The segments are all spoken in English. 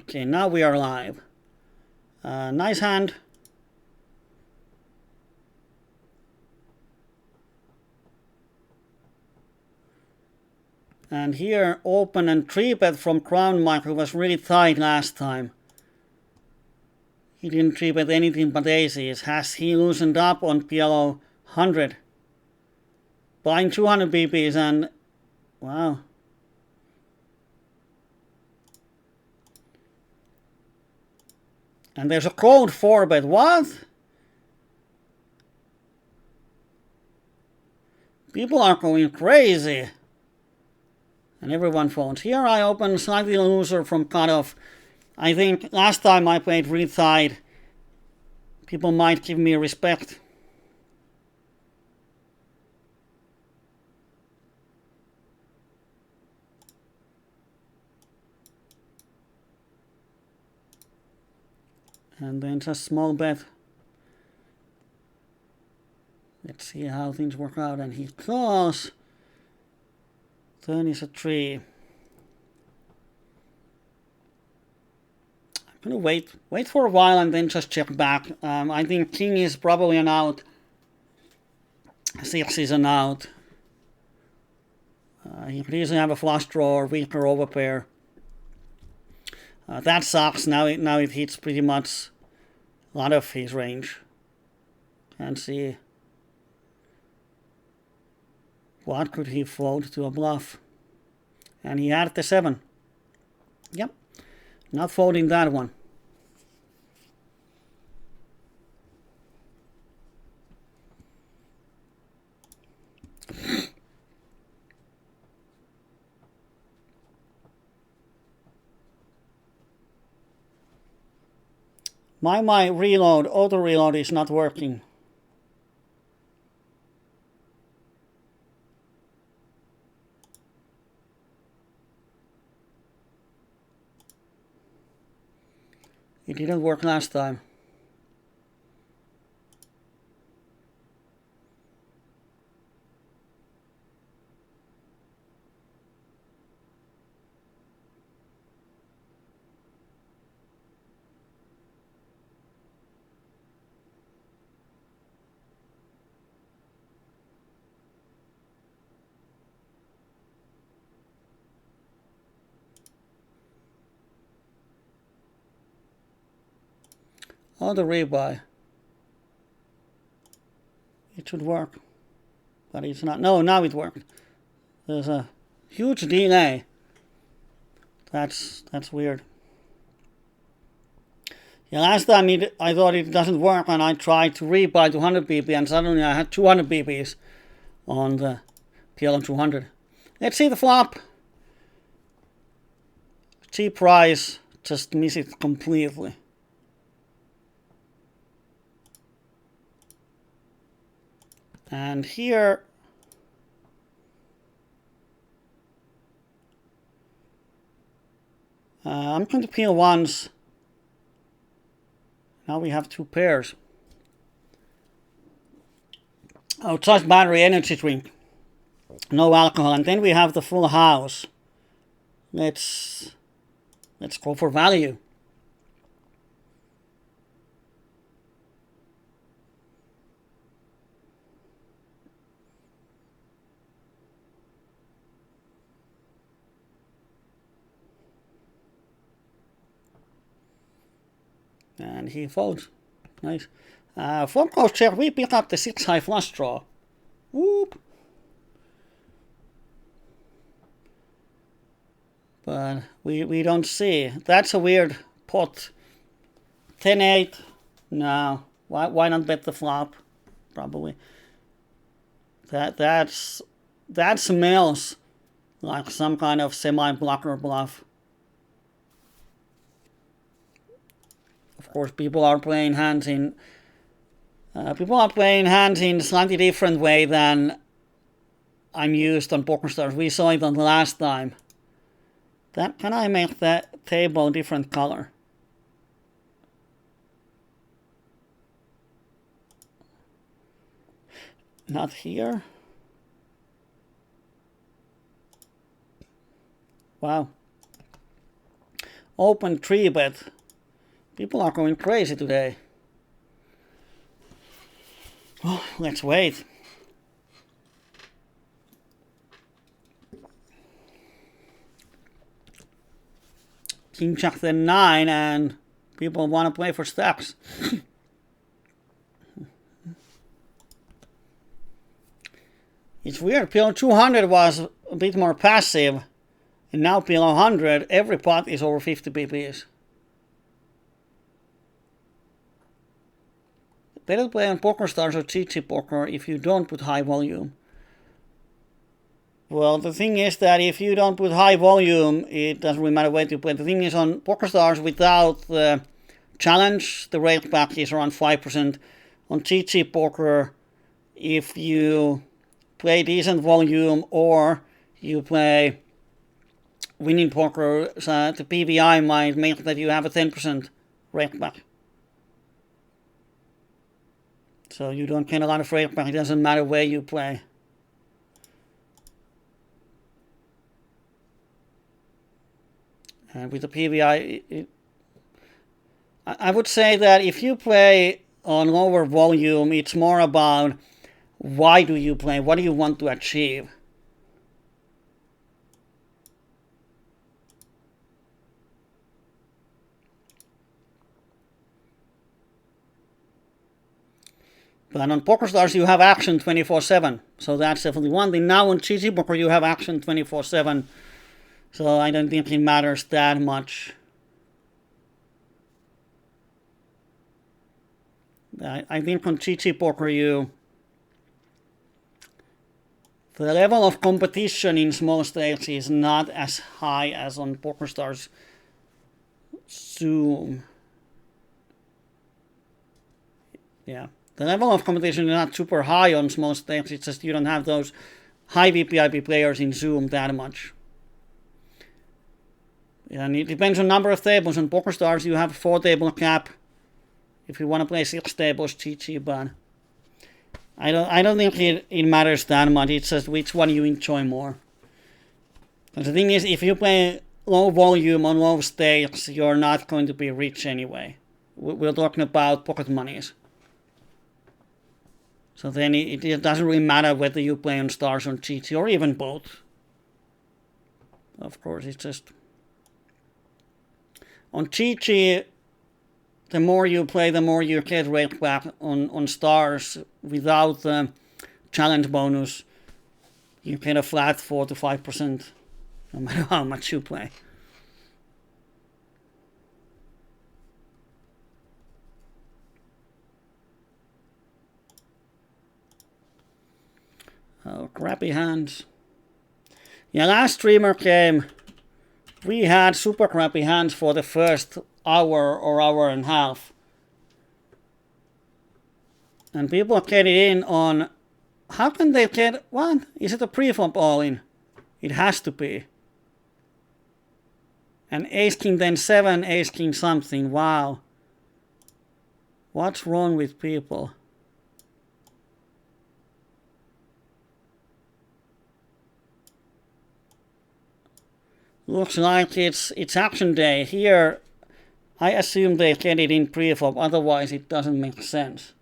Okay, now we are live. Nice hand. And here, open and 3-bet from Crown Michael was really tight last time. He didn't 3-bet anything but aces. Has he loosened up on PLO100? Buying 200 BPs and... wow. And there's a cold 4-bet. What? People are going crazy. And everyone phones. Here I open slightly looser from cutoff. I think last time I played really tight. People might give me respect. And then just small bet. Let's see how things work out. And he calls. Turn is a 3. I'm gonna wait for a while and then just check back. I think king is probably an out. 6 is an out. He could easily have a flush draw or weaker overpair. That sucks. Now it hits pretty much a lot of his range. Can't see. What could he fold to a bluff? And he had the 7. Yep. Not folding that one. My reload, auto reload is not working. It didn't work last time. Oh, the rebuy. It should work. But it's not. No, now it worked. There's a huge delay. That's weird. Yeah, last time I thought it doesn't work and I tried to rebuy 200 BP and suddenly I had 200 BPs on the PLO200. Let's see the flop. Cheap price, just miss it completely. And here, I'm going to peel once. Now we have 2 pairs. Oh, just battery energy drink. No alcohol. And then we have the full house. Let's go for value. And he folds. Nice. Foreclosed check. We pick up the 6 high flush draw. Whoop. But we don't see. That's a weird pot. 10-8. No. Why not bet the flop? Probably. That smells like some kind of semi-blocker bluff. Of course, people are playing hands in slightly different way than I'm used on PokerStars. We saw it on the last time. Can I make that table different color? Not here. Wow. open 3-bet. People are going crazy today. Oh, let's wait. King Jack then 9 and people want to play for stacks. It's weird, PLO200 was a bit more passive, and now PLO100, every pot is over 50 BPs. Better play on PokerStars or GG Poker if you don't put high volume. Well, the thing is that if you don't put high volume, it doesn't really matter where you play. The thing is, on PokerStars without the challenge, the rate back is around 5%. On GG Poker, if you play decent volume or you play winning poker, the PVI might make that you have a 10% rate back. So you don't get a lot of rate back. It doesn't matter where you play. And with the PVI, I would say that if you play on lower volume, it's more about why do you play? What do you want to achieve? But on PokerStars you have action 24/7, so that's definitely one thing. Now on GG Poker you have action 24/7, so I don't think it matters that much. I think on GG Poker the level of competition in small stakes is not as high as on PokerStars Zoom. Yeah, the level of competition is not super high on small stakes. It's just you don't have those high VPIP players in Zoom that much. And it depends on number of tables. On PokerStars you have a 4-table cap. If you want to play 6 tables, GG, but I don't think it matters that much. It's just which one you enjoy more. And the thing is, if you play low volume on low stakes, you're not going to be rich anyway. We're talking about pocket monies. So then it doesn't really matter whether you play on stars or GG or even both. Of course, it's just on GG. The more you play, the more you get rate back. On stars without the challenge bonus. You get a flat 4 to 5%, no matter how much you play. Oh, crappy hands. Yeah, last streamer game, we had super crappy hands for the first hour or hour and a half. And people get it in on, how can they get, what? Is it a pre-flop all-in? It has to be. And ace-king then 7, ace-king something, wow. What's wrong with people? Looks like it's action day. Here, I assume they get it in pre-flop, otherwise it doesn't make sense.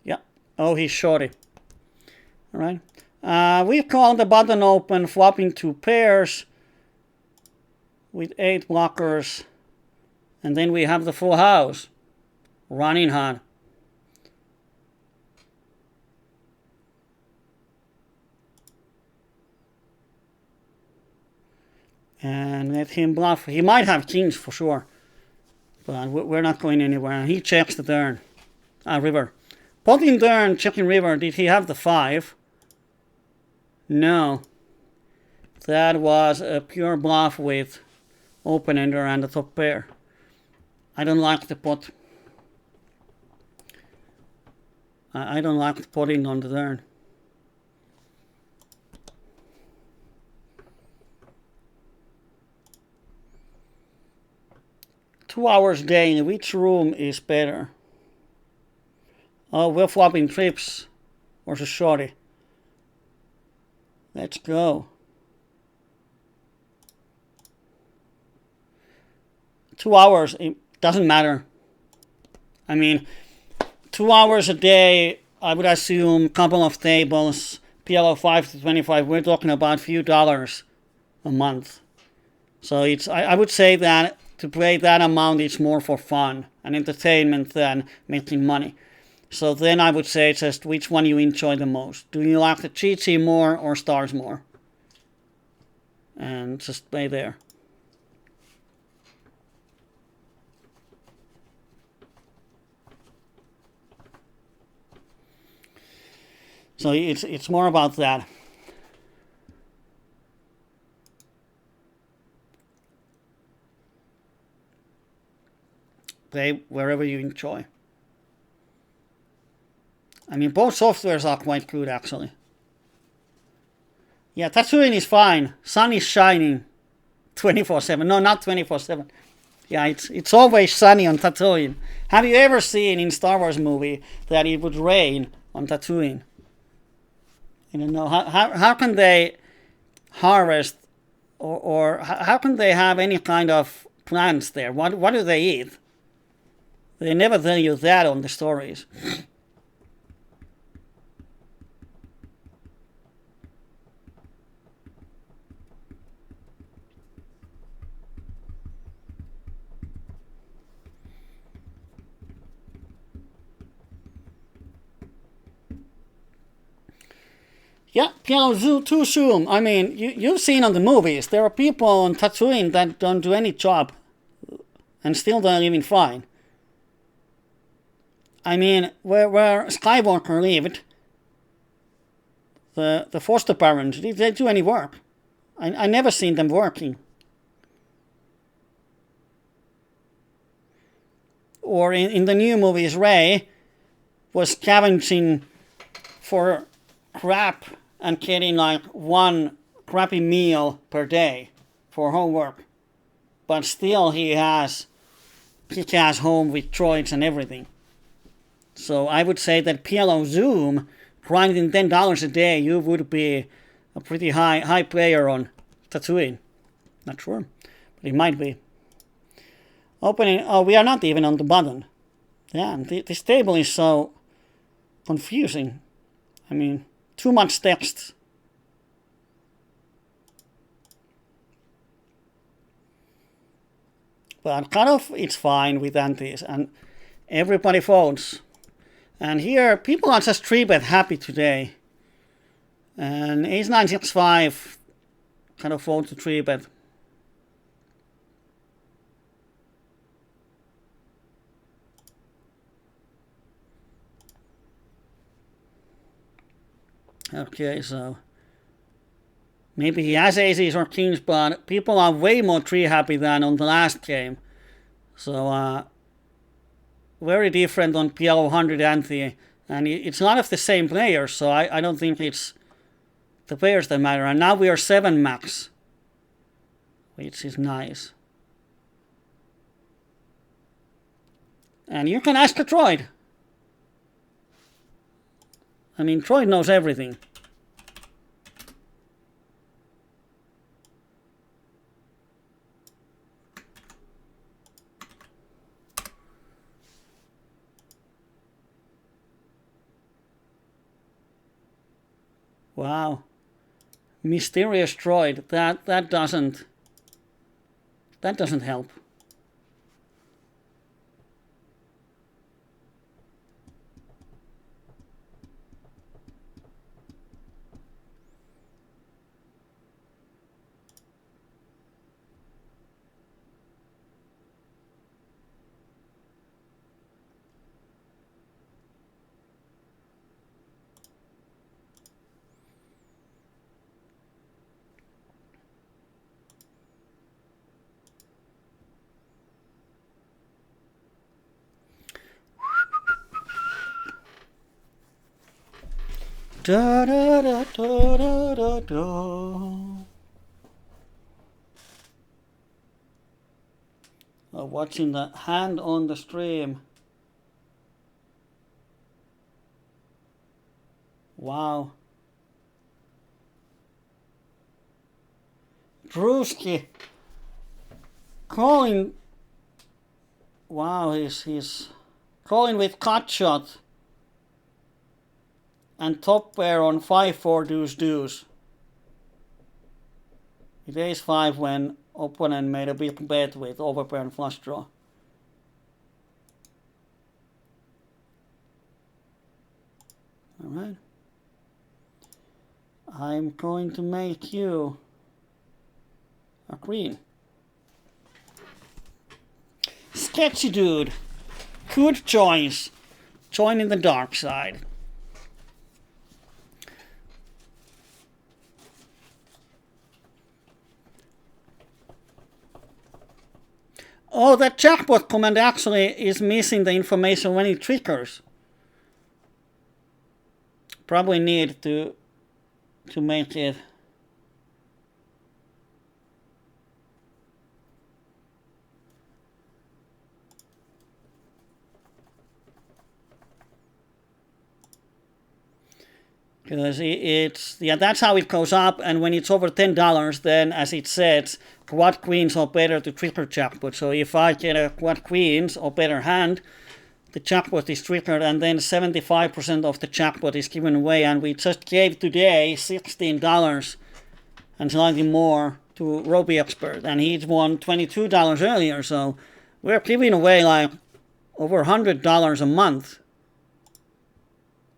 Yeah. Oh, he's shorty. Alright. We call the button open, flopping 2 pairs with 8 blockers. And then we have the full house. Running hard. And let him bluff. He might have kings for sure. But we're not going anywhere. He checks the turn. River. Potting turn, checking river. Did he have the 5? No. That was a pure bluff with open-ender and the top pair. I don't like the pot. I don't like the potting on the turn. Two hours day, which room is better? Oh, we're flopping trips versus shorty. Let's go. 2 hours, it doesn't matter. I mean, 2 hours a day, I would assume, couple of tables, PLO 5 to 25, we're talking about a few dollars a month. So I would say that to play that amount is more for fun and entertainment than making money. So then I would say just which one you enjoy the most. Do you like the GG more or stars more? And just play there. So it's more about that. Play wherever you enjoy. I mean, both softwares are quite good, actually. Yeah, Tatooine is fine. Sun is shining 24/7. No, not 24/7. Yeah, it's always sunny on Tatooine. Have you ever seen in Star Wars movie that it would rain on Tatooine? I don't know. How can they harvest or how can they have any kind of plants there? What do they eat? They never tell you that on the stories. Yeah, PLO2 Zoom. I mean, you've seen on the movies, there are people on Tatooine that don't do any job and still they're living fine. I mean, where Skywalker lived, the foster parents, did they do any work? I never seen them working. Or in the new movies, Rey was scavenging for crap and getting like one crappy meal per day for homework. But still he has kick-ass home with droids and everything. So I would say that PLO Zoom, grinding $10 a day, you would be a pretty high player on Tatooine. Not sure, but it might be. Opening, oh, we are not even on the button. Yeah, this table is so confusing. I mean, too much text. But cutoff, it's fine with antis, and everybody folds. And here, people are just 3-bet happy today. And ace 9 6 5 kind of fold to 3-bet. Okay, so maybe he has aces or kings, but people are way more 3 happy than on the last game. So very different on PLO100 ante, and it's not of the same players, so I don't think it's the players that matter. And now we are 7 max, which is nice. And you can ask a droid. I mean, droid knows everything. Wow. Mysterious droid. That doesn't help. Da da da da da da da. Watching the hand on the stream. Wow. Drewski calling. Wow, he's calling with cut shot and top pair on 5-4 deuce deuce. It ace 5 when opponent made a big bet with overpair and flush draw. Alright. I'm going to make you a queen. Sketchy dude. Good choice. Joining the dark side. Oh, that jackpot command actually is missing the information when it triggers. Probably need to make it. Because that's how it goes up, and when it's over $10, then as it says, quad queens or better to trigger jackpot. So if I get a quad queens or better hand, the jackpot is triggered, and then 75% of the jackpot is given away, and we just gave today $16 and slightly more to Roby Expert, and he's won $22 earlier, so we're giving away like over $100 a month.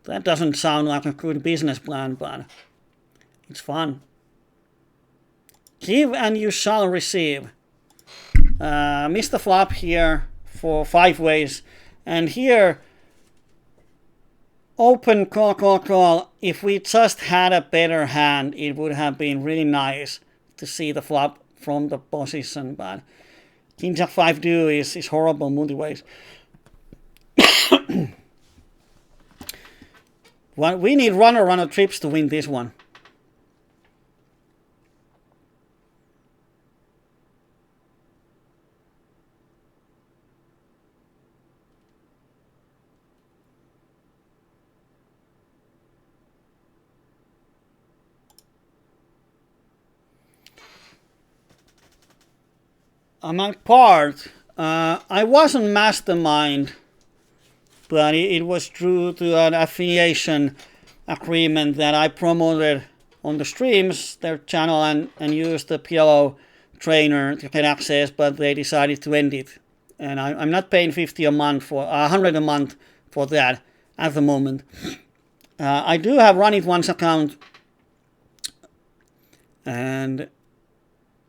That doesn't sound like a good business plan, but it's fun. Give and you shall receive. Missed the flop here for 5 ways. And here, open call. If we just had a better hand, it would have been really nice to see the flop from the position. But King Jack 5 do is horrible multi-ways. Well, we need runner trips to win this one. Among part, I wasn't mastermind, but it was true to an affiliation agreement that I promoted on the streams, their channel, and used the PLO trainer to get access, but they decided to end it. And I'm not paying $50 a month for $100 a month for that at the moment. I do have Run It Once account, and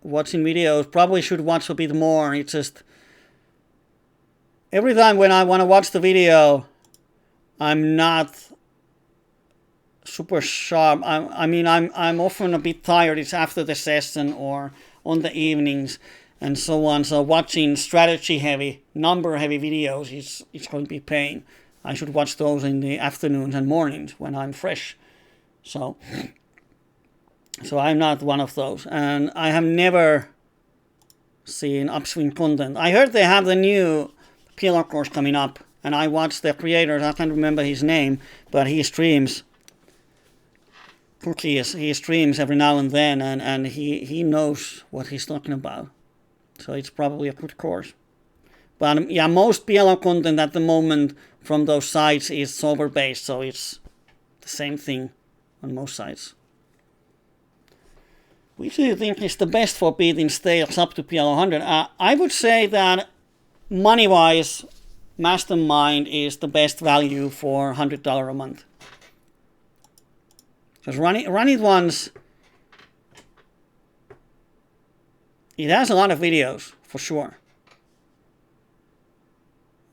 watching videos, probably should watch a bit more. It's just every time when I want to watch the video, I'm not super sharp. I'm often a bit tired. It's after the session or on the evenings and so on. So watching strategy heavy, number heavy videos is going to be pain. I should watch those in the afternoons and mornings when I'm fresh. So I'm not one of those, and I have never seen upswing content. I heard they have the new PLO course coming up, and I watched the creator. I can't remember his name, but he streams cookies. He streams every now and then, and he knows what he's talking about. So it's probably a good course. But yeah, most PLO content at the moment from those sites is solver based, so it's the same thing on most sites. Which do you think is the best for beating stakes up to PLO100? I would say that money-wise, Mastermind is the best value for $100 a month. Because Run It Once, it has a lot of videos, for sure.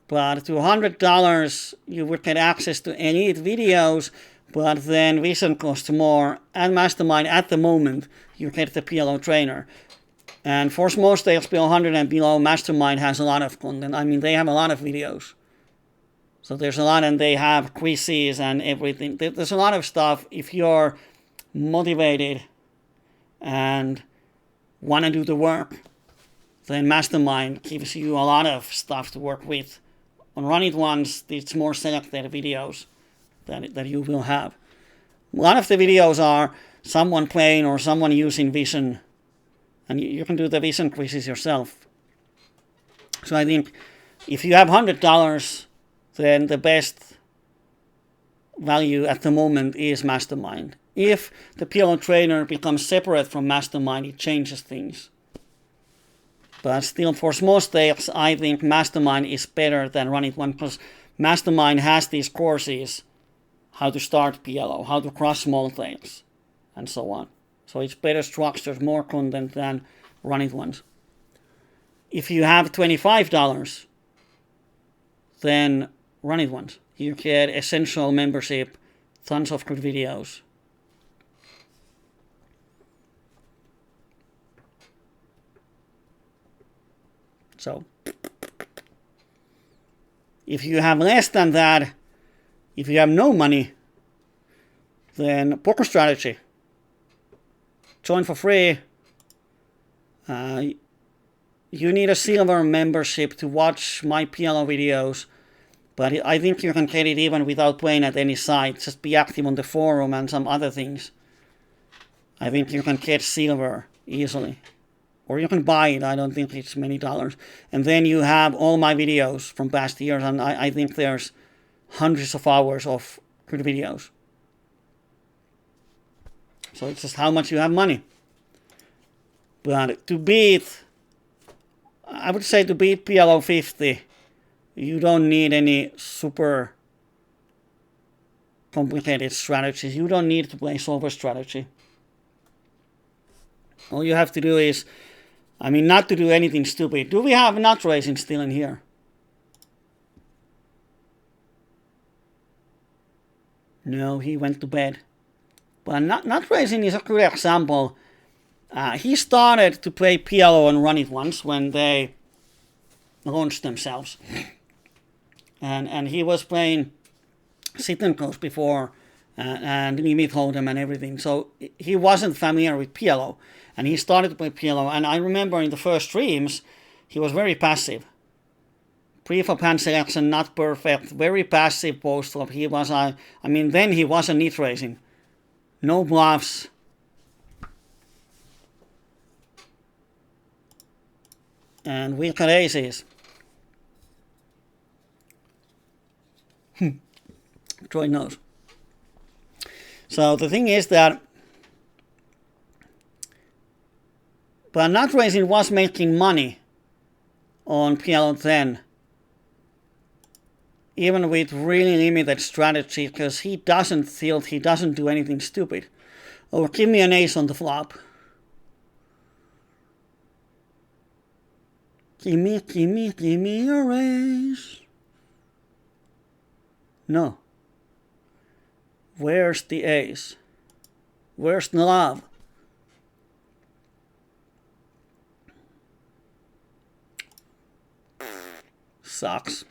But to $100, you would get access to elite videos, but then vision costs more. At Mastermind, at the moment, you get the PLO trainer. And for small stakes, PLO100 and below, Mastermind has a lot of content. I mean, they have a lot of videos. So there's a lot, and they have quizzes and everything. There's a lot of stuff. If you're motivated and want to do the work, then Mastermind gives you a lot of stuff to work with. On Run It Once, it's more selected videos that you will have. A lot of the videos are someone playing or someone using vision, and you can do the vision quizzes yourself. So I think if you have $100, then the best value at the moment is Mastermind. If the PLO trainer becomes separate from Mastermind, it changes things. But still, for small stakes, I think Mastermind is better than Run It Once, because Mastermind has these courses, how to start PLO, how to crush small stakes, and so on. So it's better structured, more content than Run It Once. If you have $25, then Run It Once. You get essential membership, tons of good videos. So, if you have less than that, if you have no money, then Poker Strategy. Join for free. You need a silver membership to watch my PLO videos, but I think you can get it even without playing at any site. Just be active on the forum and some other things. I think you can get silver easily. Or you can buy it, I don't think it's many dollars. And then you have all my videos from past years, and I think there's hundreds of hours of good videos. So it's just how much you have money. But to beat, I would say to beat PLO 50, you don't need any super complicated strategies. You don't need to play solver strategy. All you have to do is, not to do anything stupid. Do we have nut racing still in here? No, he went to bed. But nut racing is a good example. He started to play PLO and Run It Once when they launched themselves. And he was playing sit and goes before and limit hold'em and everything. So he wasn't familiar with PLO. And he started to play PLO. And I remember in the first streams, he was very passive. Pre-flop hand selection, not perfect. Very passive post-flop. He was, then he wasn't nit racing. No bluffs. And weak at aces. Troy knows. So the thing is that, but nut racing was making money on PLO10, even with really limited strategy, because he doesn't tilt, he doesn't do anything stupid. Oh, give me an ace on the flop. Give me your ace. No. Where's the ace? Where's the love? Sucks.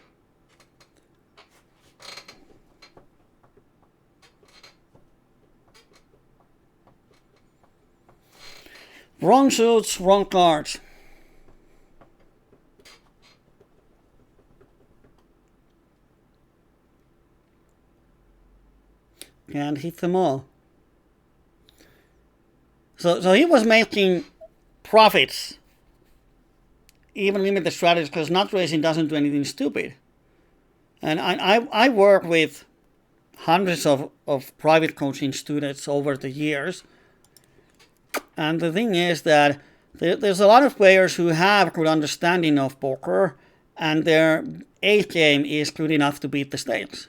Wrong suits, wrong cards. Can't hit them all. So he was making profits, even limited strategies, because nut racing doesn't do anything stupid. And I work with hundreds of private coaching students over the years. And the thing is that there's a lot of players who have good understanding of poker, and their A game is good enough to beat the stakes.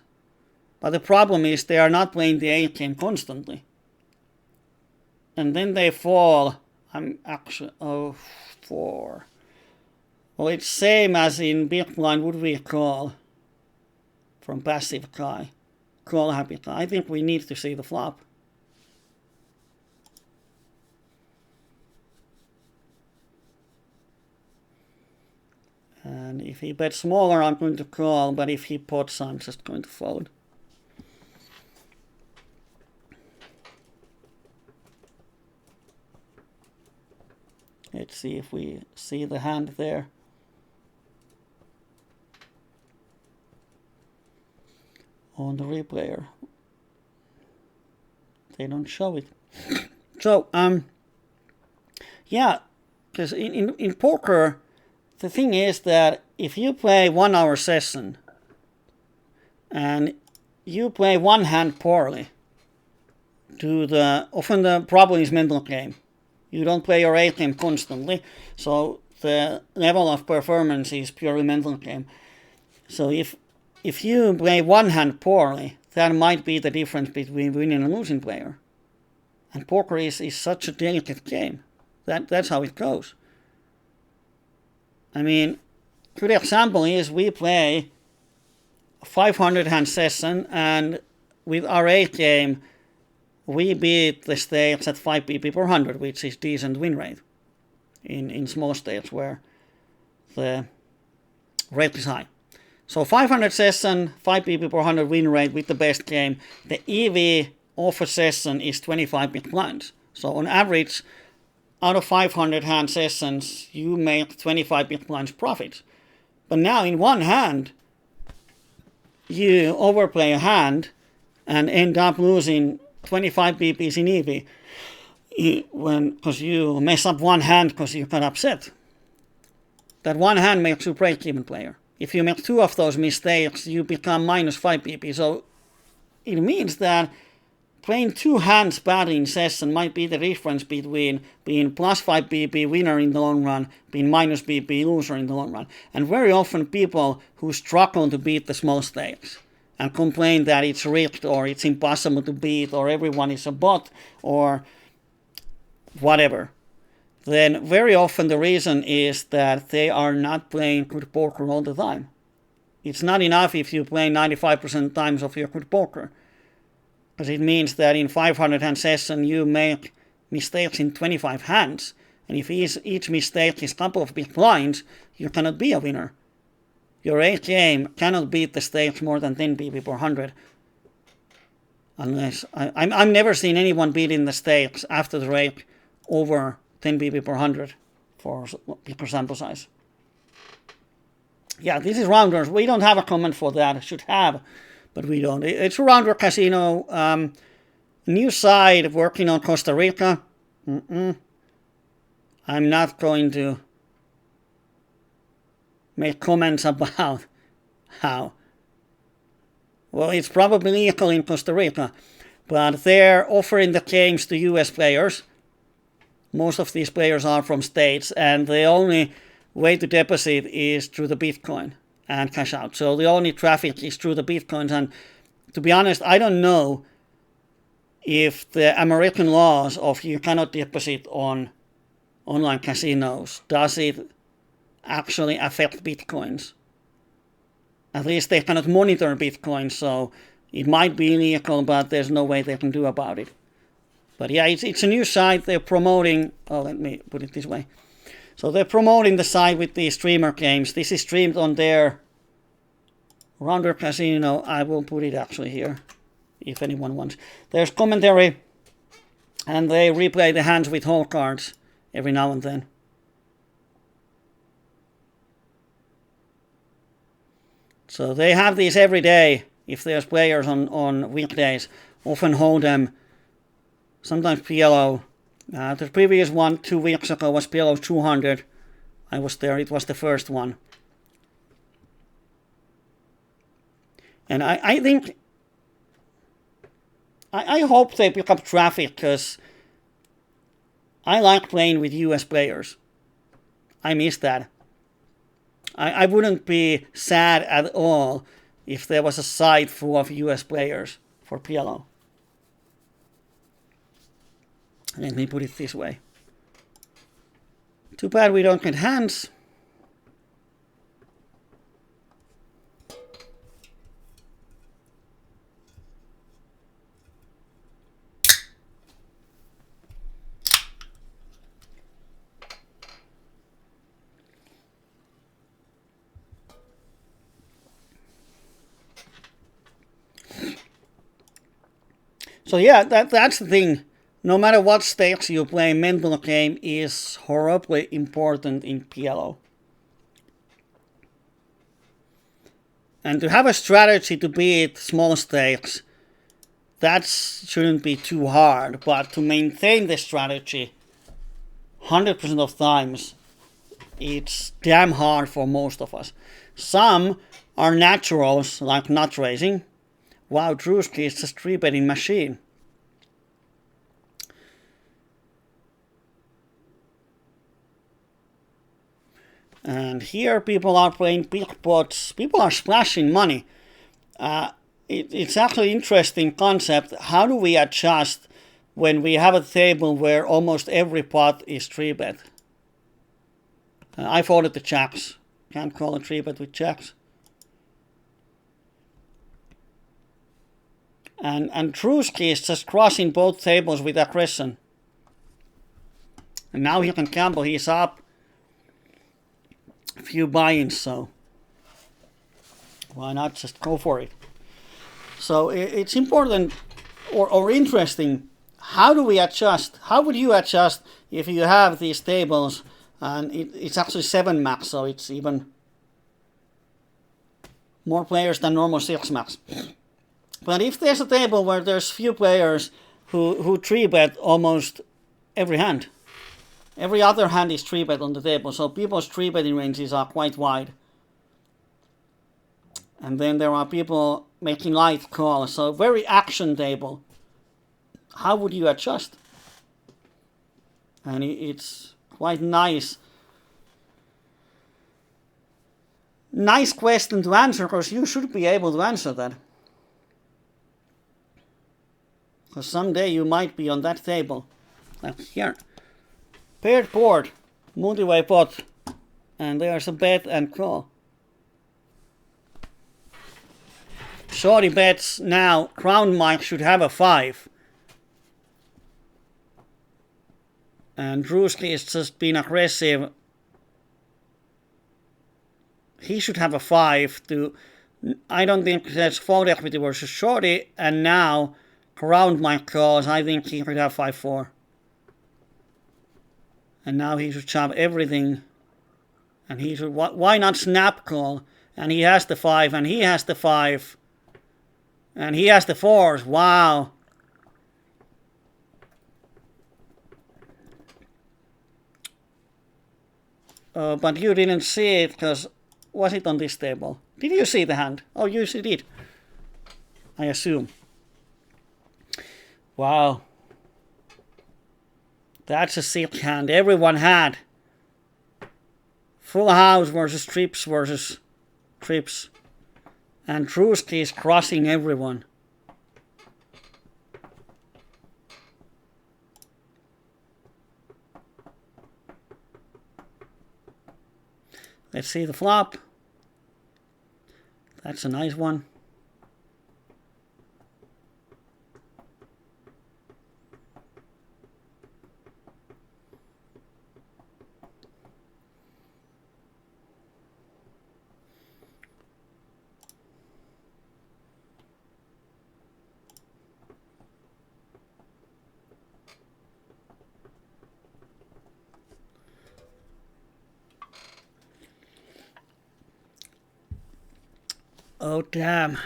But the problem is they are not playing the A game constantly. And then they fall. I'm actually 4. Well, it's same as in big blind. Would we call from passive Kai? Call happy Kai. I think we need to see the flop. And if he bets smaller, I'm going to call. But if he pots, I'm just going to fold. Let's see if we see the hand there. On the replayer. they don't show it. So, yeah, because in poker, the thing is that if you play 1 hour session and you play one hand poorly, often the problem is mental game. You don't play your 8 game constantly, so the level of performance is purely mental game. So if you play one hand poorly, that might be the difference between winning and losing player. And poker is such a delicate game. That's how it goes. I mean, good example is we play a 500 hand session, and with our 8 game, we beat the stakes at 5 pp per 100, which is decent win rate in small stakes where the rate is high. So 500 session, 5 pp per 100 win rate with the best game. The EV of a session is 25 big blinds. So on average, out of 500 hand sessions, you make 25 big blinds profit. But now in one hand, you overplay a hand and end up losing 25 BPs in EV because you mess up one hand because you got upset. That one hand makes you break-even player. If you make 2 of those mistakes, you become minus 5 BP. So it means that playing 2 hands badly in session might be the difference between being plus 5 BP winner in the long run, being minus BP loser in the long run. And very often people who struggle to beat the small stakes and complain that it's rigged or it's impossible to beat or everyone is a bot or whatever, then very often the reason is that they are not playing good poker all the time. It's not enough if you play 95% times of your good poker, because it means that in 500 hand session you make mistakes in 25 hands, and if each mistake is a couple of big blinds, you cannot be a winner. Your 8 game cannot beat the stakes more than 10 BP per 100, unless I've never seen anyone beating the stakes after the rate over 10 BP per 100 for bigger sample size. Yeah, this is Rounders. We don't have a comment for that. I should have, but we don't. It's a Roundercasino new site working on Costa Rica. I'm not going to make comments about how. Well, it's probably legal in Costa Rica, but they're offering the games to US players. Most of these players are from states, and the only way to deposit is through the Bitcoin and cash out. So the only traffic is through the Bitcoins. And to be honest, I don't know if the American laws of you cannot deposit on online casinos, does it actually affect Bitcoins? At least they cannot monitor Bitcoin, so it might be illegal, but there's no way they can do about it. But yeah, it's a new site. They're promoting, let me put it this way. So they're promoting the site with the streamer games. This is streamed on their Roundercasino. I will put it actually here, if anyone wants. There's commentary, and they replay the hands with whole cards every now and then. So they have these every day. If there's players on weekdays, often hold them. Sometimes PLO. The previous one 2 weeks ago was PLO100. I was there. It was the first one. And I think, I hope they pick up traffic, because I like playing with US players. I miss that. I wouldn't be sad at all if there was a site full of US players for PLO. Let me put it this way. Too bad we don't get hands. So yeah, that's the thing. No matter what stakes you play, mental game is horribly important in PLO. And to have a strategy to beat small stakes, that shouldn't be too hard, but to maintain the strategy 100% of times, it's damn hard for most of us. Some are naturals, like nut racing. Wow, Drewski is just 3-betting machine. And here people are playing big pots. People are splashing money. It's actually an interesting concept. How do we adjust when we have a table where almost every pot is 3-bet? I folded the jacks. Can't call a 3-bet with jacks. And Drewski is just crossing both tables with aggression. And now he can gamble. He's up a few buy-ins, so why not just go for it? So it's important or interesting. How do we adjust? How would you adjust if you have these tables and it's actually 7 max, so it's even more players than normal 6 max. But if there's a table where there's few players who 3-bet almost every hand, every other hand is 3-bet on the table, so people's 3-betting ranges are quite wide. And then there are people making light calls, so very action table. How would you adjust? And it's quite nice. Nice question to answer, because you should be able to answer that. Because someday you might be on that table. Like here. Paired board, multi-way pot, and there's a bet and call. Shorty bets now, Crown Mike should have a 5. And Drewski is just being aggressive. He should have a 5 to, I don't think that's fold equity versus Shorty, and now Crown Mike calls, I think he could have 5-4. And now he should chop everything. And he should, why not snap call? And he has the 5, and he has the 5. And he has the 4s. Wow. But you didn't see it, because was it on this table? Did you see the hand? Oh, you did. I assume. Wow. That's a sick hand. Everyone had. Full house versus trips versus trips. And Drewski is crossing everyone. Let's see the flop. That's a nice one. Oh, damn.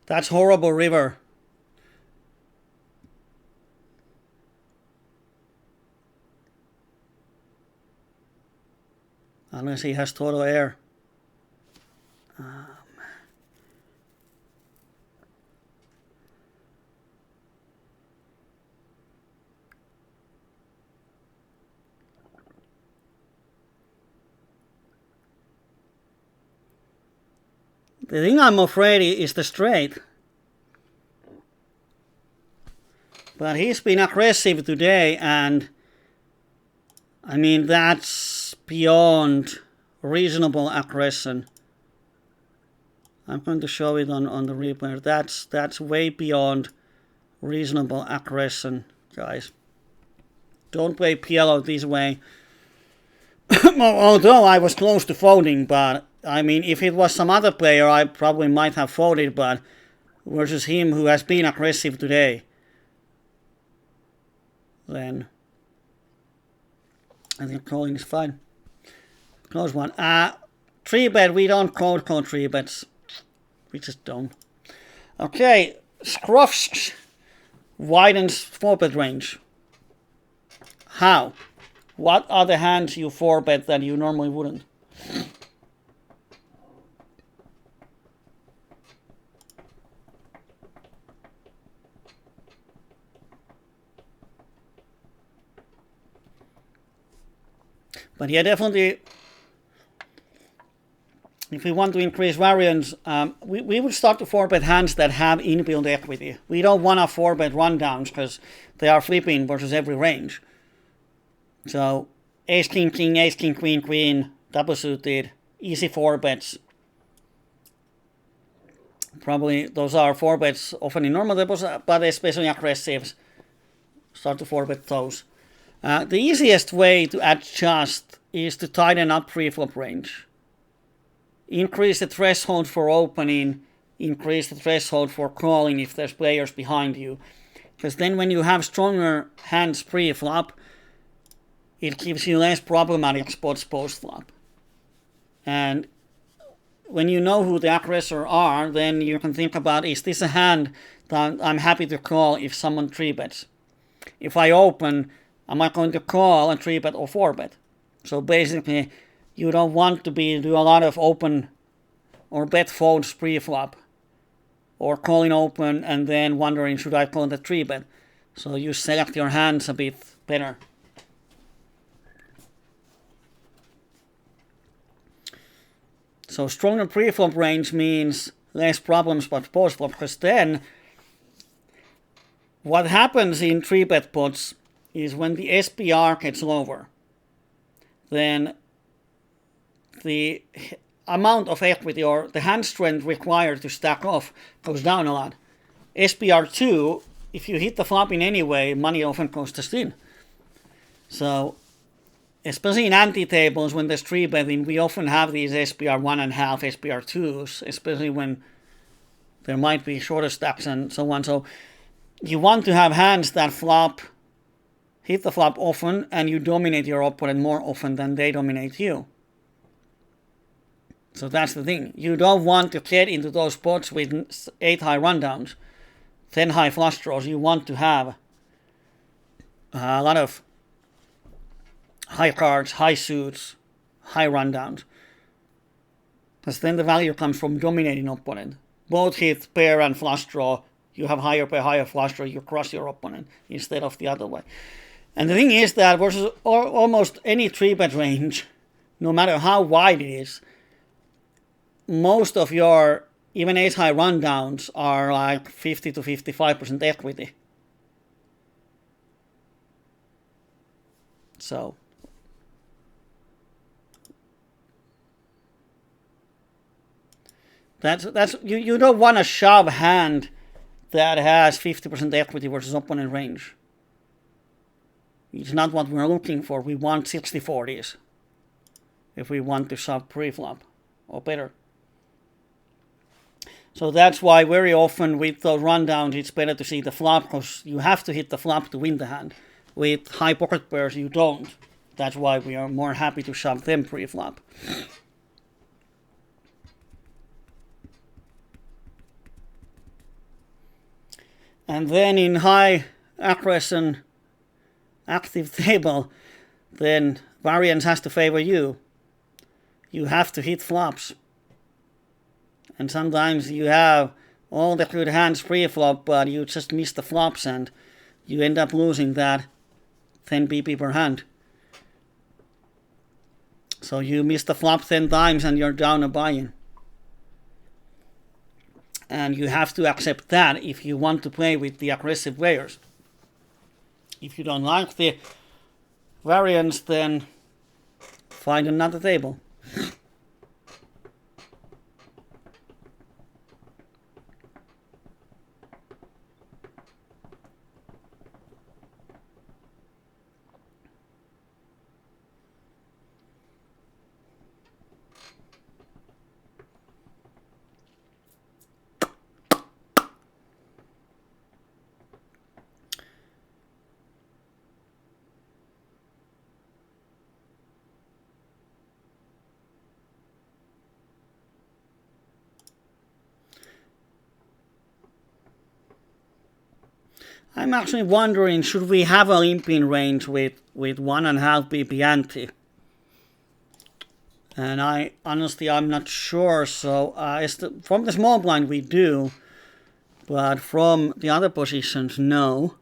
That's horrible river. Unless he has total air. The thing I'm afraid is the straight. But he's been aggressive today, and I mean, that's beyond reasonable aggression. I'm going to show it on the replay. That's way beyond reasonable aggression, guys. Don't play PLO this way. Although I was close to folding, but I mean, if it was some other player, I probably might have folded, but versus him who has been aggressive today, then I think calling is fine. Close one. 3-bet, we don't code 3-bets. We just don't. Okay, Scruffs widens 4-bet range. How? What are the hands you 4-bet that you normally wouldn't? But yeah, definitely, if we want to increase variance, we would start to 4-bet hands that have inbuilt equity. We don't want to 4-bet rundowns because they are flipping versus every range. So ace, king, king, ace, king, queen, queen, double suited, easy 4-bets. Probably those are 4-bets often in normal tables, but especially aggressives. Start to 4-bet those. The easiest way to adjust is to tighten up pre-flop range. Increase the threshold for opening, increase the threshold for calling if there's players behind you. Because then when you have stronger hands pre-flop, it gives you less problematic spots post-flop. And when you know who the aggressor are, then you can think about, is this a hand that I'm happy to call if someone 3-bets? If I open, am I going to call a 3-bet or 4-bet? So basically, you don't want to do a lot of open or bet folds pre-flop, or calling open and then wondering, should I call the 3-bet? So you select your hands a bit better. So stronger pre-flop range means less problems but post-flop, because then what happens in 3-bet pots is when the SPR gets lower, then the amount of equity or the hand strength required to stack off goes down a lot. SPR2, if you hit the flop in any way, money often goes to spin. So especially in ante-tables when there's 3-betting, we often have these SPR 1.5, SPR 2s, especially when there might be shorter stacks and so on. So you want to have hands that flop, hit the flop often, and you dominate your opponent more often than they dominate you. So that's the thing. You don't want to get into those spots with 8 high rundowns, 10 high flush draws. You want to have a lot of high cards, high suits, high rundowns. Because then the value comes from dominating opponent. Both hit, pair, and flush draw. You have higher pair, higher flush draw. You crush your opponent instead of the other way. And the thing is that versus almost any 3-bet range, no matter how wide it is, most of your even ace high rundowns are like 50 to 55% equity. So that's you don't want a shove hand that has 50% equity versus opponent range. It's not what we're looking for. We want 60-40s if we want to shove pre-flop or better. So that's why very often with those rundowns it's better to see the flop, because you have to hit the flop to win the hand. With high pocket pairs you don't. That's why we are more happy to shove them pre-flop. And then in high aggression active table, then variance has to favor you. You have to hit flops. And sometimes you have all the good hands pre-flop, but you just miss the flops and you end up losing that 10 BP per hand. So you miss the flop 10 times and you're down a buy-in. And you have to accept that if you want to play with the aggressive players. If you don't like the variance, then find another table. I'm actually wondering, should we have a limp-in range with 1.5 BP ante? And I'm not sure. So from the small blind we do, but from the other positions, no.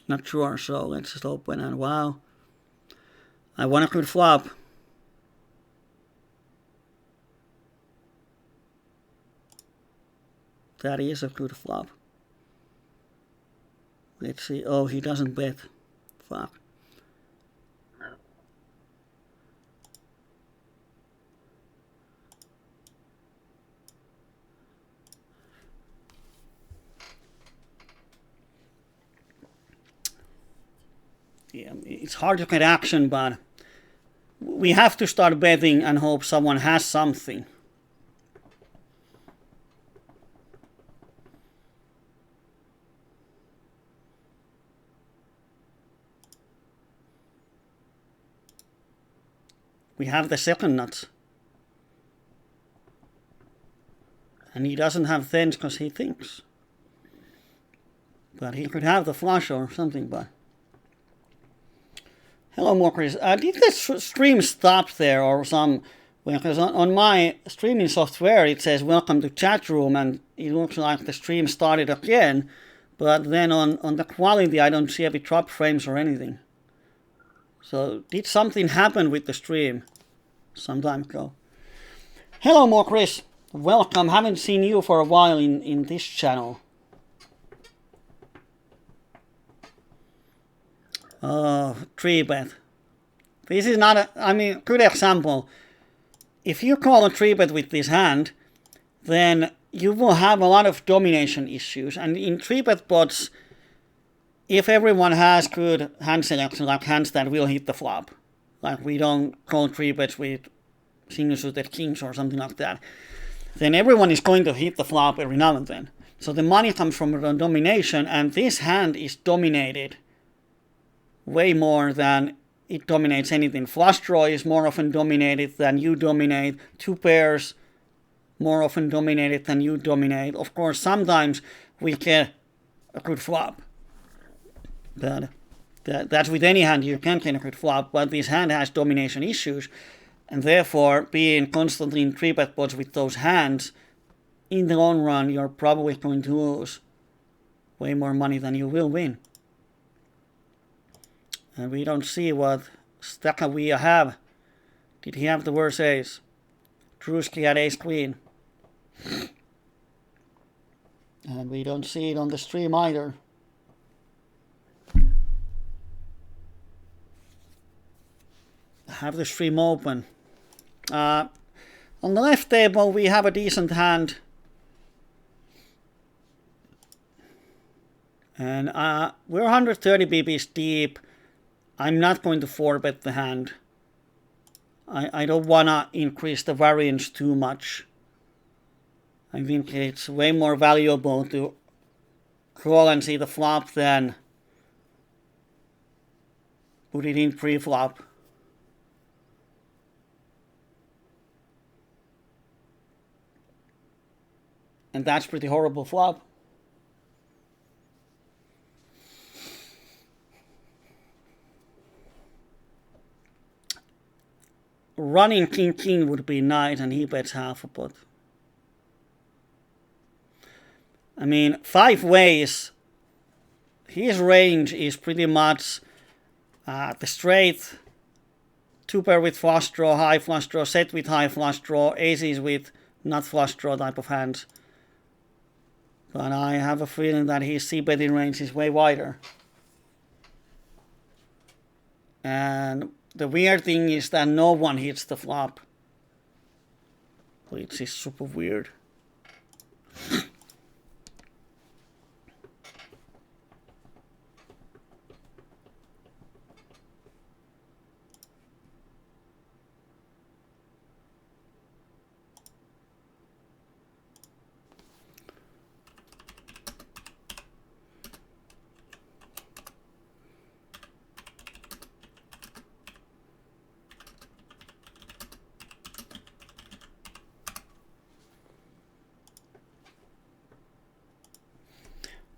Not sure. So let's just open and wow. I want a good flop. That is a good flop. Let's see. Oh, he doesn't bet. Fuck. Yeah, it's hard to get action, but we have to start betting and hope someone has something. We have the second nuts. And he doesn't have tens because he thinks. But he could have the flush or something, but... Hello, Morkris. Did the stream stop there or some... Because on my streaming software it says welcome to chat room and it looks like the stream started again. But then on the quality I don't see any drop frames or anything. So did something happen with the stream some time ago? Hello, Morkris. Welcome. Haven't seen you for a while in this channel. Oh, 3-bet. This is not a... good example. If you call a 3-bet with this hand, then you will have a lot of domination issues. And in 3-bet pots, if everyone has good hand selection, like hands that will hit the flop, like we don't call 3-bets with single-suited kings or something like that, then everyone is going to hit the flop every now and then. So the money comes from the domination, and this hand is dominated way more than it dominates anything. Flush draw is more often dominated than you dominate. 2 pairs more often dominated than you dominate. Of course, sometimes we get a good flop. But that's with any hand, you can get a good flop, but this hand has domination issues, and therefore being constantly in 3-bet pots with those hands, in the long run, you're probably going to lose way more money than you will win. And we don't see what Stakavia have. Did he have the worst ace? Drewski had ace queen. And we don't see it on the stream either. Have the stream open. On the left table we have a decent hand. And we're 130 BPs deep. I'm not going to 4-bet the hand. I don't want to increase the variance too much. I think it's way more valuable to call and see the flop than put it in pre-flop. And that's pretty horrible flop. Running king-king would be nice, and he bets half a pot. 5 ways. His range is pretty much the straight, 2-pair with flush draw, high flush draw, set with high flush draw, aces with not flush draw type of hands. But I have a feeling that his c-betting range is way wider. And the weird thing is that no one hits the flop, which is super weird.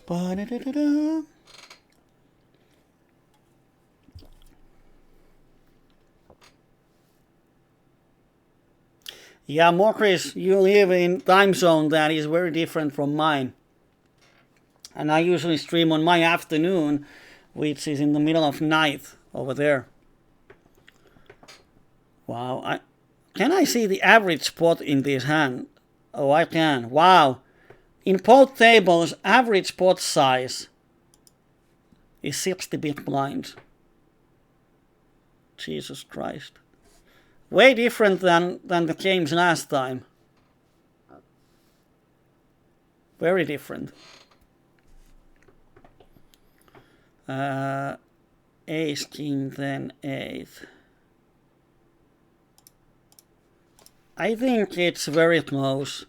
Ba-da-da-da-da. Yeah, Morris, you live in time zone that is very different from mine. And I usually stream on my afternoon, which is in the middle of night over there. Wow, can I see the average spot in this hand? Oh, I can. Wow. In both tables, average pot size is 60 big blinds. Jesus Christ. Way different than the games last time. Very different. Ace, king, then eighth. I think it's very close.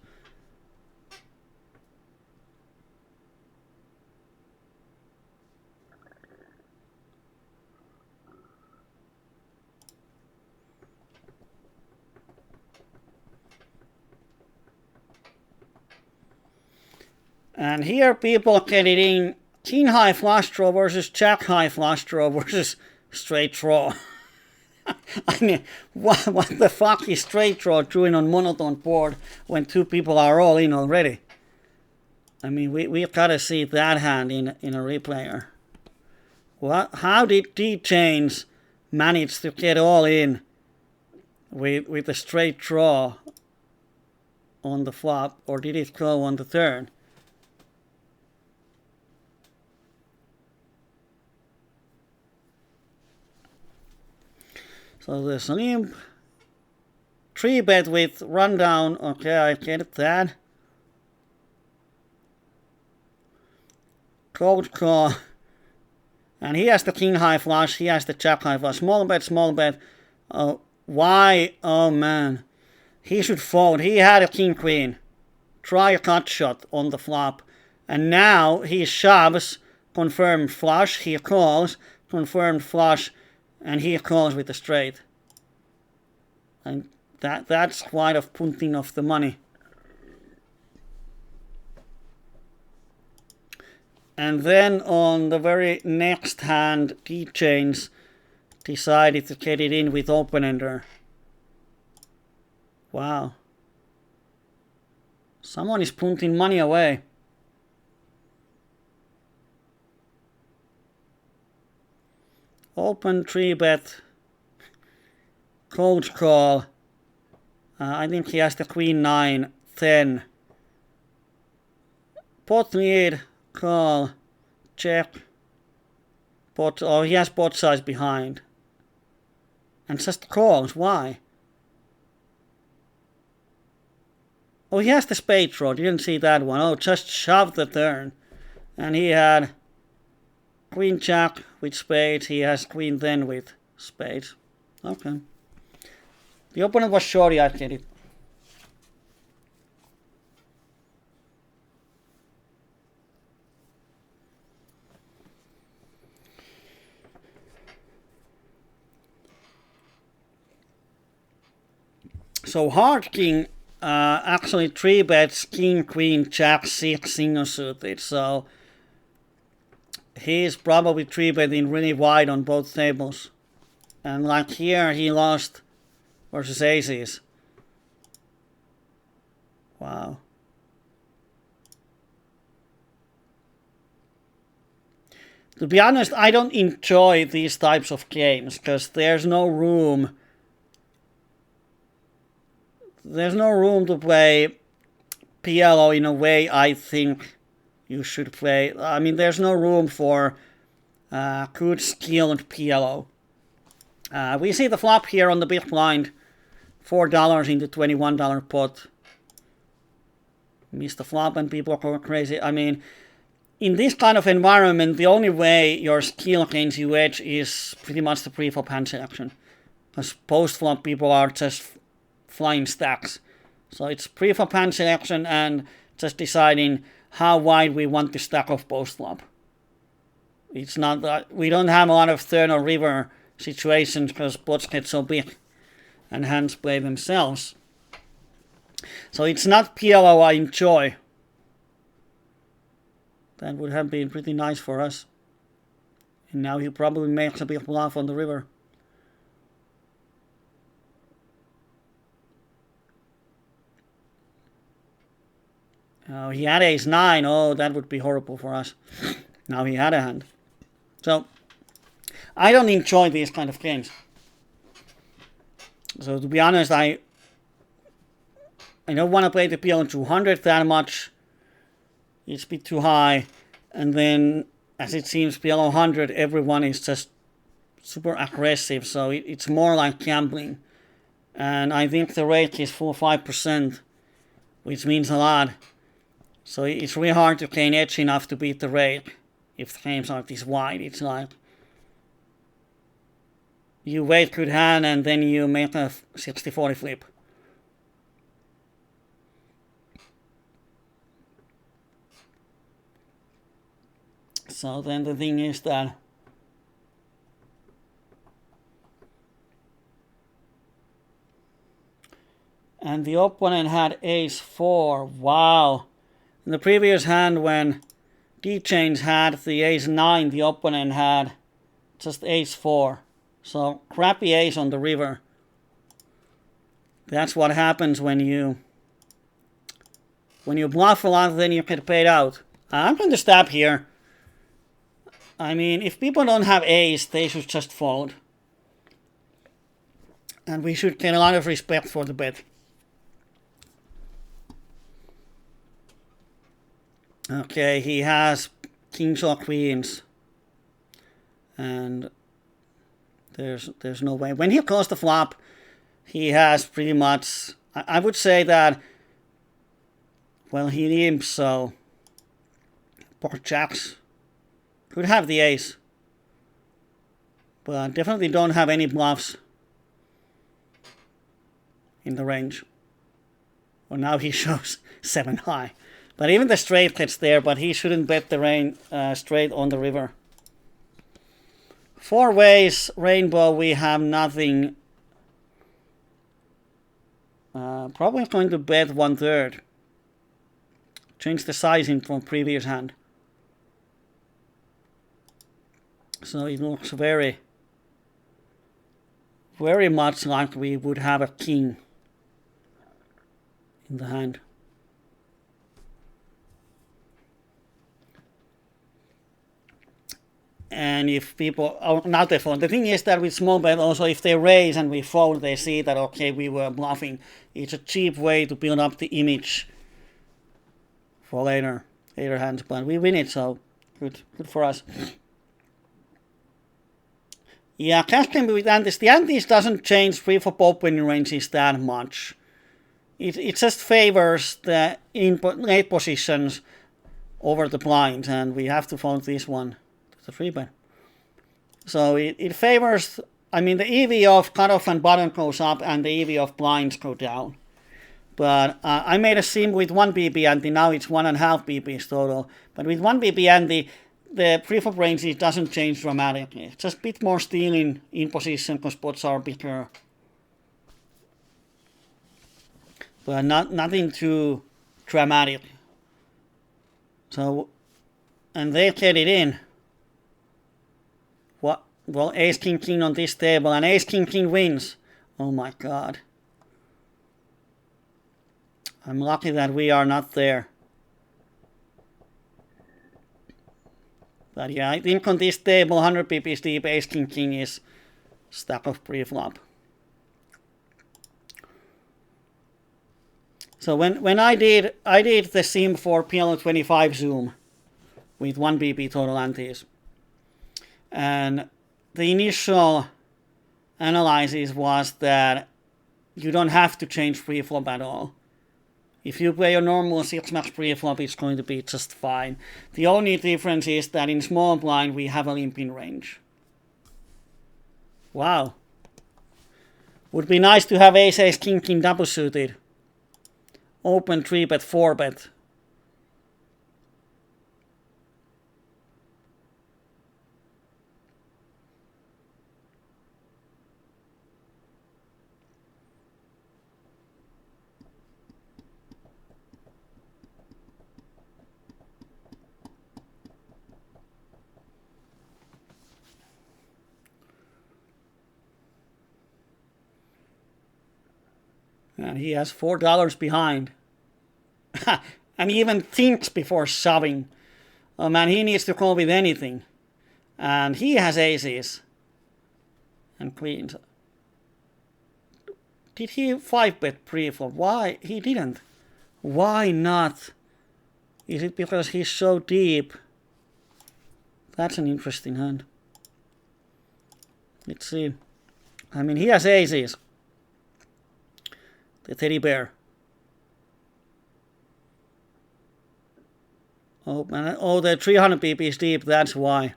And here people get it in king high flush draw versus jack high flush draw versus straight draw. I mean, what the fuck is straight draw doing on monotone board when two people are all in already? I mean, we gotta see that hand in a replayer. How did D-Chains manage to get all in with a straight draw on the flop, or did it go on the turn? So there's a limp. 3-bet with rundown. Okay, I get that. Cold call. And he has the king high flush. He has the jack high flush. Small bet, small bet. Why? Oh man. He should fold. He had a king queen. Try a cut shot on the flop. And now he shoves. Confirmed flush. He calls. Confirmed flush. And he calls with a straight. And that's quite a punting of the money. And then on the very next hand, D-Chains decided to get it in with open-ender. Wow. Someone is punting money away. Open 3-bet. Cold call. I think he has the queen 9, 10. Pot lead, call, check. Pot, oh, he has pot size behind. And just calls, why? Oh, he has the spade draw, didn't see that one. Oh, just shoved the turn. And he had queen jack with spades, he has queen 10 with spades. Okay. The opponent was shorty, I get it. So hard king actually 3-bets king, queen, jack, 6 single suited. So he's probably 3-betting really wide on both tables. And like here, he lost versus aces. Wow. To be honest, I don't enjoy these types of games because there's no room. There's no room to play PLO in a way I think you should play. I mean, there's no room for good skilled PLO. We see the flop here on the big blind. $4 into $21 pot. Miss the flop and people go crazy. I mean, in this kind of environment, the only way your skill gains you edge is pretty much the pre-flop hand selection. Because post-flop people are just flying stacks. So it's pre-flop hand selection and just deciding how wide we want to stack off post-flop. It's not that we don't have a lot of turn or river situations because pots get so big and hands play themselves. So it's not PLO I enjoy. That would have been pretty nice for us. And now he probably makes a big bluff on the river. Oh, he had ace 9. Oh, that would be horrible for us. Now he had a hand. So, I don't enjoy these kind of games. So, to be honest, I don't want to play the PLO200 that much. It's a bit too high. And then, as it seems, PLO100, everyone is just super aggressive. So, it's more like gambling. And I think the rate is 4-5%, which means a lot. So it's really hard to gain edge enough to beat the rate if the games are this wide. It's like you wait good hand and then you make a 60-40 flip. So then the thing is that and the opponent had ace 4. Wow. In the previous hand, when D-Chains had the ace 9, the opponent had just ace 4. So, crappy ace on the river. That's what happens when you bluff a lot, then you get paid out. I'm going to stop here. I mean, if people don't have ace, they should just fold. And we should get a lot of respect for the bet. Okay, he has kings or queens. And there's no way. When he calls the flop, he has pretty much, I would say that, well, he limps, so poor jacks could have the ace. But definitely don't have any bluffs in the range. Well, now he shows 7 high. But even the straight gets there, but he shouldn't bet the straight on the river. 4 ways, rainbow, we have nothing. Probably going to bet 1/3. Change the sizing from previous hand. So it looks very much like we would have a king in the hand. And if people, not they fold. The thing is that with small bet also, if they raise and we fold, they see that, okay, we were bluffing. It's a cheap way to build up the image for later hands, but we win it, so good for us. Yeah, cash game with antes. The antes doesn't change pre-flop opening ranges that much. It just favors the late positions over the blinds, and we have to fold this one. The 3-bet. So it favors, I mean, the EV of cutoff and button goes up and the EV of blinds go down. But I made a sim with 1 BB ante, now it's 1.5 BBs total. But with 1 BB ante, the preflop range doesn't change dramatically. It's just a bit more stealing in position because spots are bigger. But nothing too dramatic. So, and they get it in. What? Well, ace king king on this table, and ace king king wins. Oh my god. I'm lucky that we are not there. But yeah, I think on this table, 100 pips deep, ace king king is stack of pre-flop. So when I did the sim for PLO25 Zoom with 1 BB total antes. And the initial analysis was that you don't have to change pre-flop at all. If you play a normal 6-max pre-flop, it's going to be just fine. The only difference is that in small blind, we have a limping range. Wow. Would be nice to have ace, ace, king, king double suited. Open 3-bet, 4-bet. And he has $4 behind. And he even thinks before shoving. Oh man, he needs to call with anything. And he has aces. And queens. Did he 5-bet pre-flop? Why? He didn't. Why not? Is it because he's so deep? That's an interesting hand. Let's see. I mean, he has aces. The teddy bear. Oh man! Oh, the 300 pp is deep. That's why.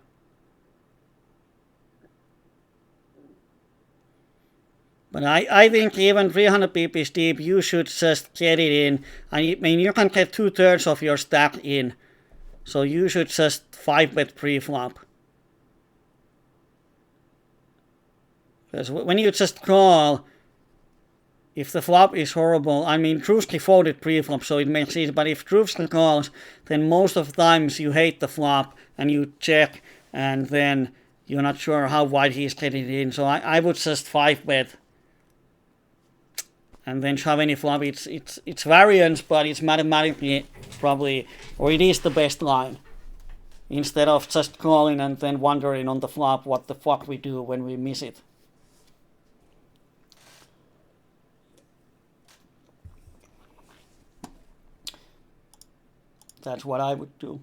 But I think even 300 pp is deep. You should just get it in. I mean, you can get 2/3 of your stack in. So you should just 5-bet pre-flop. Because when you just call, if the flop is horrible, I mean, Drewski folded pre-flop, so it makes it. But if Drewski calls, then most of the times you hate the flop and you check, and then you're not sure how wide he's getting it in. So I would just 5-bet. And then shove any flop. It's variance, but it's mathematically probably, or it is the best line. Instead of just calling and then wondering on the flop what the fuck we do when we miss it. That's what I would do.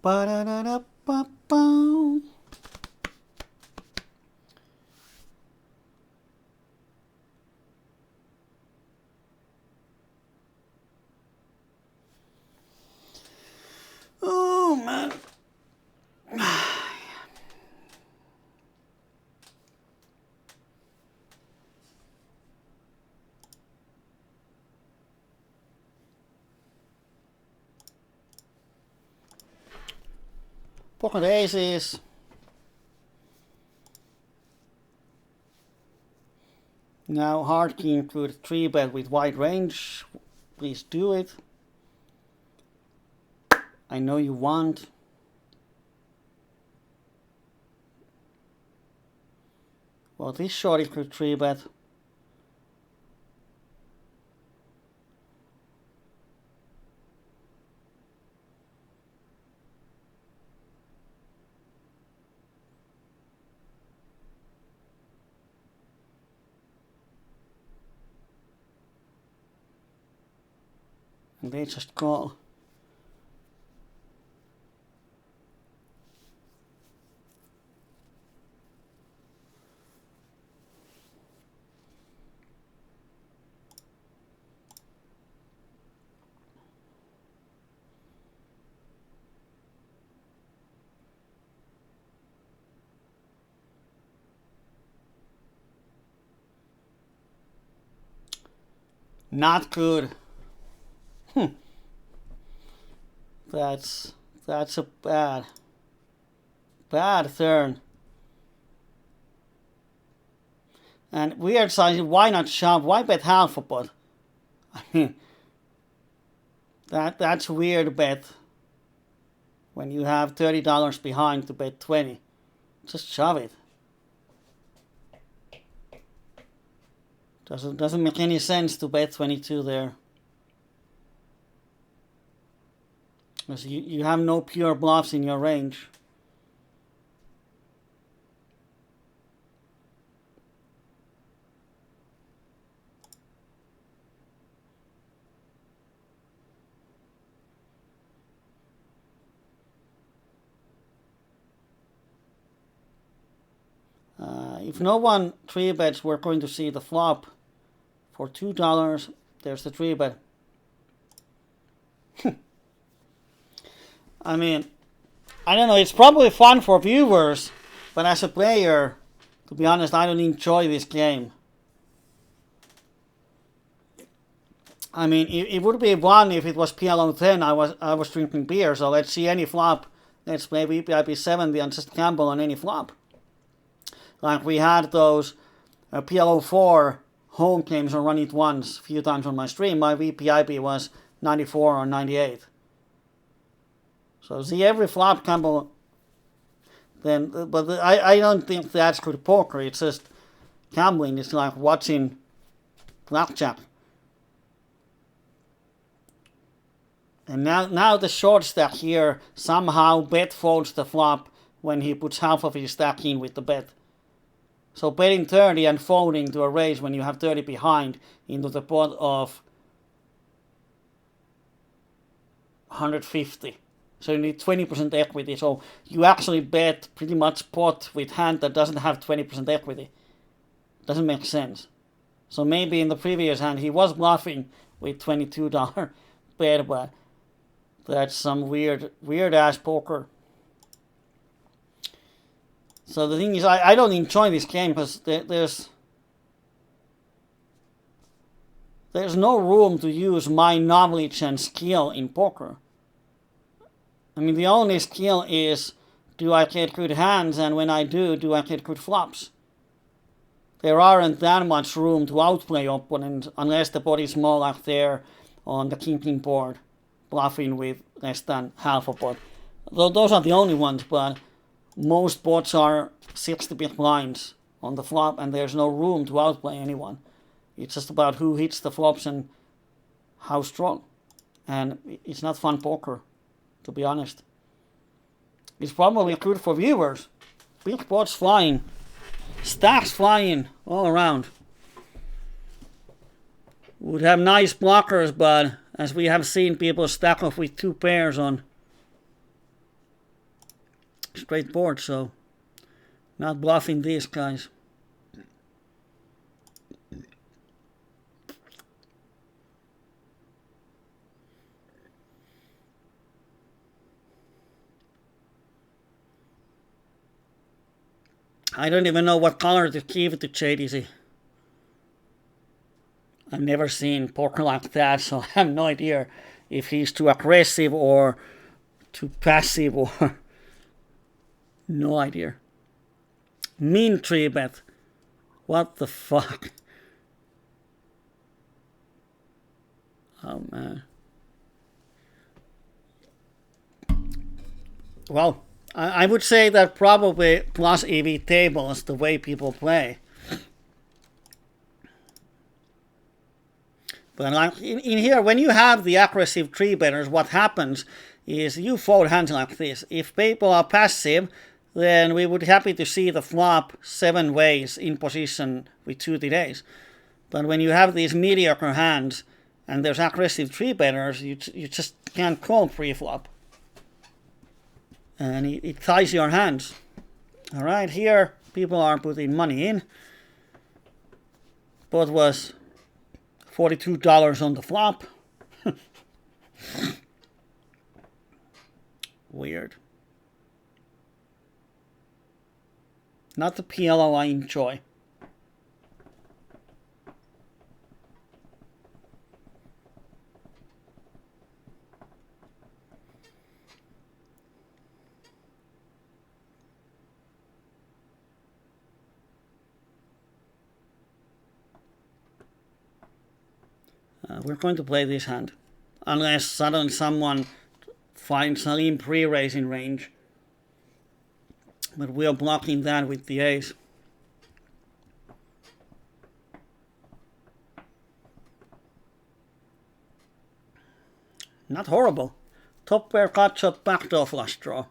Ba-da-da-da-ba-ba. Oh man. Pocket aces. Now hard king could 3-bet with wide range. Please do it. I know you want. Well, this shorty could 3-bet. And they just call. Not good. That's a bad turn. And weird size. Why not shove? Why bet half a pot? I mean, that's a weird bet. When you have $30 behind to bet 20, just shove it. Doesn't make any sense to bet 22 there. Because you have no pure bluffs in your range. If no one 3-bets, we're going to see the flop. For $2, there's the 3-bet. I mean, I don't know, it's probably fun for viewers, but as a player, to be honest, I don't enjoy this game. I mean, it would be 1 if it was PLO10. I was drinking beer, so let's see any flop. Let's play VPIP 70 and just gamble on any flop. Like we had those PLO4 home games on Run It Once a few times on my stream. My VPIP was 94 or 98. So see every flop gamble. Then, but I don't think that's good poker. It's just gambling. It's like watching blackjack. And now the short stack here somehow bet folds the flop when he puts half of his stack in with the bet. So betting 30 and folding to a raise when you have 30 behind into the pot of 150. So you need 20% equity. So you actually bet pretty much pot with hand that doesn't have 20% equity. Doesn't make sense. So maybe in the previous hand he was bluffing with $22 bet, but that's some weird ass poker. So the thing is, I don't enjoy this game because there's no room to use my knowledge and skill in poker. I mean, the only skill is, do I get good hands, and when I do I get good flops? There aren't that much room to outplay opponent unless the pot is more like there on the king board, bluffing with less than half a pot. Those are the only ones, but most pots are 60 big blinds on the flop, and there's no room to outplay anyone. It's just about who hits the flops and how strong. And it's not fun poker, to be honest. It's probably good for viewers. Big pots flying. Stacks flying all around. Would have nice blockers, but as we have seen, people stack off with 2 pairs on straight board, so not bluffing these guys. I don't even know what color to give to JDC. I've never seen poker like that, so I have no idea if he's too aggressive or too passive or no idea. Mean 3-bet. What the fuck? Oh man. Well, I would say that probably plus EV table is the way people play. But like in here, when you have the aggressive 3-betters, what happens is you fold hands like this. If people are passive, then we would be happy to see the flop 7 ways in position with 2 delays. But when you have these mediocre hands and there's aggressive 3-betters, you just can't call pre-flop. And it ties your hands. Alright, here people are putting money in. Pot was $42 on the flop. Weird. Not the PLO I enjoy. We're going to play this hand. Unless suddenly someone finds a limp pre-raising range. But we are blocking that with the ace. Not horrible. Top pair cut shot, backdoor flush draw.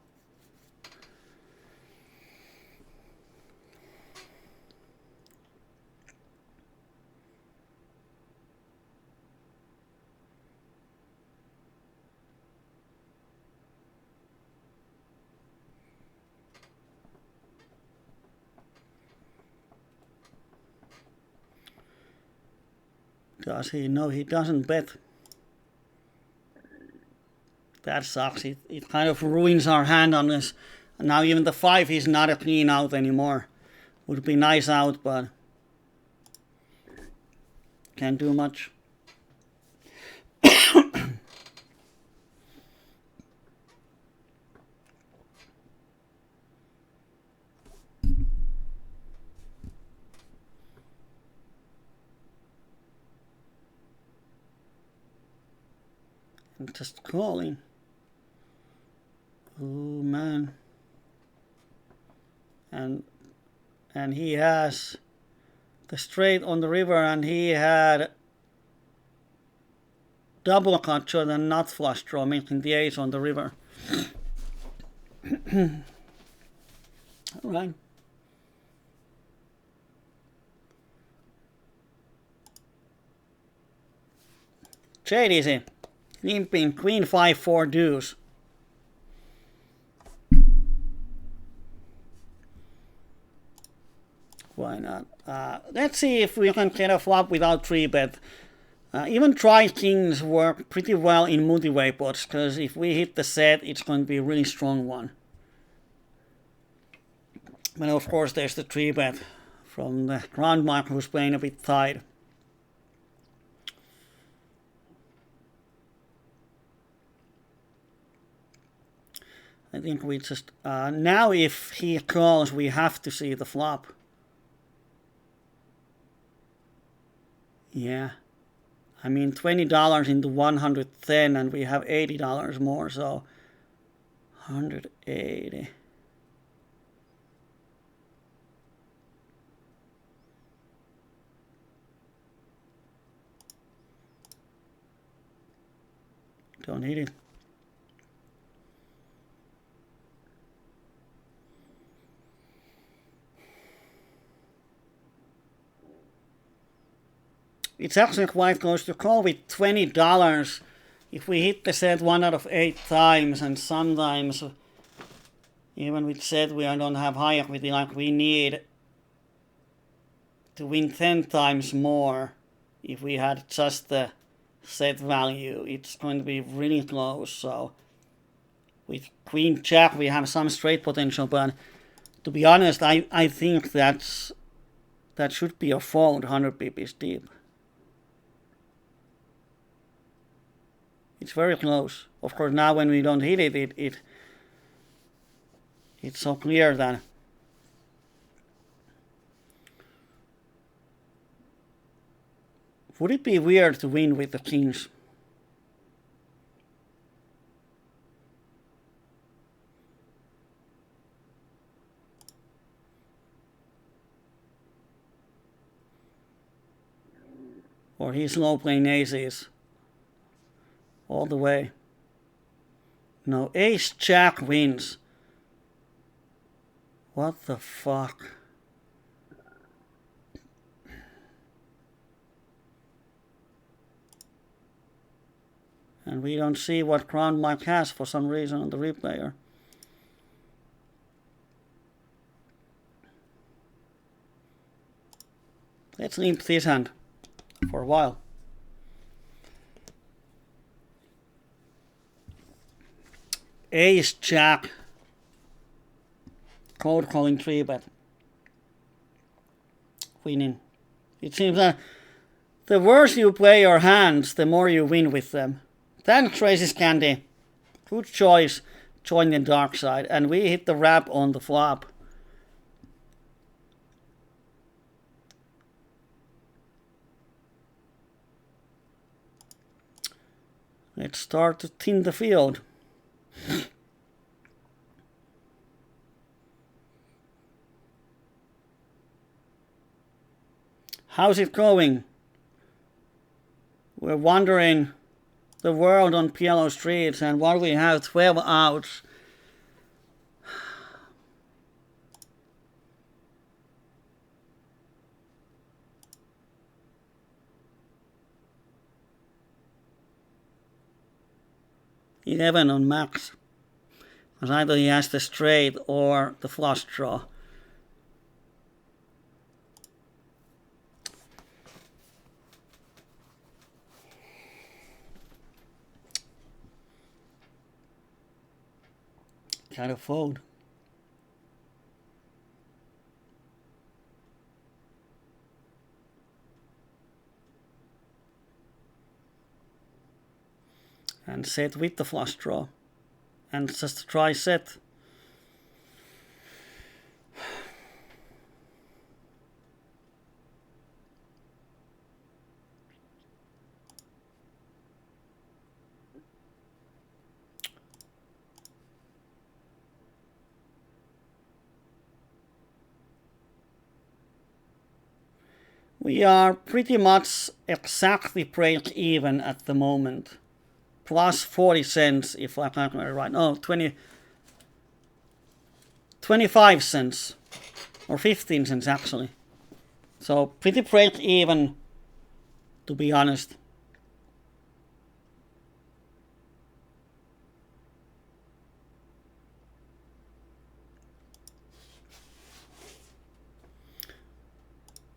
Does he? No, he doesn't bet. That sucks. It kind of ruins our hand on this. Now even the 5 is not a clean out anymore. Would be nice out, but can't do much. and just calling. Oh man. And he has the straight on the river, and he had double cut shot and not flush draw, making the ace on the river. Alright. Trade easy. Limping queen 5-4 deuce. Why not? Let's see if we can get a flop without 3-bet. Even try kings work pretty well in multi-way pots, because if we hit the set, it's going to be a really strong one. But of course, there's the 3-bet from the ground marker who's playing a bit tight. I think we just now if he calls, we have to see the flop. Yeah, I mean $20 into 110, and we have $80 more, so 180. Don't need it. It's actually quite close to call with $20 if we hit the set 1 out of 8 times, and sometimes even with set we don't have high equity, like we need to win 10 times more. If we had just the set value, it's going to be really close. So with queen jack we have some straight potential, but to be honest, I think that should be a fold 100 pips deep. It's very close. Of course, now when we don't hit it, it's so clear that would it be weird to win with the kings? Or he's low playing aces all the way. No, ace jack wins. What the fuck? And we don't see what ground Mike has for some reason on the replayer. Let's limp this hand for a while. Ace jack. Cold calling 3-bet. Winning. It seems that the worse you play your hands, the more you win with them. Thanks, Tracy's Candy. Good choice. Join the dark side. And we hit the wrap on the flop. Let's start to thin the field. How's it going? We're wandering the world on PLO streets, and while we have 12 outs, $11 on max. Because either he has the straight or the flush draw. Kind of fold. And set with the flush draw. And just try set. We are pretty much exactly break even at the moment. Plus 40 cents if I calculate it right. No, 25 cents. Or 15 cents actually. So pretty break even, to be honest.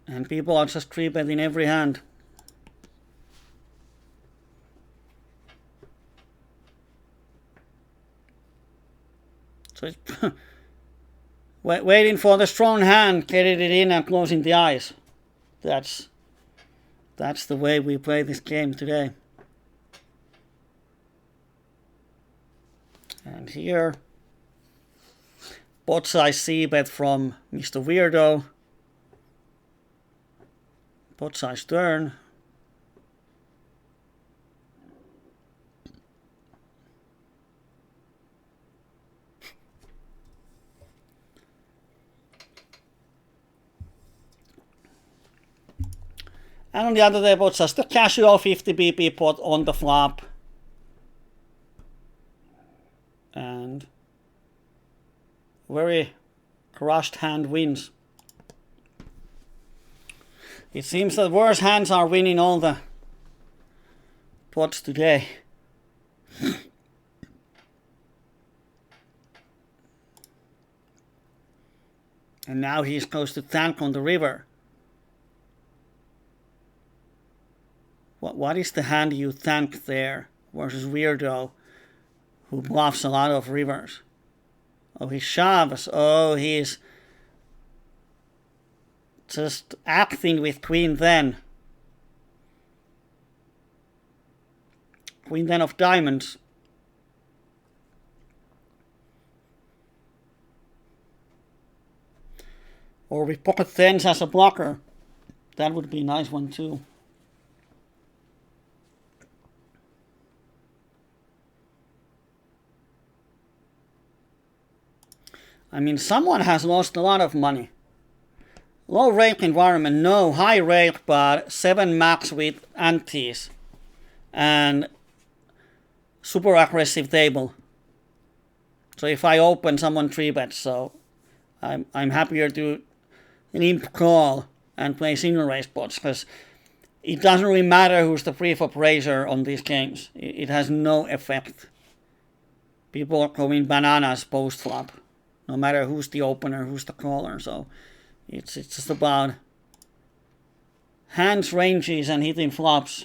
And people are just 3-betting every hand. So it's waiting for the strong hand, getting it in and closing the eyes. That's the way we play this game today. And here, pot size c-bet from Mr. Weirdo. Pot size turn. And on the other table, just a casual 50 BP pot on the flop. And very crushed hand wins. It seems that worse hands are winning all the pots today. And now he's close to tank on the river. What is the hand you tank there versus Weirdo, who bluffs a lot of rivers? Oh, he shoves. Oh, he's just acting with Queen then. Queen then of diamonds. Or with pocket tens as a blocker. That would be a nice one too. I mean, someone has lost a lot of money. Low rake environment, no. High rake, but 7 max with antes. And super aggressive table. So if I open, someone 3-bets. So I'm happier to limp call and play single raise pots, because it doesn't really matter who's the pre-flop raiser on these games. It has no effect. People are going bananas post-flop. No matter who's the opener, who's the caller. So it's just about hands, ranges, and hitting flops.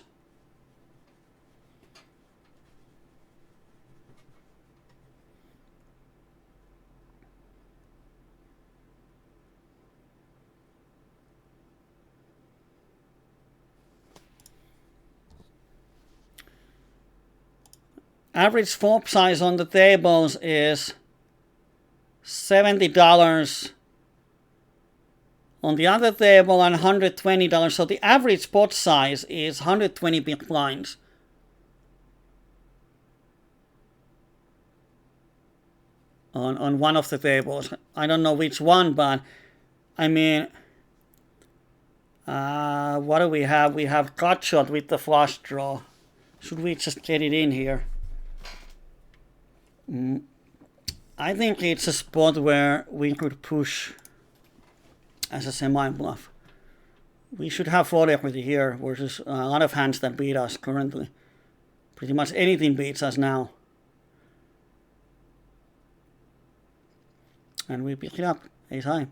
Average flop size on the tables is $70 on the other table and $120. So the average pot size is 120 big blinds. On one of the tables. I don't know which one, but I mean, what do we have? We have gut shot with the flush draw. Should we just get it in here? I think it's a spot where we could push as a semi-bluff. We should have float equity here versus a lot of hands that beat us currently. Pretty much anything beats us now. And we pick it up, ace high.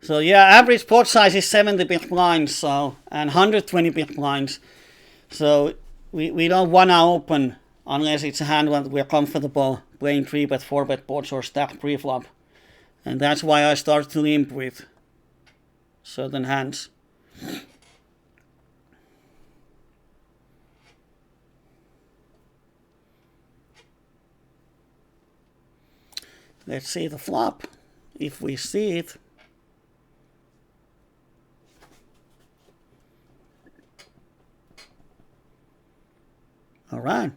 So yeah, average pot size is 70 big blinds, so, and 120 big blinds. So we don't want to open unless it's a hand that we're comfortable playing 3-bet, 4-bet pots or stacked pre-flop. And that's why I start to limp with certain hands. Let's see the flop, if we see it. All right.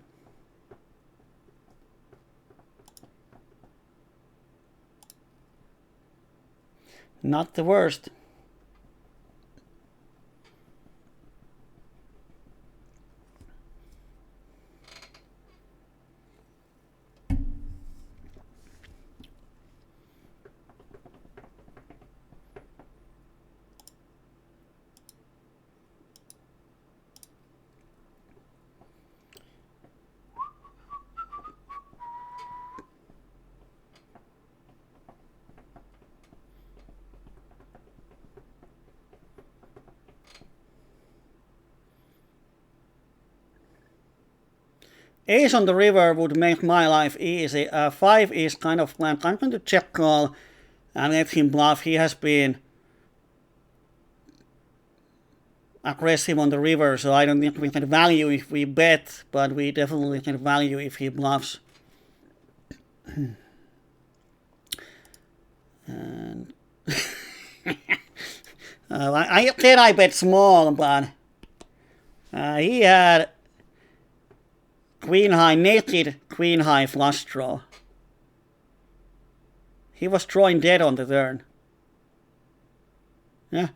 Not the worst. Ace on the river would make my life easy. 5 is kind of blank. I'm going to check call and let him bluff. He has been aggressive on the river, so I don't think we can value if we bet, but we definitely can value if he bluffs. And I bet small, but he had queen high naked, queen high flush draw. He was drawing dead on the turn. Yeah.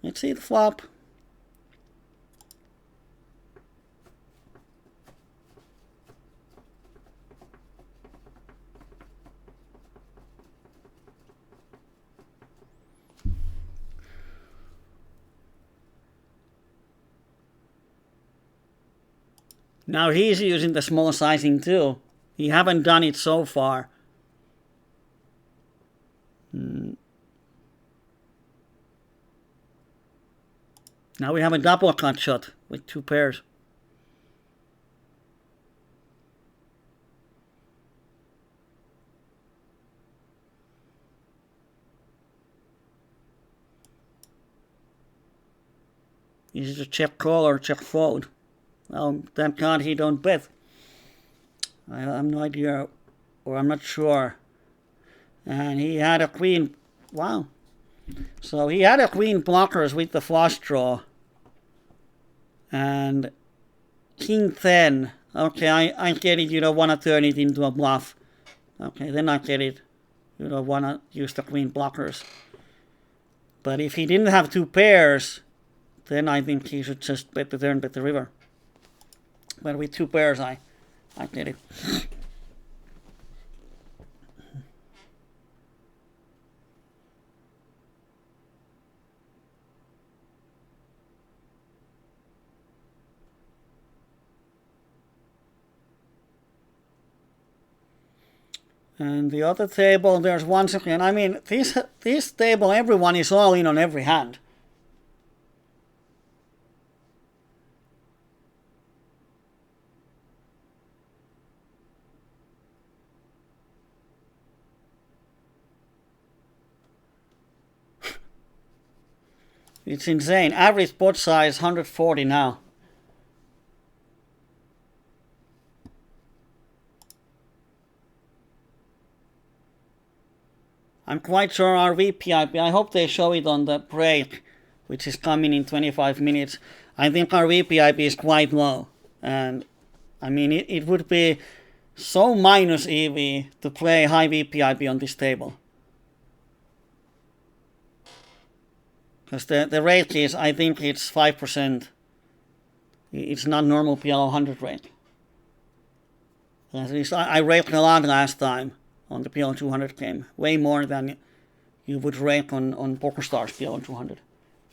Let's see the flop. Now he's using the small sizing too. He haven't done it so far. Now we have a double cut shot with 2 pairs. Is it a check call or check fold? Well, thank God he don't bet. I have no idea, or I'm not sure. And he had a queen. Wow. So he had a queen blockers with the flush draw. And king 10. Okay, I get it. You don't want to turn it into a bluff. Okay, then I get it. You don't want to use the queen blockers. But if he didn't have 2 pairs, then I think he should just bet the turn, bet the river. But with 2 pairs, I get it. And the other table, there's once again, I mean, this table, everyone is all in on every hand. It's insane. Average pot size 140 now. I'm quite sure our VPIP, I hope they show it on the break, which is coming in 25 minutes. I think our VPIP is quite low. And I mean, it would be so minus EV to play high VPIP on this table. Because the rate is, I think it's 5%. It's not normal PLO100 rate. At least I rated a lot last time on the PLO200 game. Way more than you would rate on PokerStars PLO200.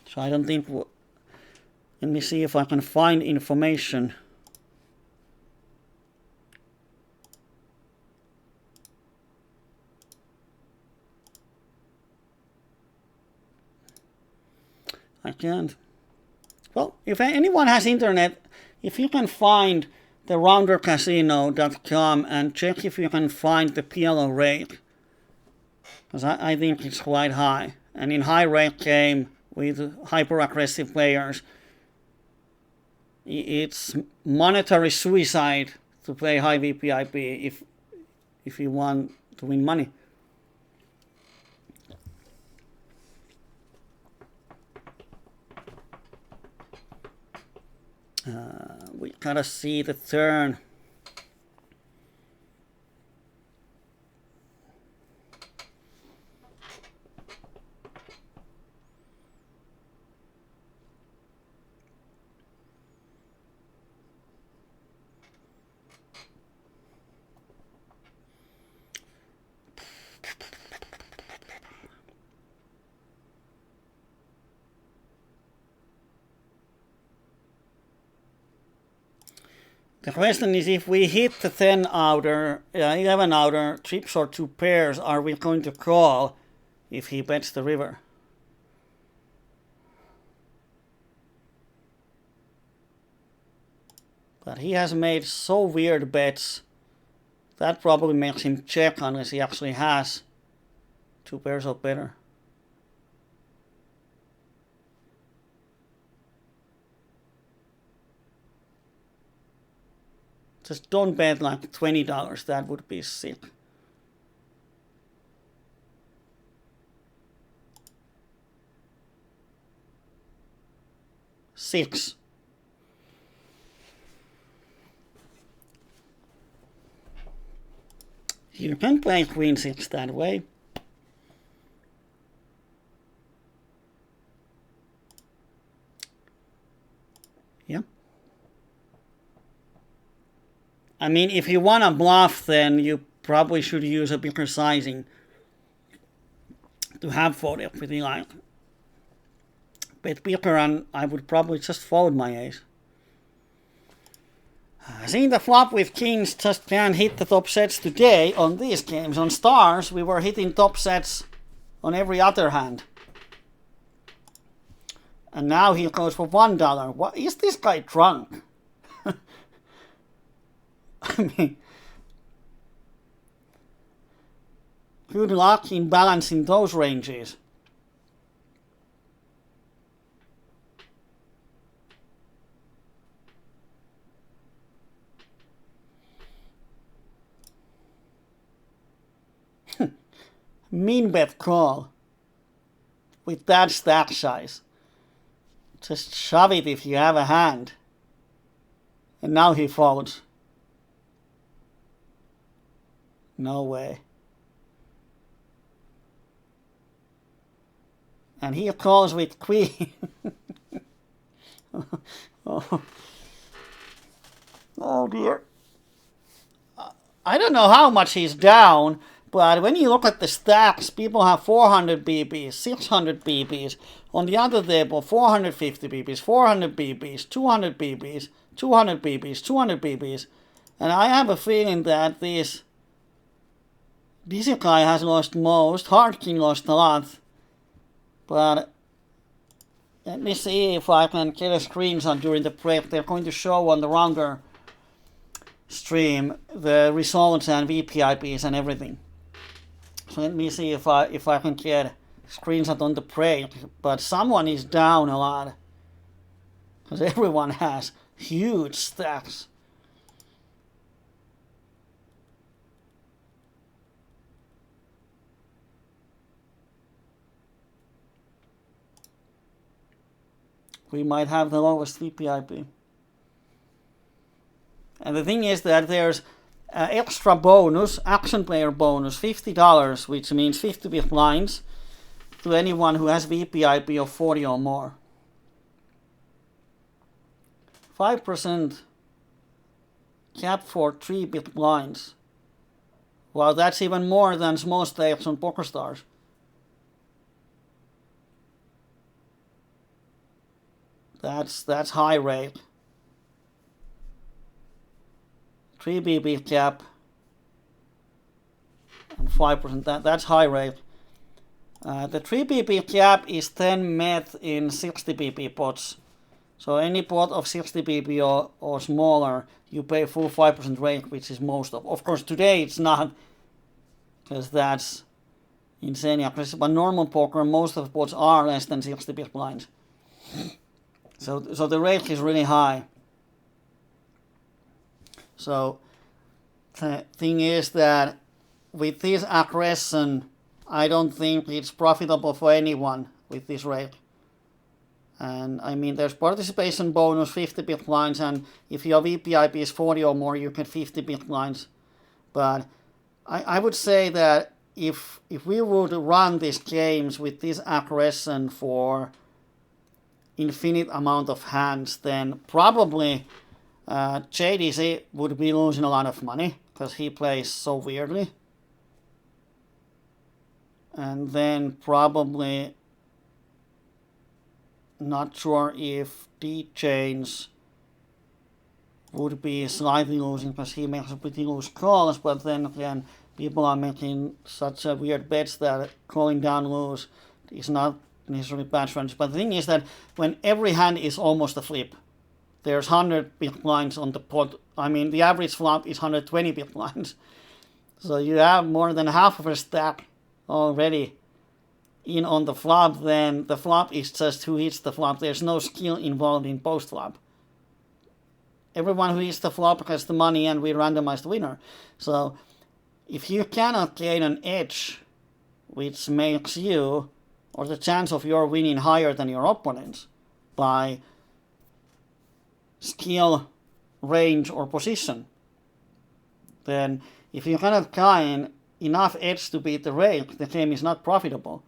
So I don't think... Let me see if I can find information. I can't. Well, if anyone has internet, if you can find the Roundercasino.com and check if you can find the PLO rate. Because I think it's quite high. And in high rate game with hyper aggressive players, it's monetary suicide to play high VPIP if you want to win money. We gotta see the turn. The question is, if we hit the 10 outer, 11 outer trips or 2 pairs, are we going to call if he bets the river? But he has made so weird bets, that probably makes him check unless he actually has 2 pairs or better. Just don't bet like $20, that would be sick. Six. You can play Queen 6 that way. Yeah. I mean, if you want to bluff, then you probably should use a bigger sizing to have folded with the line. Bet bigger, and I would probably just fold my ace. Seeing the flop with kings just can't hit the top sets today on these games. On stars, we were hitting top sets on every other hand. And now he goes for $1. What is this guy drunk? I mean, good luck in balancing those ranges. Mean bet call with that stack size. Just shove it if you have a hand. And now he folds. No way. And he calls with queen. Oh dear. I don't know how much he's down, but when you look at the stacks, people have 400 BBs, 600 BBs. On the other table, 450 BBs, 400 BBs, 200 BBs, 200 BBs, 200 BBs. And I have a feeling that this guy has lost most. Hard King lost a lot. But let me see if I can get a screenshot during the break. They're going to show on the Rounder stream the results and VPIPs and everything. So let me see if I can get a screenshot on the break. But someone is down a lot, because everyone has huge stacks. We might have the lowest VPIP. And the thing is that there's extra bonus, action player bonus, $50, which means 50 big blinds to anyone who has VPIP of 40 or more. 5% cap for 3 big blinds. Wow, that's even more than small stakes on PokerStars. That's high rate. 3 BB cap and 5%. That's high rate. The 3 BB cap is 10 meth in 60 BB pots. So any pot of 60 BB or smaller, you pay full 5% rate, which is most of. Of course, today it's not, because that's insanely aggressive. But normal poker, most of the pots are less than 60 big blinds. So the rate is really high. So the thing is that with this aggression, I don't think it's profitable for anyone with this rate. And I mean, there's participation bonus, 50 bit lines, and if your VPIP is 40 or more, you get 50 bit lines. But I would say that if we would run these games with this aggression for infinite amount of hands, then probably JDC would be losing a lot of money because he plays so weirdly. And then probably not sure if D-Chains would be slightly losing because he makes pretty loose calls, but then again, people are making such a weird bets that calling down loose is not necessarily bad strategy. But the thing is that when every hand is almost a flip, there's 100 big blinds on the pot. I mean, the average flop is 120 big blinds. So you have more than half of a stack already in on the flop. Then the flop is just who hits the flop. There's no skill involved in post flop. Everyone who hits the flop has the money and we randomize the winner. So if you cannot gain an edge which makes you, or the chance of your winning higher than your opponents by skill, range, or position, then if you cannot gain enough edge to beat the rake, the game is not profitable.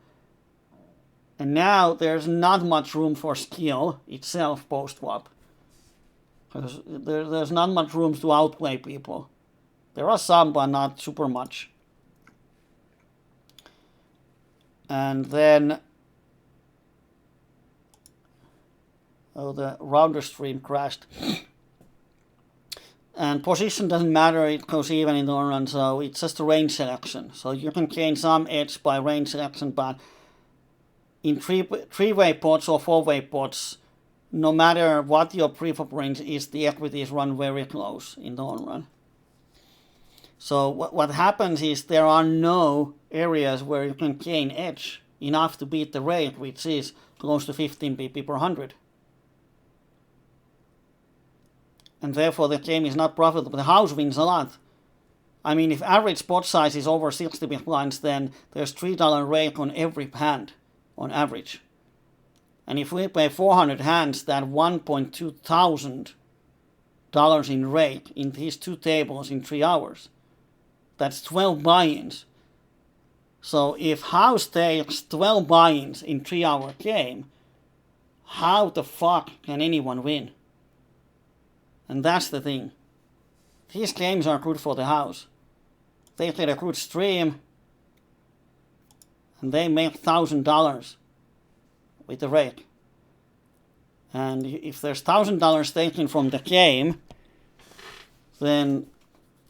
And now there's not much room for skill itself post-flop. Because there's not much room to outplay people. There are some, but not super much. And then, oh, the rounder stream crashed. And position doesn't matter, it goes even in the long run, so it's just a range selection. So you can gain some edge by range selection, but in three-way pots or four-way pots, no matter what your preflop range is, the equities run very close in the long run. So what happens is there are no areas where you can gain edge enough to beat the rate, which is close to 15 pp per 100. And therefore the game is not profitable. The house wins a lot. I mean, if average pot size is over 60 big blinds, then there's $3 rake on every hand on average. And if we play 400 hands, that's $1.2 thousand in rake in these two tables in 3 hours. That's 12 buy-ins. So if house takes 12 buy-ins in 3-hour game, how the fuck can anyone win? And that's the thing. These games are good for the house. They get a good stream, and they make $1,000 with the rake. And if there's $1,000 taken from the game, then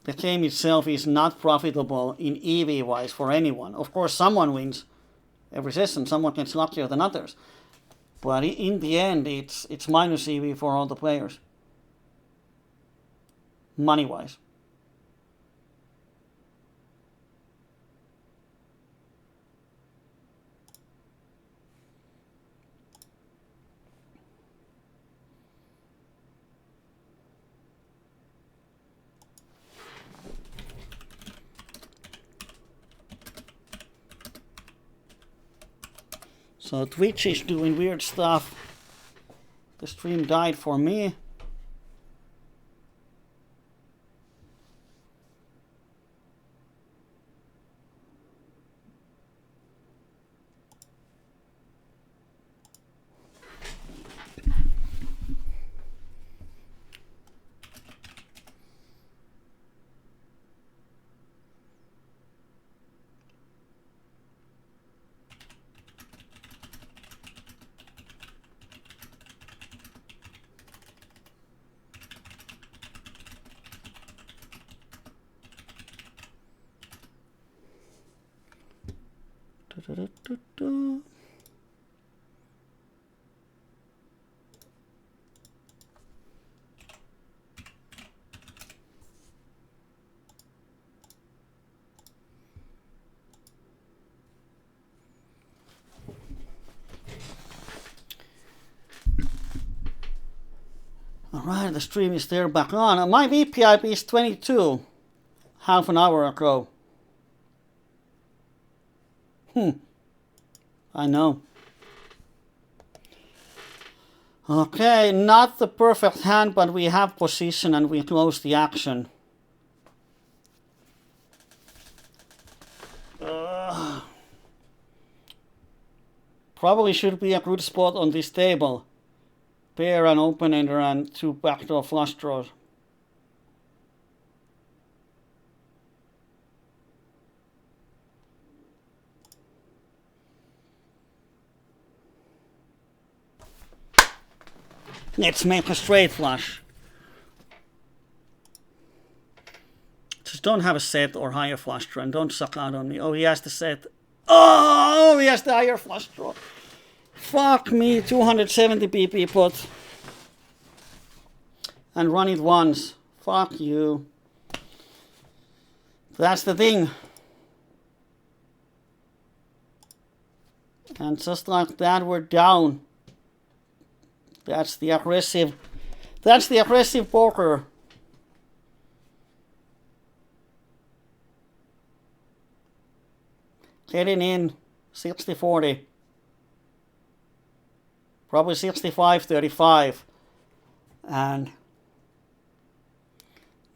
the game itself is not profitable in EV-wise for anyone. Of course, someone wins every session. Someone gets luckier than others. But in the end, it's minus EV for all the players. Money-wise. So Twitch is doing weird stuff. The stream died for me. Alright, the stream is there back on. My VPIP is 22. Half an hour ago. I know. Okay, not the perfect hand, but we have position and we close the action. Probably should be a good spot on this table. Pair and open-ender and 2 backdoor flush draws. Let's make a straight flush. Just don't have a set or higher flush draw and don't suck out on me. Oh, he has the set. Oh, he has the higher flush draw. Fuck me, 270 BP pot. And run it once. Fuck you. That's the thing. And just like that, we're down. That's the aggressive poker. Getting in 60-40. Probably 65-35. And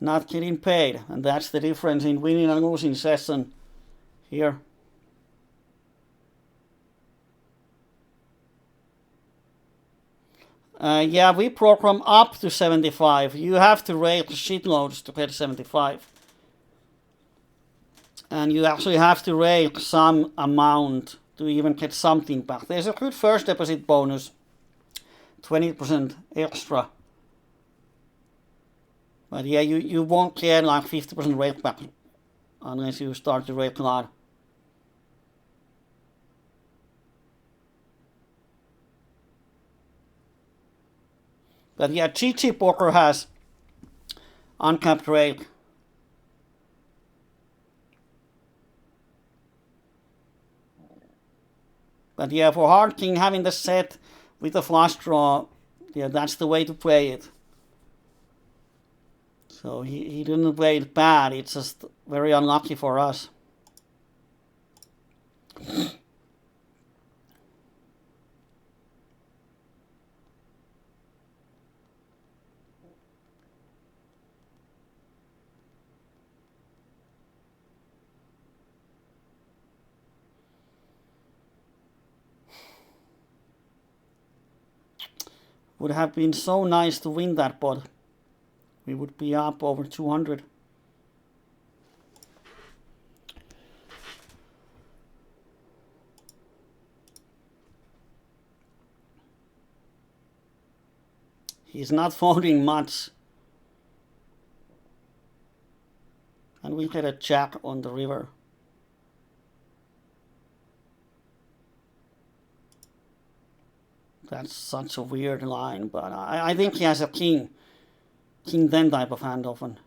not getting paid. And that's the difference in winning and losing session here. Yeah, we program up to 75. You have to raise shitloads to get 75. And you actually have to raise some amount to even get something back. There's a good first deposit bonus, 20% extra. But yeah, you won't get like 50% rate back unless you start to rate a lot. But yeah, GG Poker has uncapped rate. But yeah, for Hard King, having the set with the flush draw, yeah, that's the way to play it. So he didn't play it bad, it's just very unlucky for us. Would have been so nice to win that pot. We would be up over 200. He's not folding much. And we get a jack on the river. That's such a weird line, but I think he has a king. King then type of hand often.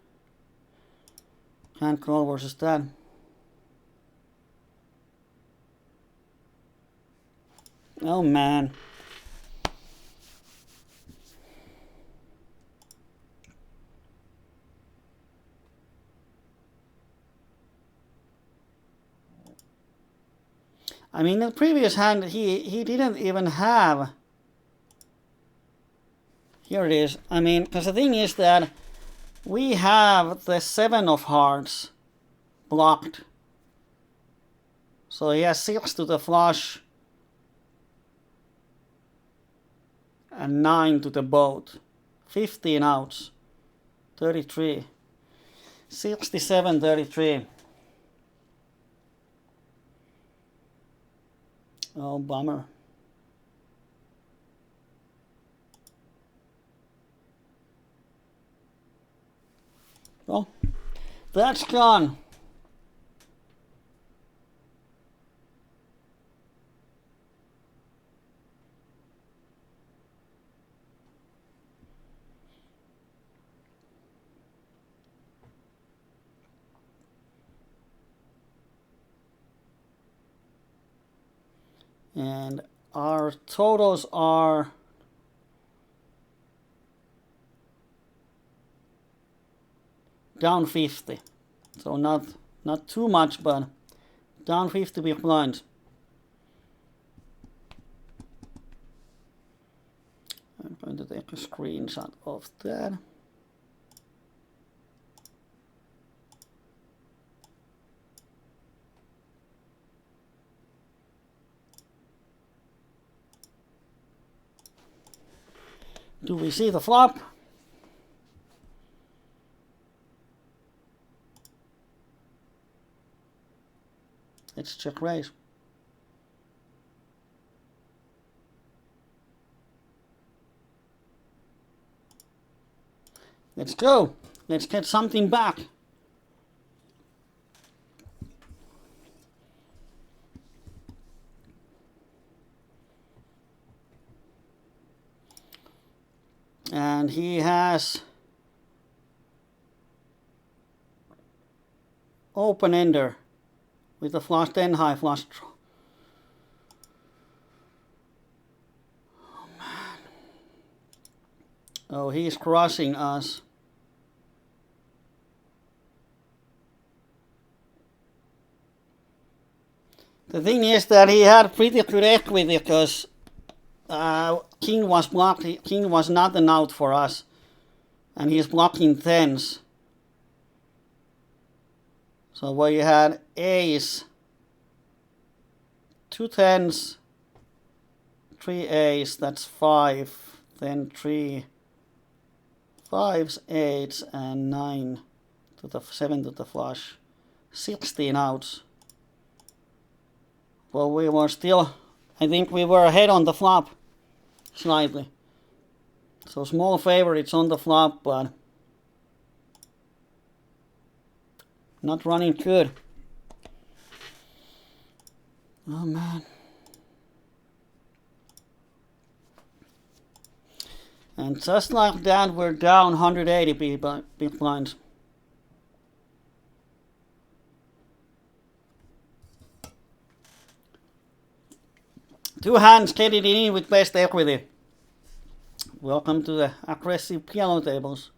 Can't call versus that. Oh man. I mean, in the previous hand, he didn't even have. Here it is. I mean, because the thing is that we have the 7 of hearts blocked. So he has 6 to the flush and 9 to the boat. 15 outs. 33. 67, 33. Oh, bummer. Well, that's gone. And our totals are down 50. So not too much, but down 50 big blinds. I'm going to take a screenshot of that. Do we see the flop? Let's check raise. Let's go. Let's get something back. And he has open ender with a flush 10 high flush draw. Oh man. Oh, he's crushing us. The thing is that he had pretty good equity because king was blocked. King was not an out for us, and he's blocking tens. So where you had ace, 2 tens, 3 ace, that's 5, then 3 5s, 8s, and 9 to the 7 to the flush, 16 outs. Well, we were still, I think we were ahead on the flop, slightly. So small favorites on the flop, but not running good. Oh man. And just like that, we're down 180 big blinds. Two hands getting in with best equity. Welcome to the aggressive PLO tables.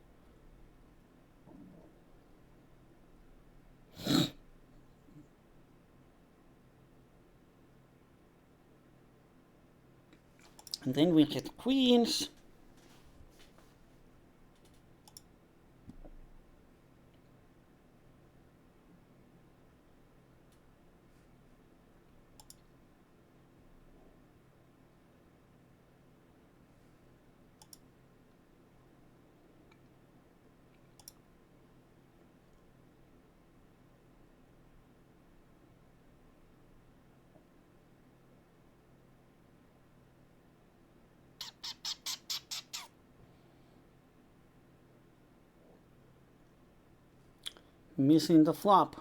And then we get queens. Missing the flop.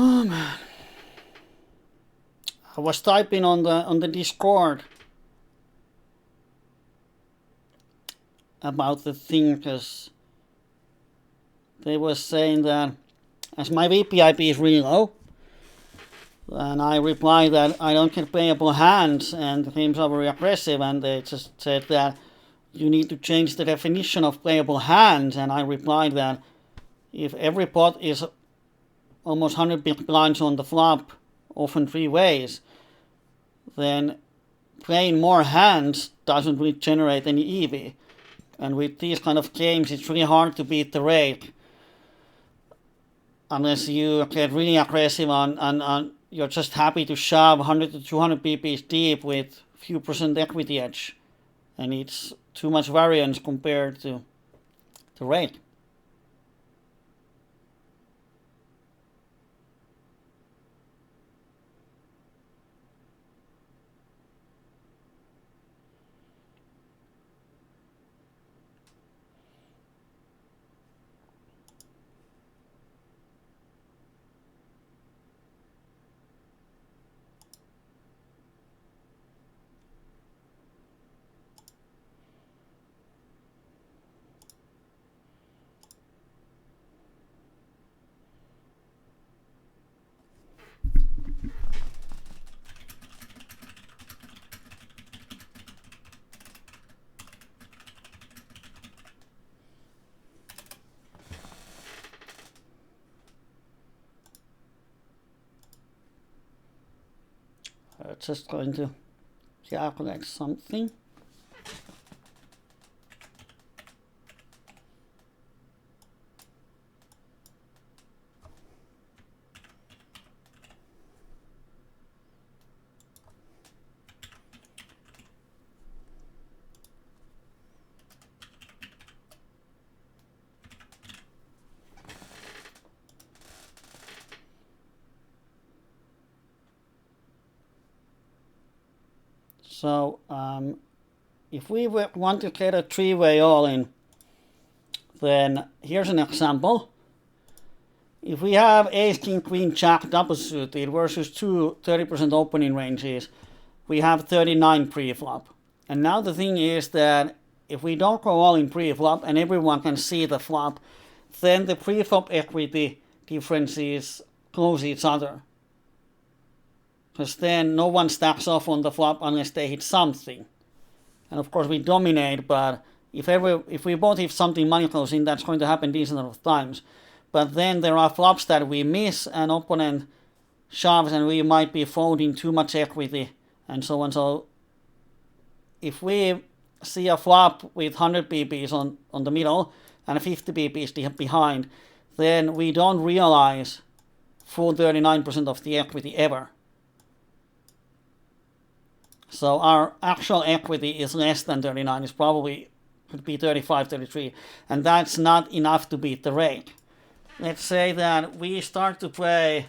Oh man. I was typing on the Discord about the thing because they were saying that as my VPIP is really low, and I replied that I don't get playable hands and the games are very aggressive, and they just said that you need to change the definition of playable hands, and I replied that if every pot is almost 100 big blinds on the flop, often three ways, then playing more hands doesn't really generate any EV. And with these kind of games, it's really hard to beat the rate unless you get really aggressive and you're just happy to shove 100 to 200 BPs deep with few percent equity edge. And it's too much variance compared to the rate. Just going to calculate something. So if we want to get a three-way all-in, then here's an example. If we have ace, king, queen, jack double suited versus two 30% opening ranges, we have 39 pre-flop. And now the thing is that if we don't go all in pre-flop and everyone can see the flop, then the pre-flop equity differences close each other. Because then no one stacks off on the flop unless they hit something. And of course we dominate, but if we both hit something money close in, that's going to happen decent amount of times. But then there are flops that we miss, and opponent shoves, and we might be folding too much equity, and so on. So if we see a flop with 100 BPs on the middle and 50 BPs behind, then we don't realize full 39% of the equity ever. So our actual equity is less than 39. It's probably could be 35, 33, and that's not enough to beat the rate. Let's say that we start to play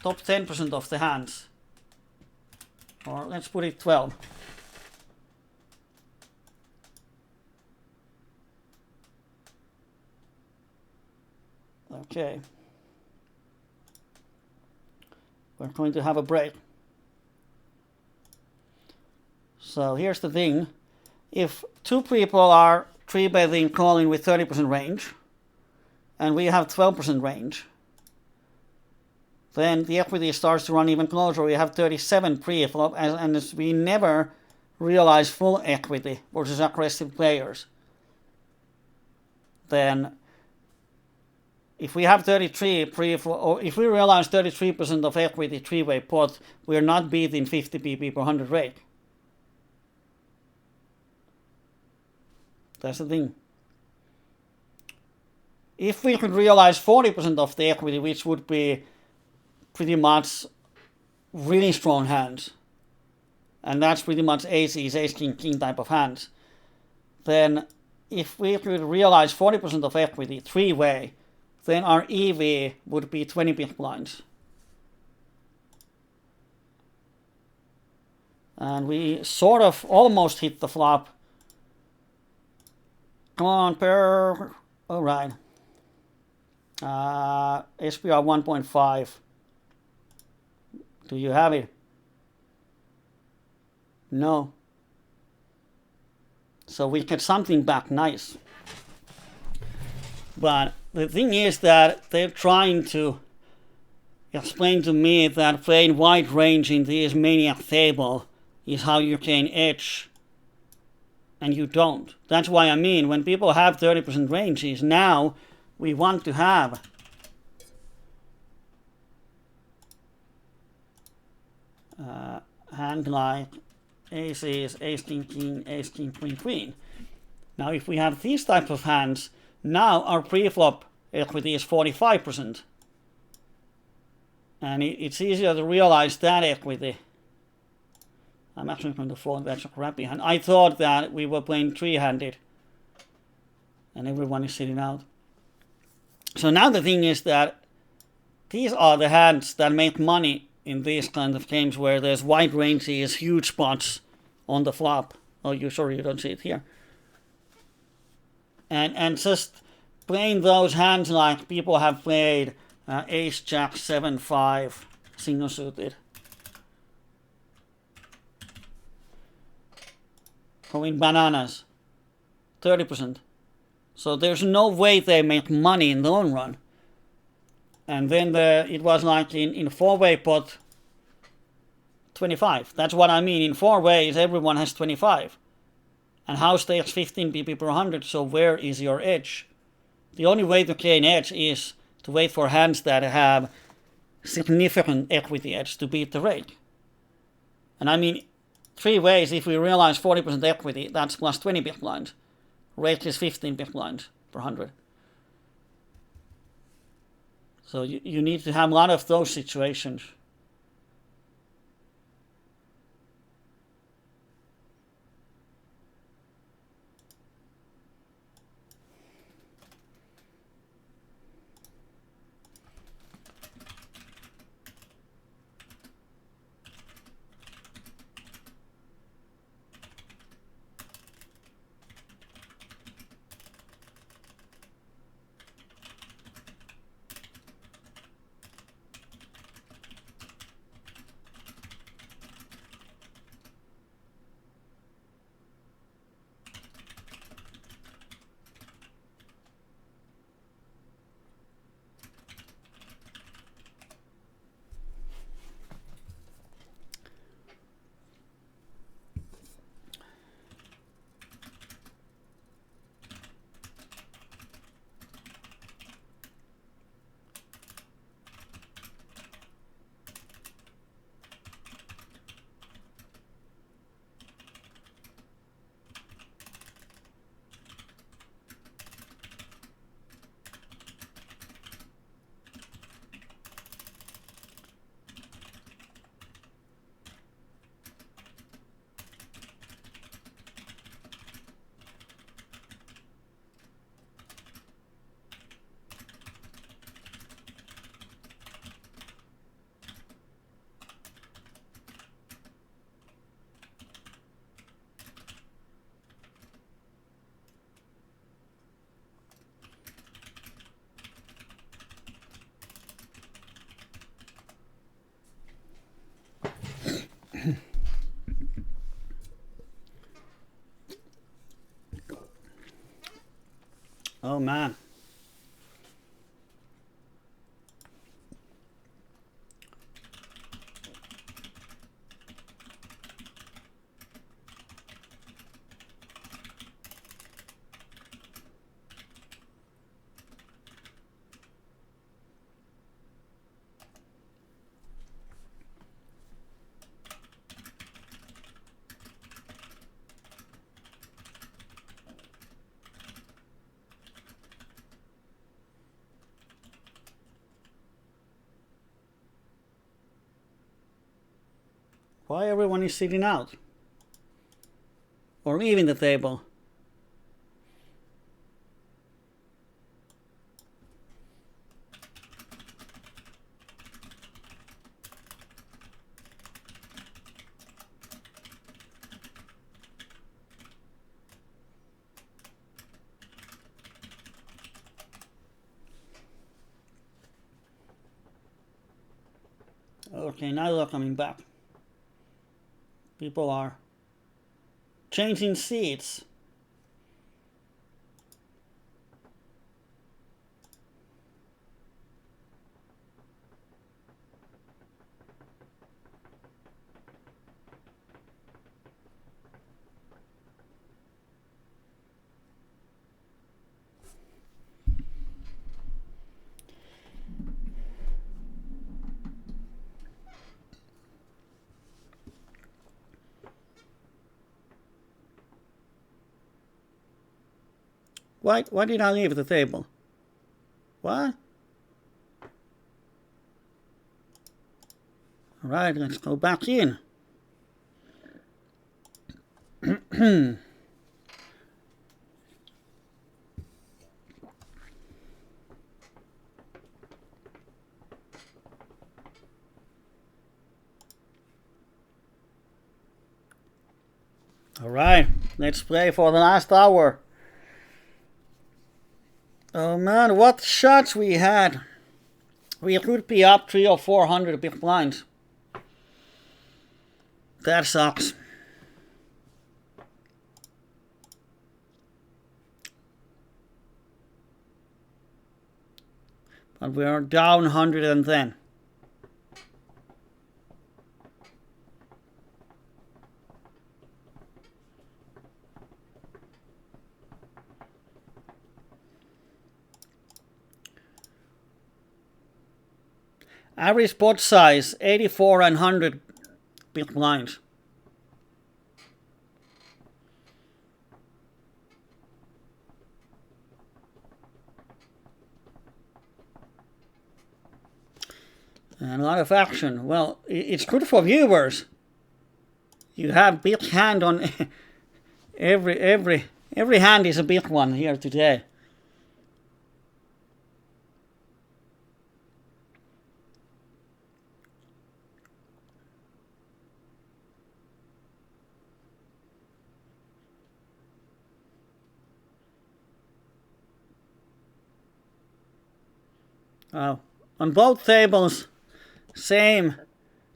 top 10% of the hands, or let's put it 12. Okay. We're going to have a break. So here's the thing. If two people are 3-betting calling with 30% range, and we have 12% range, then the equity starts to run even closer. We have 37 pre-flop, and we never realize full equity versus aggressive players. Then if we have 33 pre-flop, or if we realize 33% of equity three-way pot, we're not beating 50 pp per 100 rate. That's the thing. If we could realize 40% of the equity, which would be pretty much really strong hands, and that's pretty much aces, ace, king, king type of hands, then if we could realize 40% of equity three-way, then our EV would be 20 big blinds. And we sort of almost hit the flop. Come on, pair. All right. SPR 1.5. Do you have it? No. So we get something back nice. But the thing is that they're trying to explain to me that playing wide range in this maniac table is how you gain edge. And you don't. That's why I mean, when people have 30% ranges, now we want to have hand like aces, ace king king, ace king queen queen. Now if we have these type of hands, now our pre-flop equity is 45%. And it's easier to realize that equity. I'm actually going to fold. That's a crappy hand. I thought that we were playing three-handed. And everyone is sitting out. So now the thing is that these are the hands that make money in these kind of games where there's wide ranges, huge spots on the flop. Oh, you don't see it here. And just playing those hands like people have played ace, jack, 7, 5, single suited. Going bananas. 30%. So there's no way they make money in the long run. And then it was like in four-way pot, 25. That's what I mean. In four ways, everyone has 25. And house takes 15 pp per 100, so where is your edge? The only way to gain edge is to wait for hands that have significant equity edge to beat the rate. And I mean, three ways, if we realize 40% equity, that's plus 20 big blinds. Rate is 15 big blinds per 100. So you need to have a lot of those situations. Oh man. Why everyone is sitting out? Or leaving the table? Okay, now they're coming back. People are changing seats. Why did I leave the table? What? Alright, let's go back in. Alright, let's play for the last hour. Oh man, what shots we had. We could be up 300 or 400 big blinds. That sucks. But we are down 110. Average pot size 84 and 100 big blinds. And a lot of action. Well, it's good for viewers. You have big hand on every hand is a big one here today. On both tables, same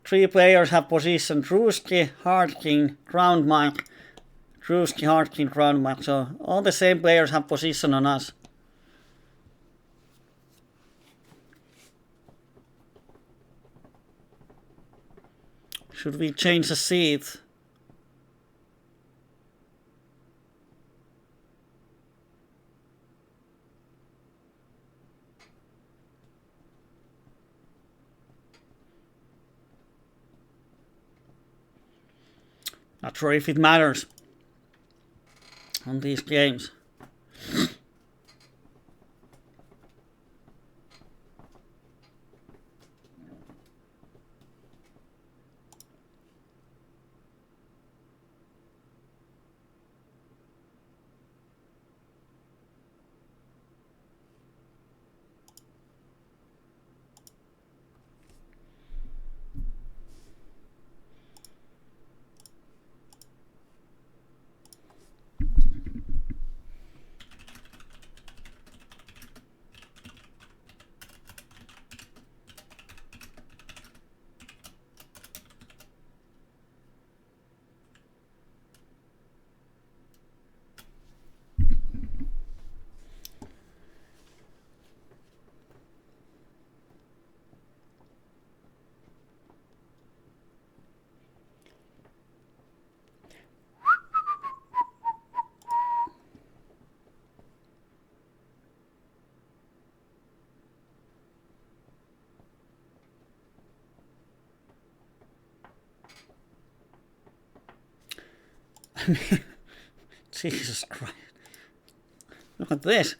3 players have position: Drewski, Hard King, Ground Mike. Drewski, Hard King, Ground Mike. So all the same players have position on us. Should we change the seat? Not sure if it matters on these games. I mean, Jesus Christ. Look at this.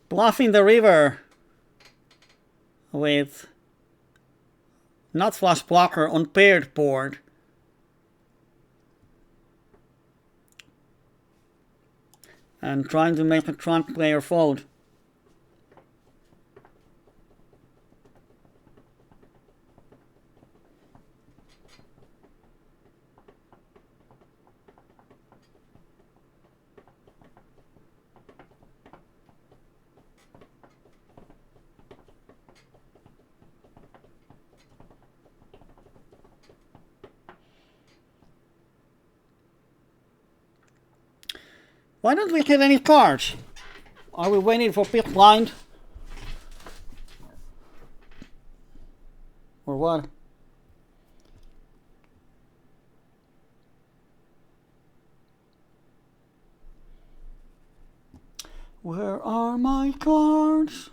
Bluffing the river with not flush blocker on paired board. And trying to make a trump player fold. Why don't we get any cards? Are we waiting for big blind? Or what? Where are my cards?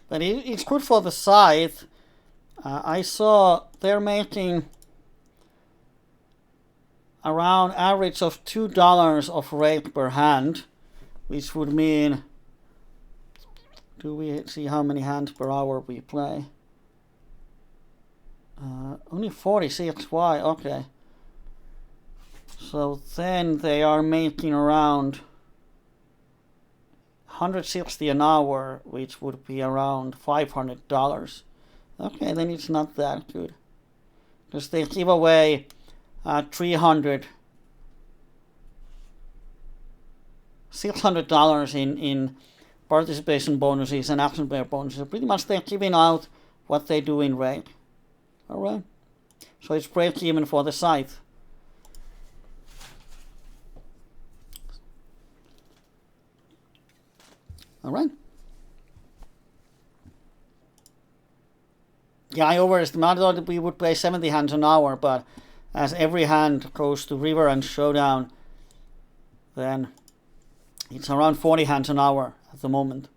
But it's good for the scythe. I saw they're making around average of $2 of rate per hand, which would mean, do we see how many hands per hour we play? Only 46, why? Okay. So then they are making around 160 an hour, which would be around $500. Okay, then it's not that good. Because they give away 300 $600 in participation bonuses and action player bonuses. So pretty much they're giving out what they do in raid. Alright. So it's break even for the scythe. Alright. Yeah, I overestimated. I thought that we would play 70 hands an hour, but as every hand goes to river and showdown, then it's around 40 hands an hour at the moment.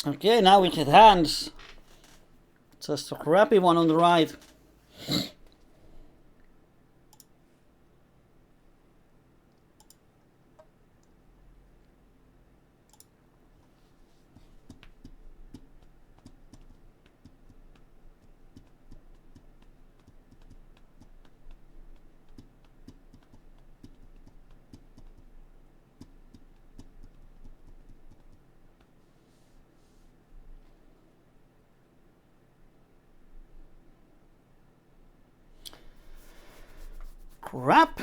Okay, now we get hands. Just a crappy one on the right. Crap.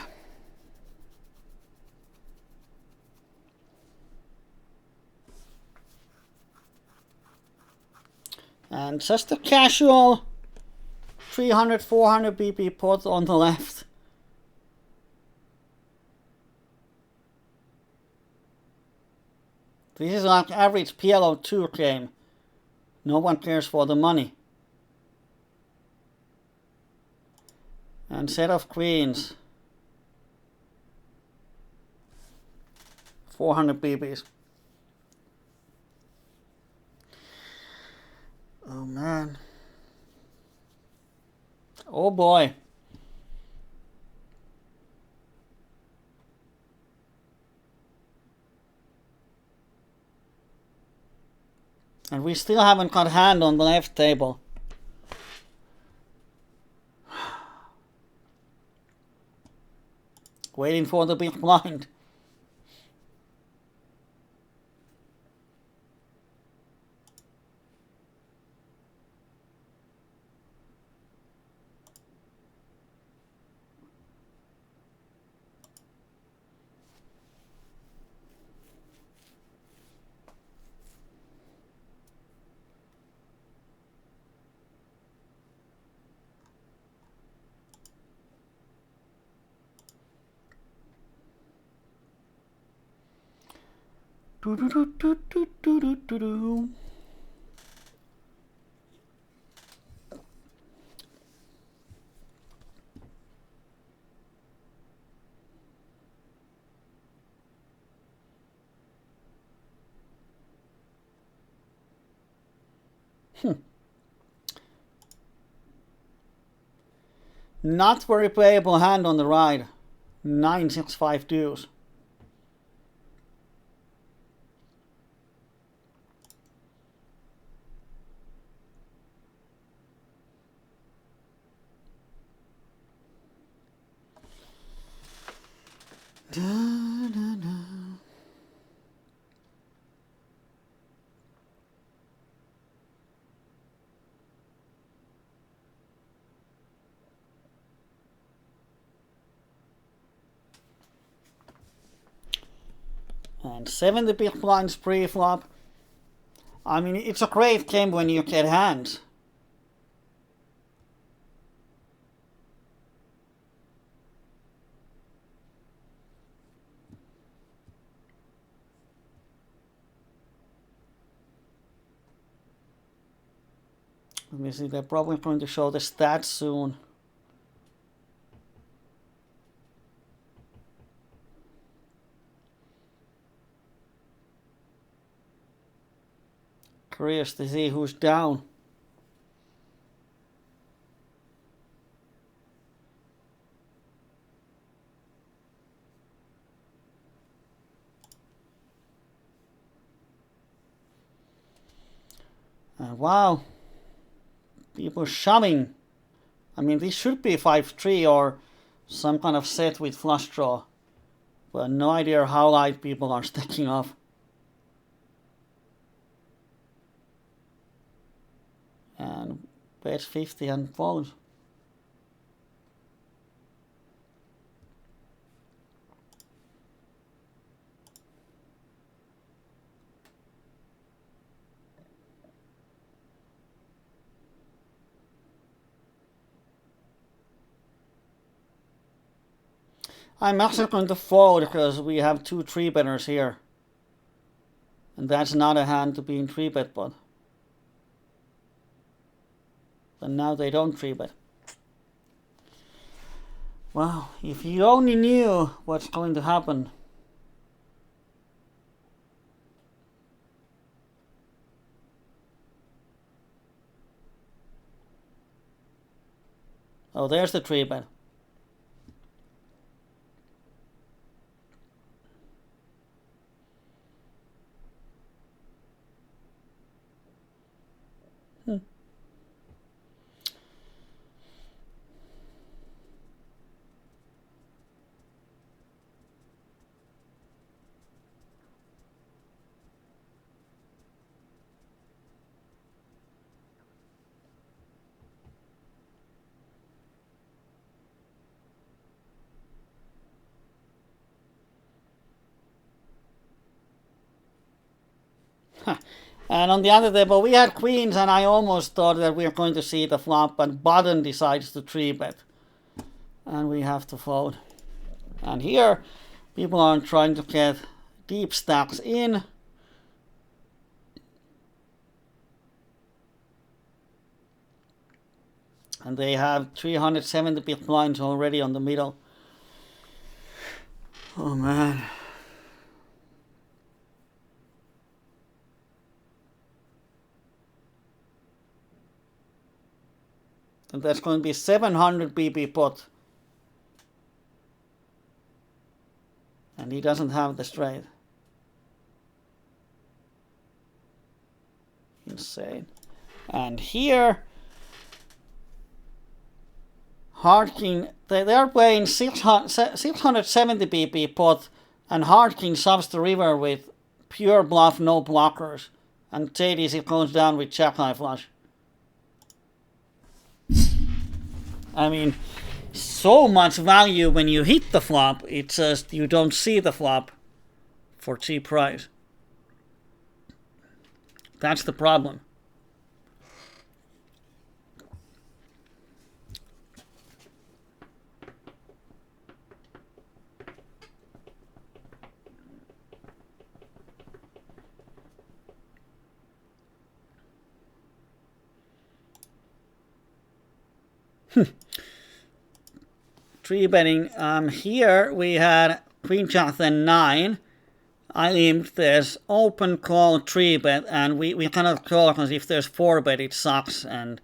And just a casual 300, 400 BP pot on the left. This is like average PLO2 game. No one cares for the money. And set of queens. 400 BBs. Oh man. Oh boy. And we still haven't got hand on the left table. Waiting for the big blind. Do do do do do do do do. Not very playable hand on the right. 9-6-5 deuce. Da, da, da. And 70 big blinds pre-flop. I mean, it's a great game when you get hands. Let me see, they're probably going to show the stats soon. Curious to see who's down. And wow, people shoving. I mean, this should be 5-3 or some kind of set with flush draw. But no idea how light people are stacking off. And bets 50 and folds. I'm actually going to fold because we have 2 3-betters here. And that's not a hand to be in 3-bet pot. But now they don't 3-bet. Wow, if you only knew what's going to happen. Oh, there's the 3-bet. And on the other table, we had queens, and I almost thought that we were going to see the flop, but button decides to 3-bet. And we have to fold. And here, people are trying to get deep stacks in. And they have 370 big blinds already on the middle. Oh man. And that's going to be 700 BB pot. And he doesn't have the straight. Insane. And here, Hard King, they are playing 670 BB pot, and Hard King shoves the river with pure bluff, no blockers. And JDC goes down with Jack-High flush. I mean, so much value when you hit the flop, it's just you don't see the flop for cheap price. That's the problem. Three betting. Here we had Queen Jack then 9, I limped. There's open call 3-bet, and we cannot call because if there's 4-bet it sucks. And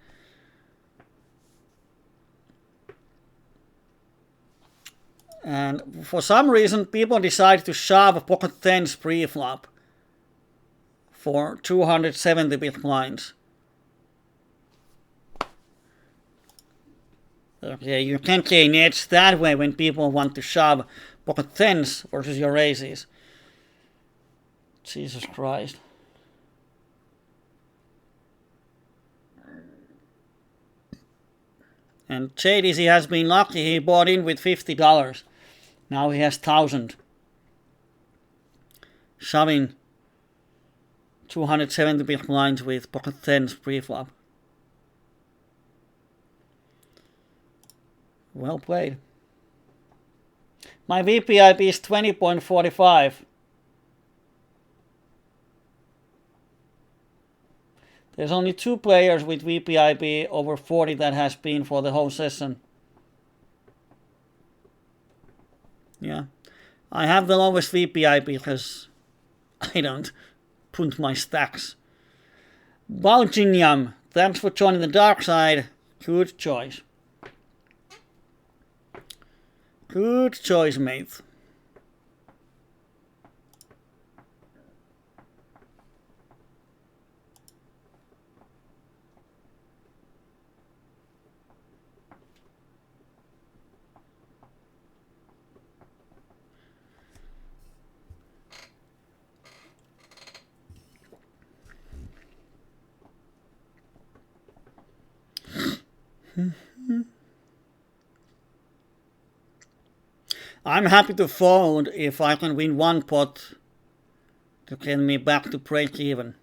for some reason people decide to shove pocket tens pre-flop for 270 big blinds. Okay, you can't gain edge that way when people want to shove pocket tens versus your aces. Jesus Christ. And JDC has been lucky. He bought in with $50. Now he has 1,000. Shoving 270 big blinds with pocket tens pre-flop. Well played. My VPIP is 20.45. There's only 2 players with VPIP over 40 that has been for the whole session. Yeah. I have the lowest VPIP because I don't put my stacks. Baljinyam, thanks for joining the dark side. Good choice. Good choice, mate. I'm happy to fold if I can win one pot to get me back to break even.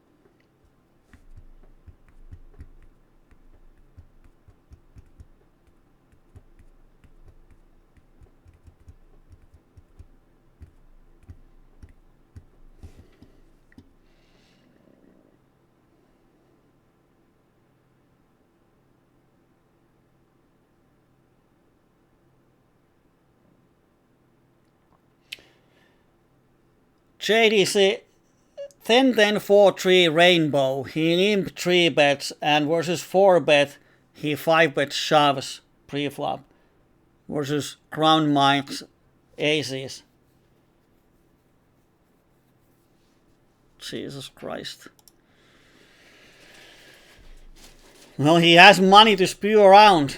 JDC 10-10-4-3 rainbow. He limped 3 bets and versus 4 bet he 5 bet shoves pre-flop versus Crown Mike's aces. Jesus Christ. Well, he has money to spew around.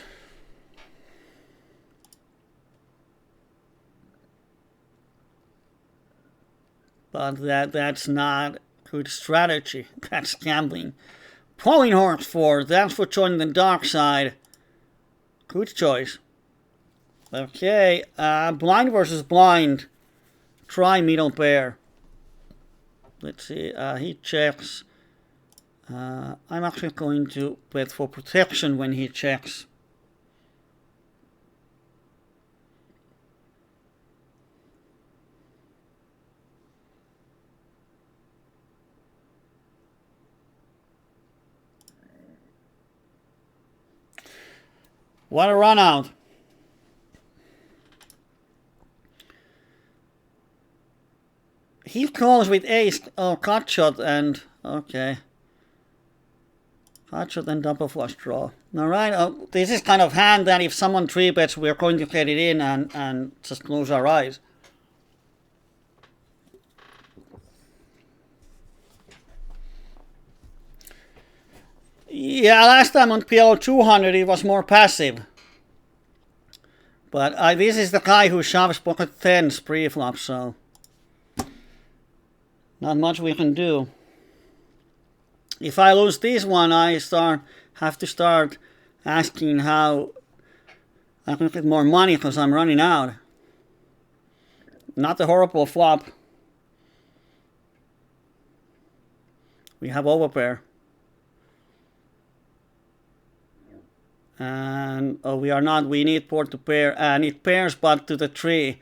But that's not good strategy. That's gambling. Pauline Hornsford, thanks for joining the dark side. Good choice. Okay, blind versus blind. Try middle pair. Let's see, he checks. I'm actually going to bet for protection when he checks. What a run out. He calls with ace, cut shot and, okay. Cut shot and double flush draw. Alright, this is kind of hand that if someone 3-bets, we're going to get it in and just close our eyes. Yeah, last time on PLO100 it was more passive. But this is the guy who shoves pocket tens pre-flop, so not much we can do. If I lose this one, I have to start asking how I can get more money because I'm running out. Not a horrible flop. We have overpair. And we are not, we need board to pair, and it pairs but to the 3.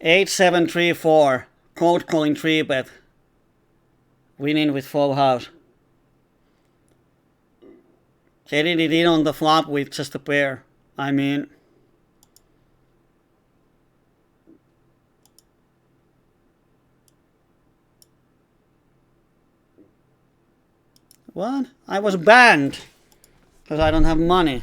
8-7-3-4, cold calling 3-bet, winning with full house. Getting it in on the flop with just a pair. I mean, What? I was banned because I don't have money.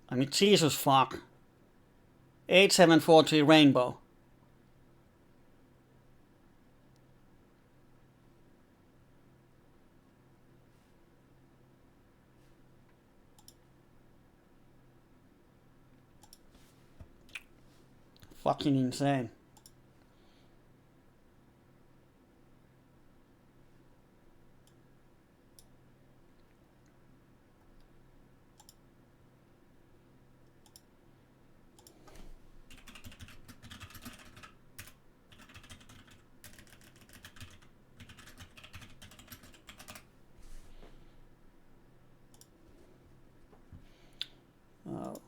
I mean, Jesus fuck. 8743 rainbow. Fucking insane. Oh.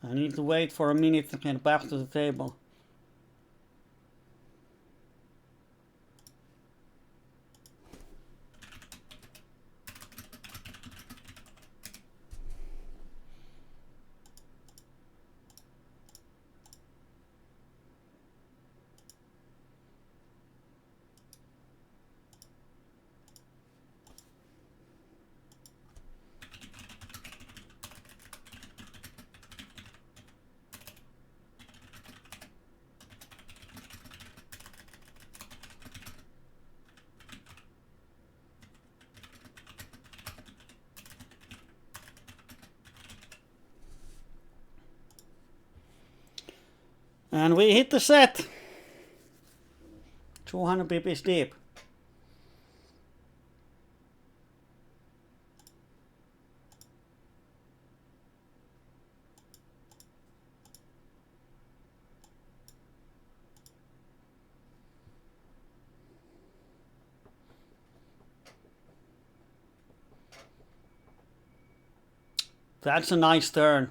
I need to wait for a minute to get back to the table. And we hit the set. 200 pips deep. That's a nice turn.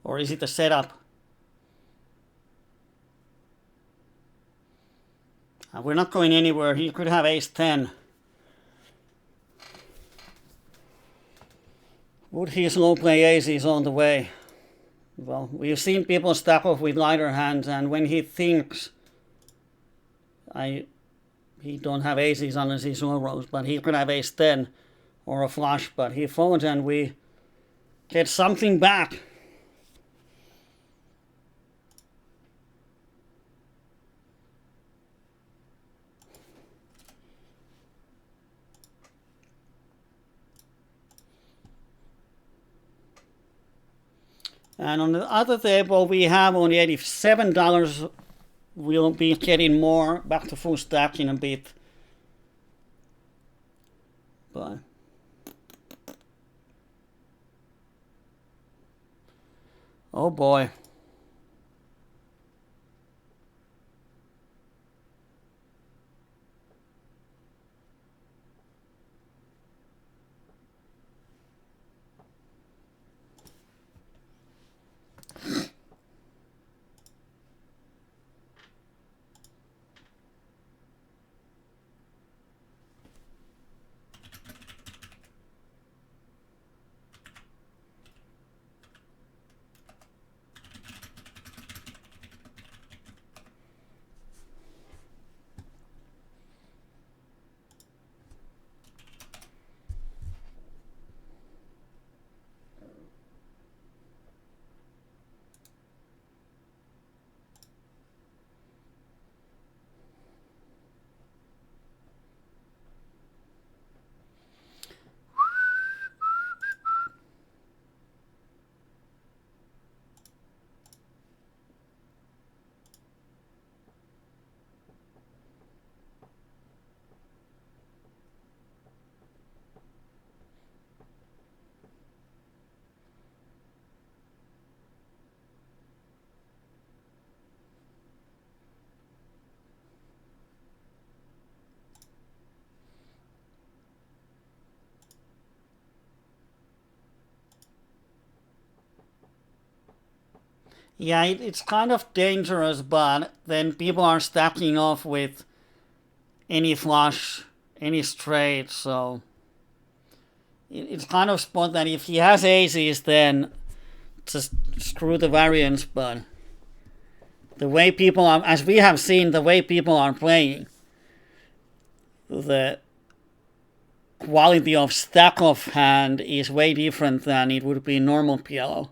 Or is it a setup? We're not going anywhere. He could have ace 10. Would he slow play aces on the way? Well, we've seen people stack off with lighter hands, and when he thinks he don't have aces unless he slow rolls, but he could have ace 10 or a flush, but he folds and we get something back. And on the other table, we have only $87. We'll be getting more back to full stack in a bit. But oh boy. Yeah, it's kind of dangerous, but then people are stacking off with any flush, any straight, so it's kind of spot that if he has aces, then just screw the variance, but the way people are, as we have seen, the way people are playing, the quality of stack of hand is way different than it would be in normal PLO.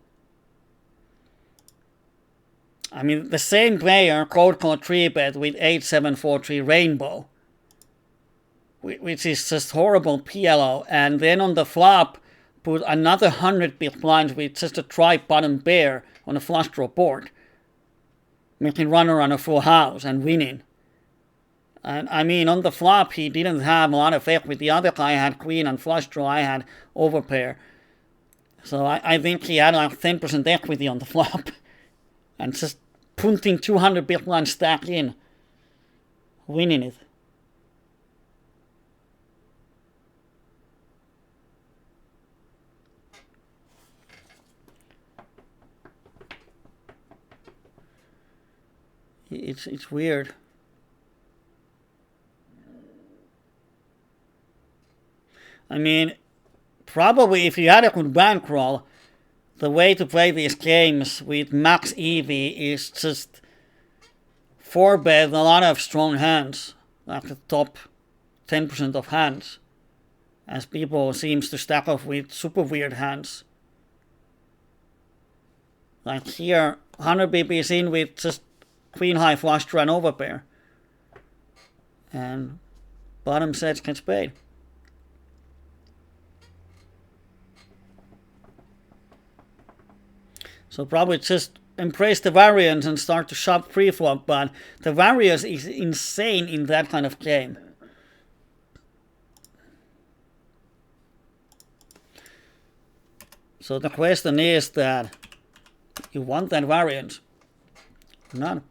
I mean, the same player cold called 3-bet with 8743 Rainbow, which is just horrible PLO, and then on the flop put another 100 big blinds with just a tri-bottom pair on a flush draw board, making runner on a full house and winning. And I mean, on the flop, he didn't have a lot of equity. The other guy had queen and flush draw. I had overpair. So I think he had like 10% equity on the flop. And just punting 200 big blind stack in. Winning it. It's weird. I mean, probably if you had a good bankroll, the way to play these games with max EV is just 4-bet a lot of strong hands, like the top 10% of hands, as people seems to stack off with super weird hands. Like here, 100 BPs in with just queen high flush draw and overpair, and bottom sets gets paid. So probably just embrace the variance and start to shove pre-flop, but the variance is insane in that kind of game. So the question is that you want that variance. None.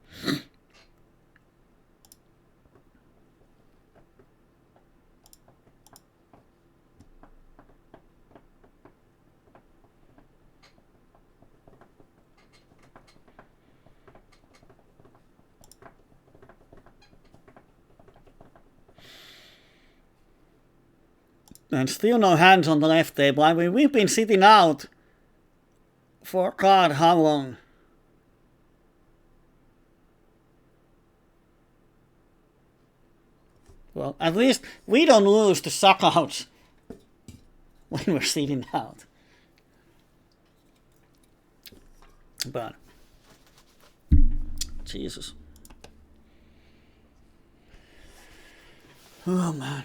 And still no hands on the left table. I mean, we've been sitting out for God how long? Well, at least we don't lose to suckouts when we're sitting out. But, Jesus. Oh, man.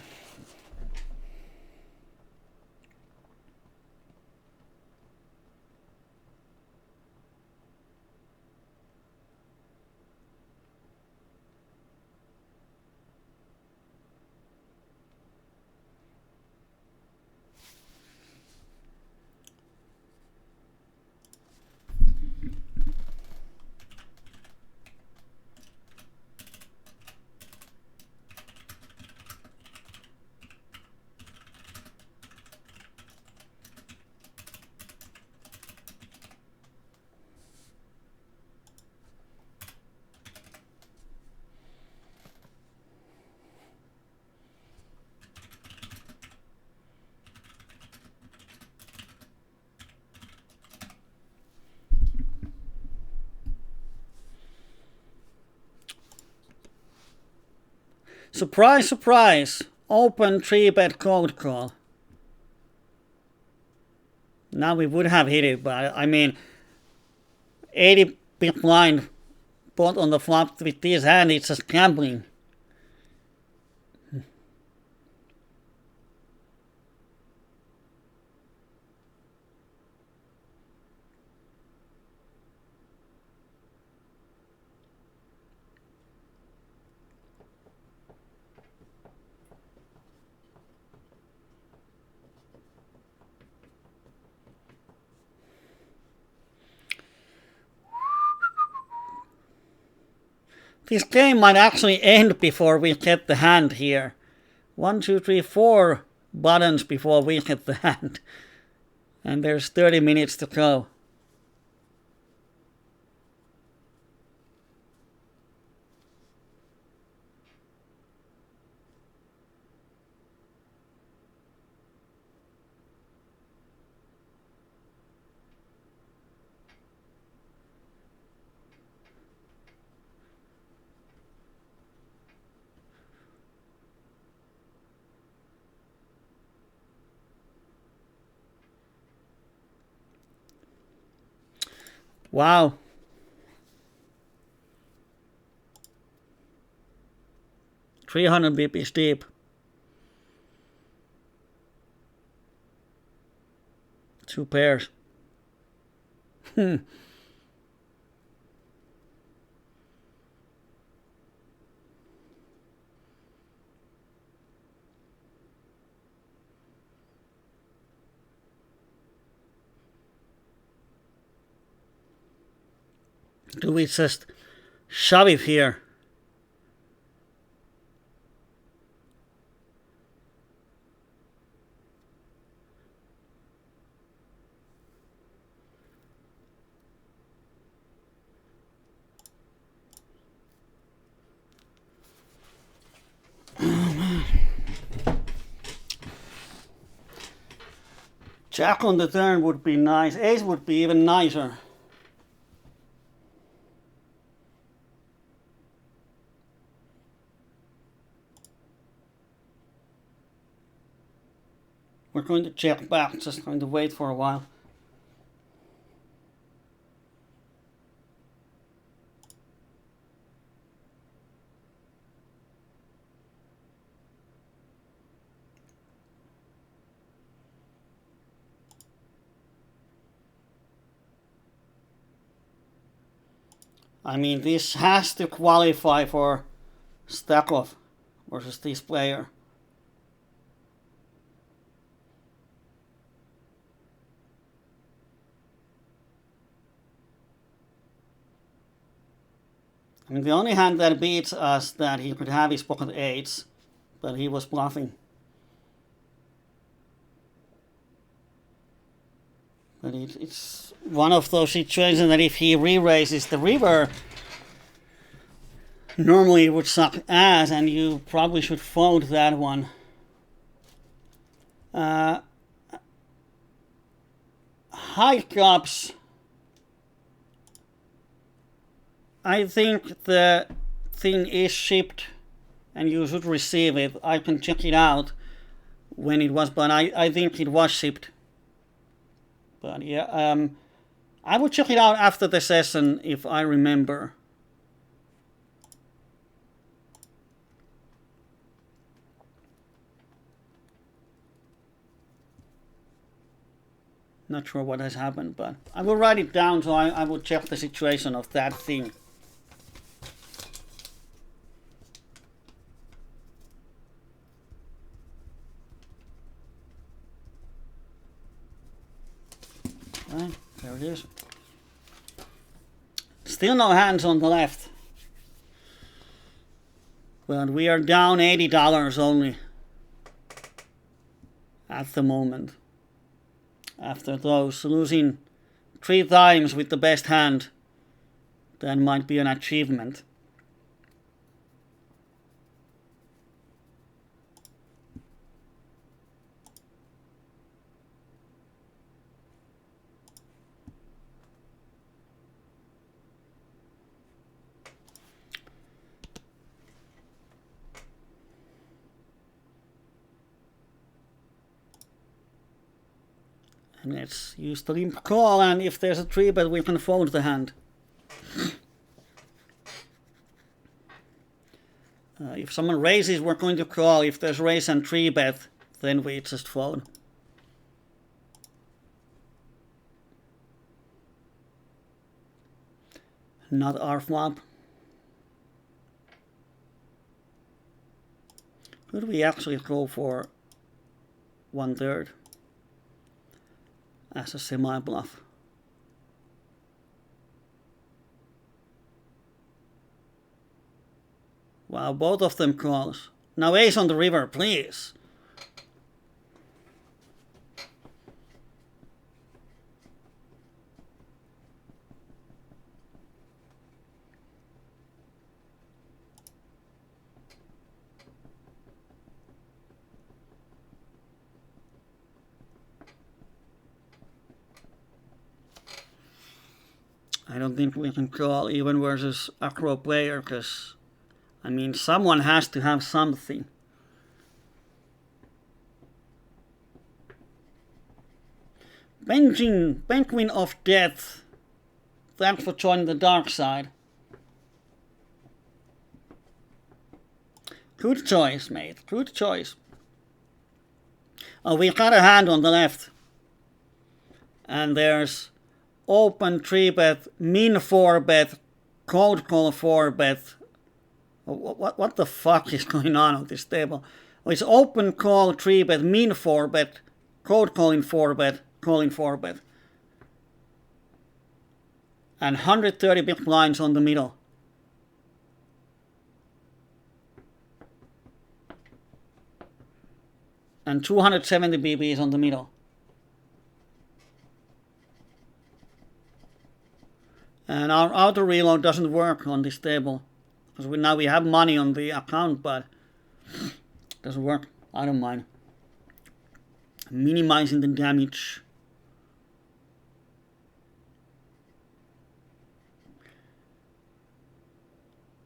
Surprise, surprise. Open 3-bet cold call. Now we would have hit it, but I mean, 80 big blind pot on the flop with this hand, it's just gambling. This game might actually end before we get the hand here. 1, 2, 3, 4 buttons before we get the hand. And there's 30 minutes to go. Wow. $300 BPs deep. Two pairs. Do we just shove it here? Jack on the turn would be nice. Ace would be even nicer. We're going to check back, just going to wait for a while. I mean, this has to qualify for Stakov versus this player. I mean, the only hand that beats us that he could have is pocket eights, but he was bluffing. But it's one of those situations that if he re-raises the river, normally it would suck ass, and you probably should fold that one. High cups. I think the thing is shipped and you should receive it. I can check it out when it was, but I think it was shipped. But yeah, I will check it out after the session if I remember. Not sure what has happened, but I will write it down so I will check the situation of that thing. Right, there it is. Still no hands on the left. But we are down $80 only at the moment. After those, losing 3 times with the best hand, that might be an achievement. Let's use the limp call, and if there's a 3-bet, we can fold the hand. If someone raises, we're going to call. If there's raise and 3-bet, then we just fold. Not our flop. Could we actually go for 1/3? As a semi-bluff. Wow, both of them calls. Now ace on the river, please. I don't think we can call even versus acro player, because, I mean, someone has to have something. Penguin of Death Thanks for joining the dark side. Good choice, mate. Good choice. Oh, we got a hand on the left. And there's open 3-bet, min 4-bet, cold call 4-bet. What the fuck is going on this table? Oh, it's open call 3-bet, min 4-bet, cold calling 4-bet, calling 4-bet. And 130 big blinds on the middle. And 270 BBs on the middle. And our auto reload doesn't work on this table. Because now we have money on the account, but it doesn't work. I don't mind. Minimizing the damage.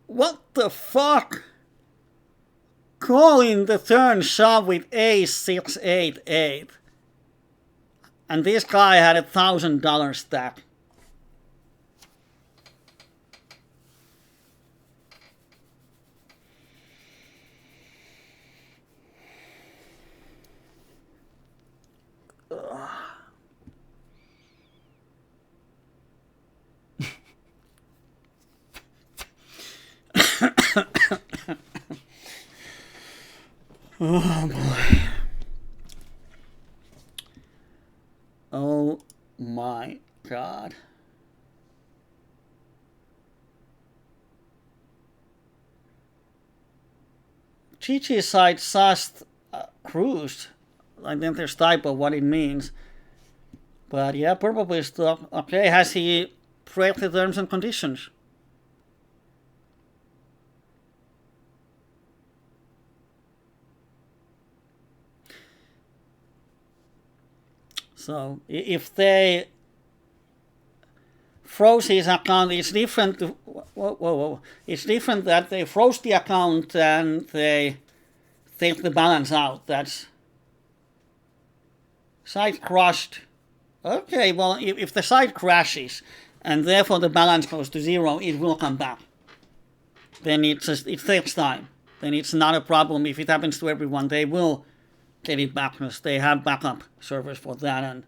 What the fuck? Calling the turn shove with ace 6-8-8. And this guy had $1,000 stack. Oh boy. Oh my god. GG side just cruised. I think there's typo what it means. But yeah, probably still. Okay, has he break the terms and conditions? So if they froze his account, it's different. Whoa. It's different that they froze the account and they take the balance out. That's site crushed. Okay, well, if the site crashes and therefore the balance goes to 0, it will come back. Then it takes time. Then it's not a problem. If it happens to everyone, they will get it back because they have backup servers for that. And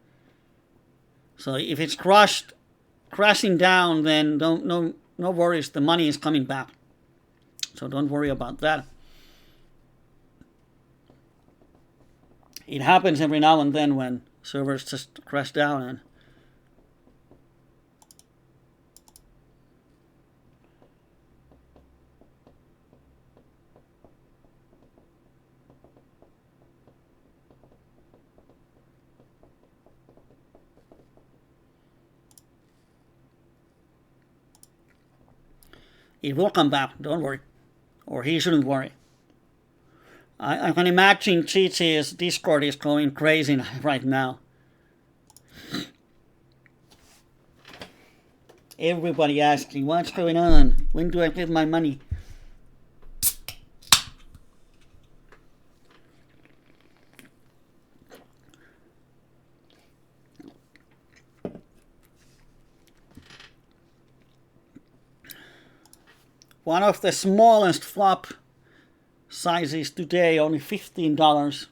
so if it's crashing down, then no worries, the money is coming back. So don't worry about that. It happens every now and then when servers just crash down and it will come back, don't worry. Or he shouldn't worry. I can imagine GG's Discord is going crazy right now. Everybody asking, what's going on? When do I get my money? One of the smallest flop sizes today, only $15.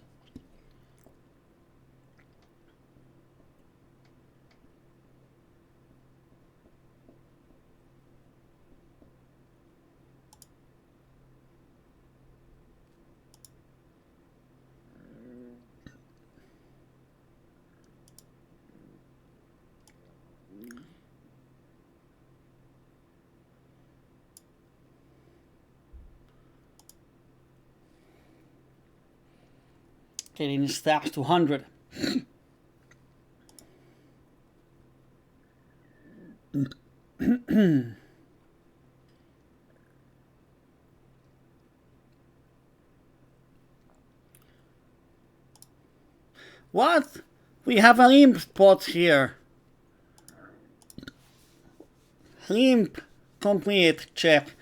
Getting stacks to 100. What? We have a limp pot here. Limp complete check.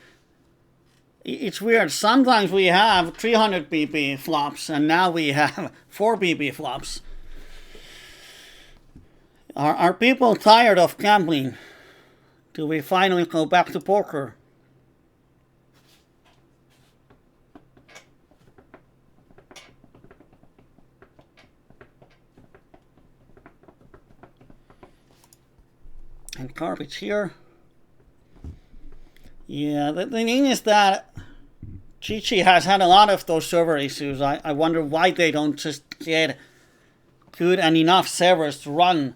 It's weird. Sometimes we have 300 BP flops, and now we have 4 BP flops. Are people tired of gambling? Do we finally go back to poker? And garbage here. Yeah, the thing is that Gigi has had a lot of those server issues. I wonder why they don't just get good and enough servers to run.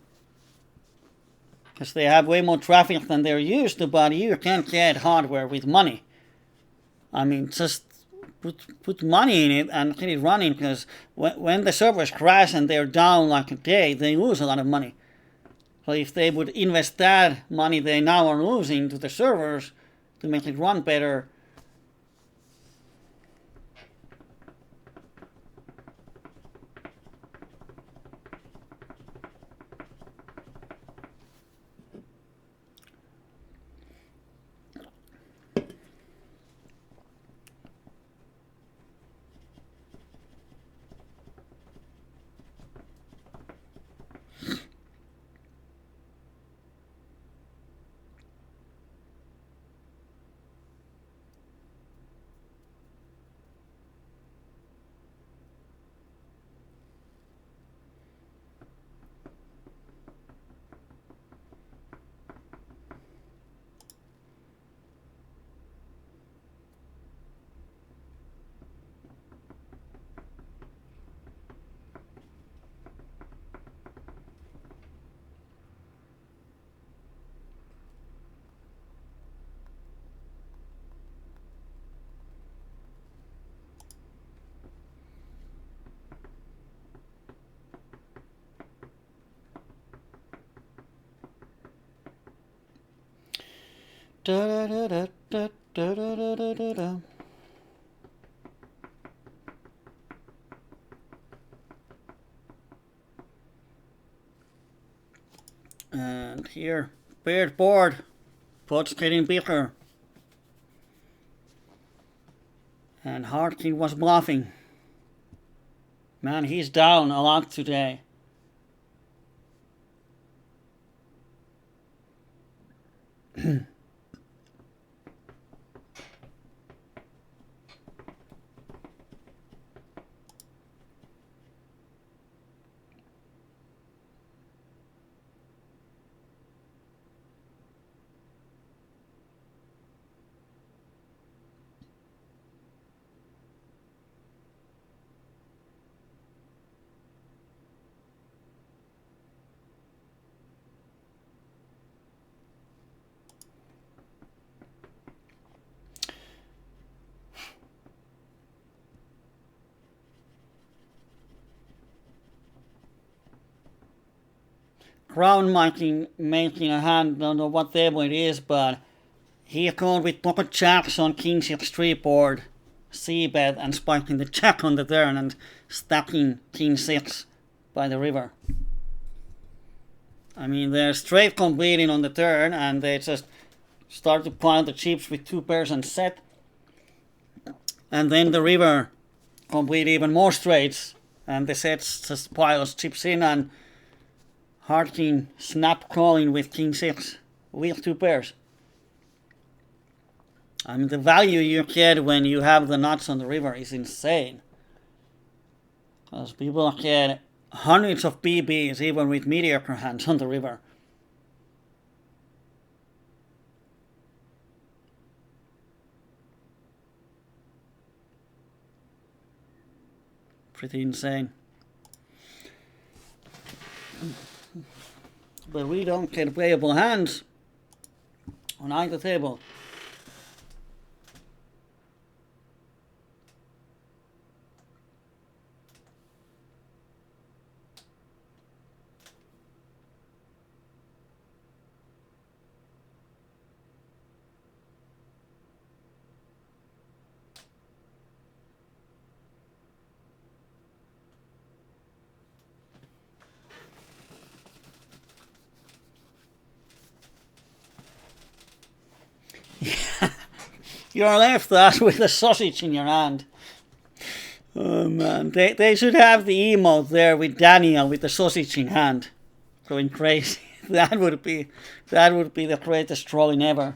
Because they have way more traffic than they're used to, but you can't get hardware with money. I mean, just put money in it and get it running, because when the servers crash and they're down like a day, they lose a lot of money. So if they would invest that money they now are losing to the servers to make it run better. Da, da, da, da, da, da, da, da, da. And here, paired board, pot's getting bigger. And Harkin was bluffing. Man, he's down a lot today. Crown making a hand, don't know what table it is, but he called with pocket jacks on king 6-3 board, c-bet, and spiking the jack on the turn and stacking king 6 by the river. I mean, they're straight completing on the turn, and they just start to pile the chips with 2 pairs and set. And then the river complete even more straights, and the sets just piles chips in, and Harkin snap calling with king 6 with 2 pairs. I mean, the value you get when you have the nuts on the river is insane. Because people get hundreds of BBs even with mediocre hands on the river. Pretty insane. But we don't get playable hands on either table. You're left that with a sausage in your hand. Oh man, they should have the emote there with Daniel with the sausage in hand, going crazy. That would be the greatest trolling ever.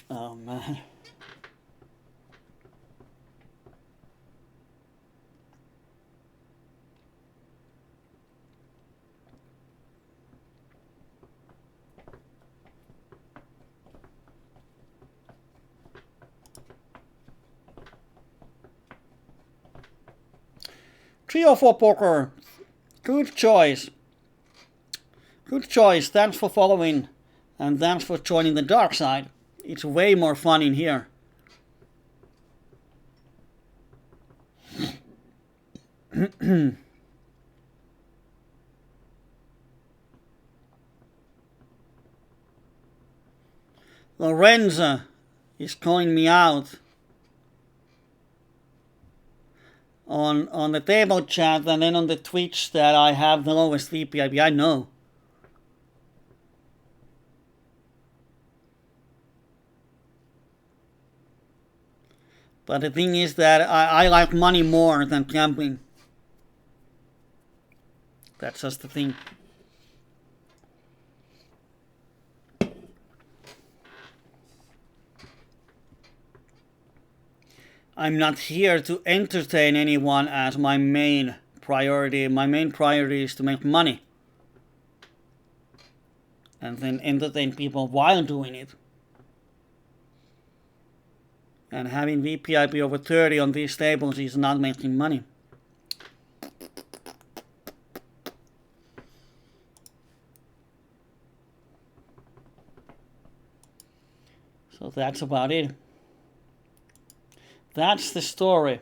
Oh man. Three or four poker. Good choice. Good choice. Thanks for following and thanks for joining the dark side. It's way more fun in here. Lorenzo is calling me out on the table chat and then on the Twitch that I have the lowest VPIP. I know. But the thing is that I like money more than gambling. That's just the thing. I'm not here to entertain anyone as my main priority. My main priority is to make money. And then entertain people while doing it. And having VPIP over 30 on these tables is not making money. So that's about it. That's the story.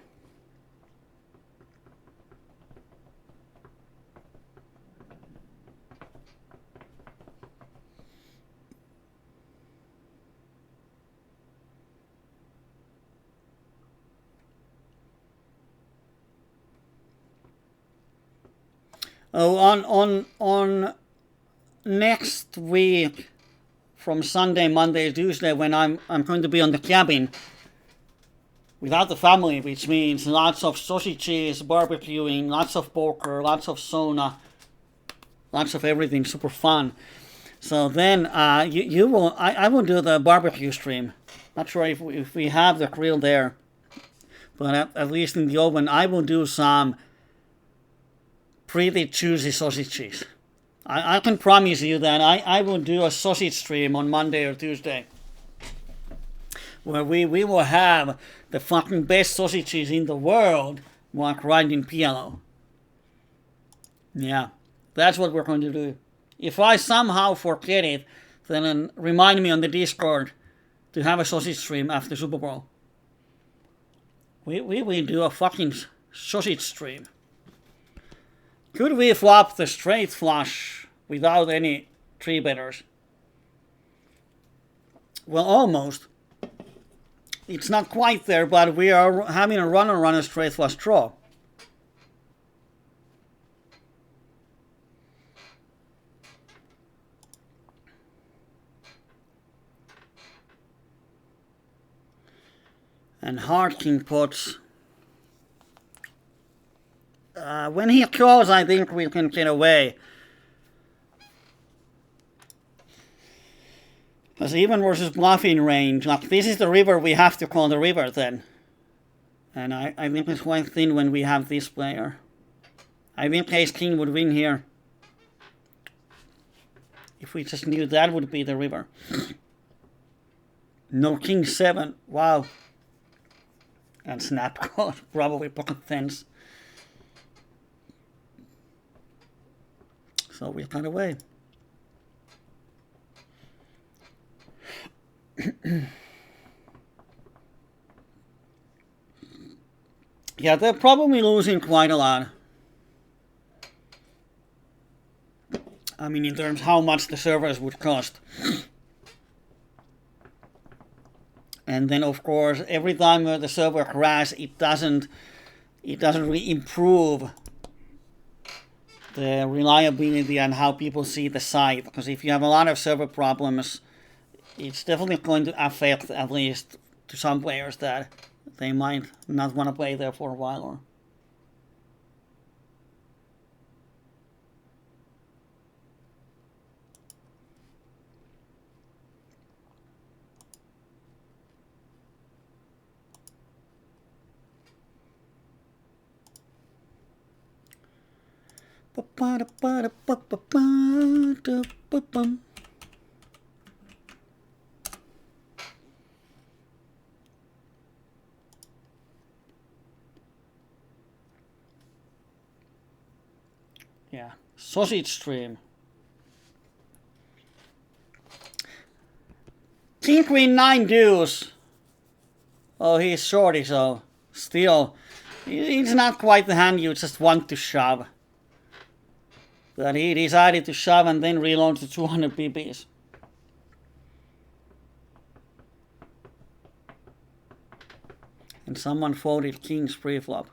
Oh, on next week, from Sunday, Monday, Tuesday, when I'm going to be on the cabin without the family, which means lots of sausages, barbecuing, lots of poker, lots of sauna, lots of everything, super fun. So then I will do the barbecue stream. Not sure if we have the grill there, but at least in the oven, I will do some pretty juicy sausages. I can promise you that I will do a sausage stream on Monday or Tuesday, where we will have the fucking best sausages in the world while grinding PLO. Yeah, that's what we're going to do. If I somehow forget it, then remind me on the Discord to have a sausage stream after Super Bowl. We will do a fucking sausage stream. Could we flop the straight flush without any three betters? Well, almost. It's not quite there, but we are having a run a straight flush draw. And hard king pots. When he calls, I think we can get away. Because even versus bluffing range, like this is the river, we have to call the river then. And I think it's quite thin when we have this player. I think ace king would win here. If we just knew that would be the river. No king 7, wow. And snap card, probably pocket tens. So we got away. Yeah, they're probably losing quite a lot. I mean, in terms of how much the servers would cost. And then, of course, every time the server crashes, it doesn't really improve the reliability and how people see the site. Because if you have a lot of server problems, it's definitely going to affect, at least to some players that they might not want to play there for a while. Or yeah, sausage stream. King Queen 9 deuce. Oh, he's shorty, so still, it's not quite the hand you just want to shove. But he decided to shove and then reload to 200 pp's. And someone folded king's preflop.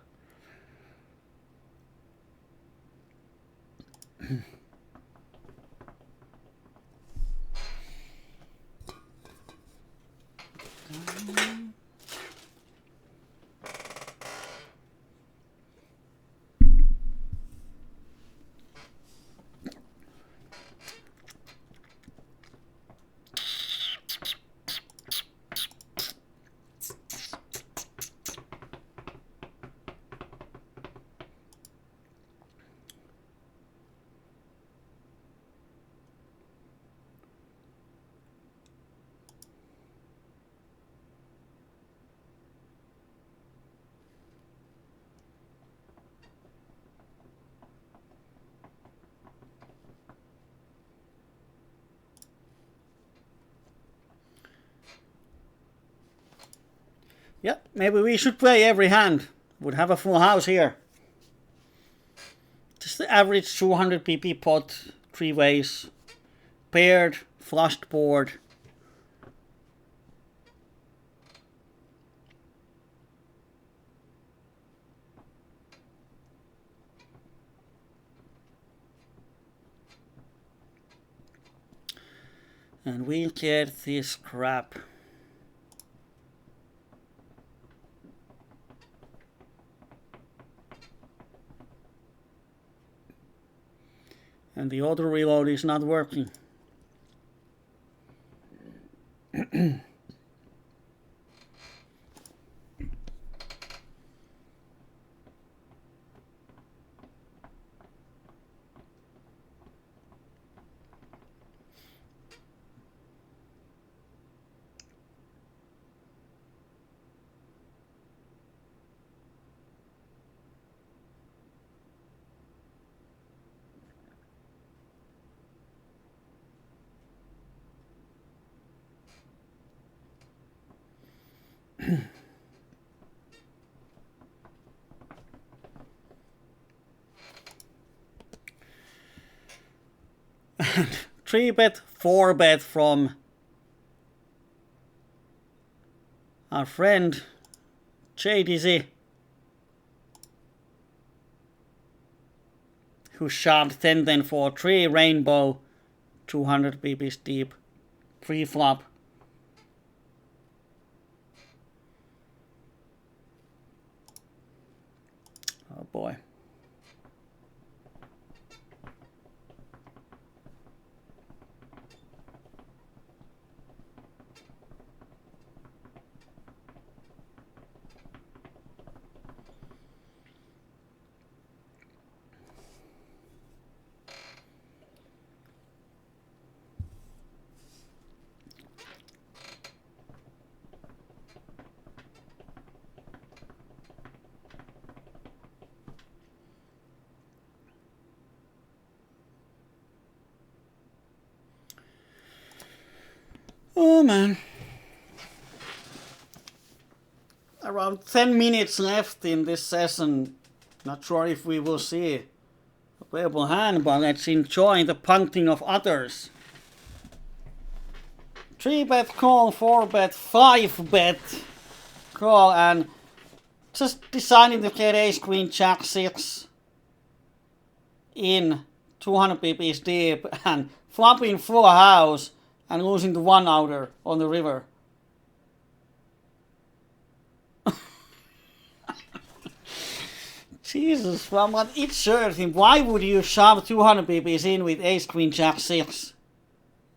Yep, maybe we should play every hand. Would have a full house here. Just the average 200 pp pot, 3 ways. Paired, flushed board. And we'll get this crap. And the auto reload is not working. Three bet, 4 bet from our friend JDZ, who shoved 10-10 for 3 rainbow, 200 pp's deep, pre-flop. Oh boy. Oh man. Around 10 minutes left in this session. Not sure if we will see a playable hand, but let's enjoy the punting of others. 3 bet call, 4 bet, 5 bet call, and just deciding to get ace queen jack 6 in 200 pp's deep and flopping full house and losing to 1 outer on the river. Jesus, from what it serves him, why would you shove 200 BBs in with ace queen jack 6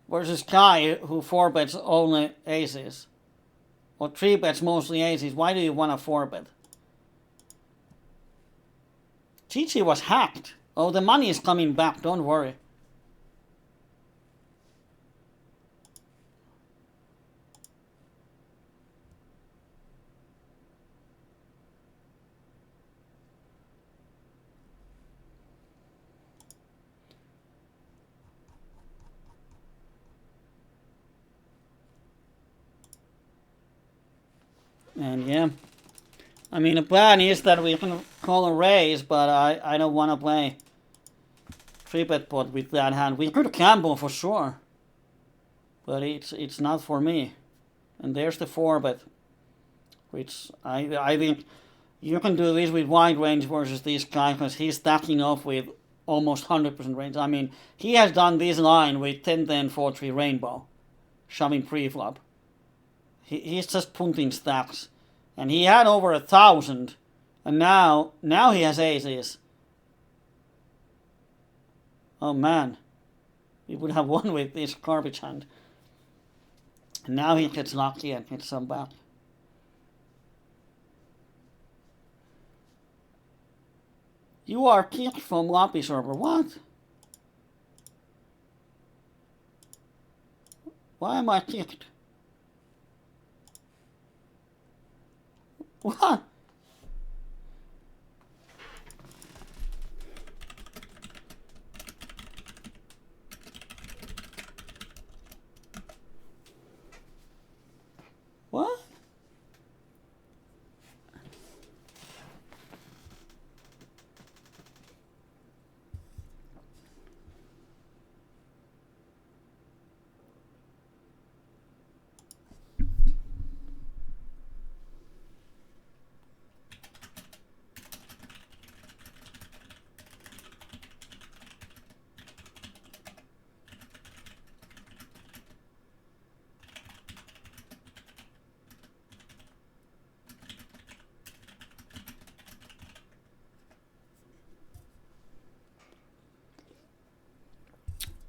versus Kai, who 4-bets only aces? Or 3-bets mostly aces. Why do you want to 4-bet? GG was hacked. Oh, the money is coming back, don't worry. And yeah, I mean, the plan is that we can call a raise, but I don't want to play 3-bet pot with that hand. We could gamble for sure, but it's not for me. And there's the 4-bet, which I think you can do this with wide range versus this guy because he's stacking up with almost 100% range. I mean, he has done this line with 10-10-4-3 rainbow, shoving pre-flop. He's just punting stacks. And he had over 1,000. And now he has aces. Oh man. We would have won with this garbage hand. And now he gets lucky and gets some back. You are kicked from lobby server. What? Why am I kicked? What? What?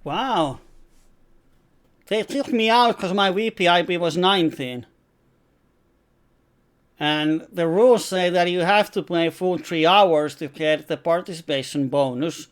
Wow. They took me out because my VPIP was 19. And the rules say that you have to play full 3 hours to get the participation bonus.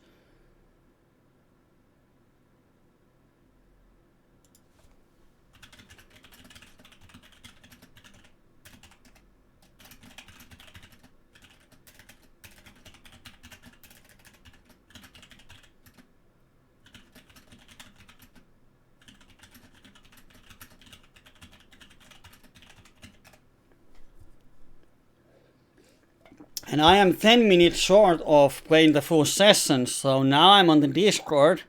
And I am 10 minutes short of playing the full session, so now I'm on the Discord.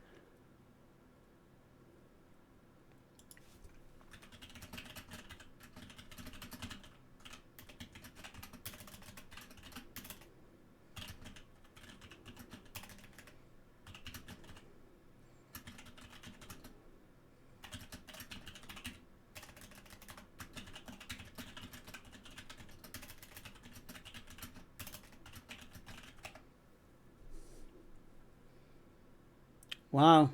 Wow.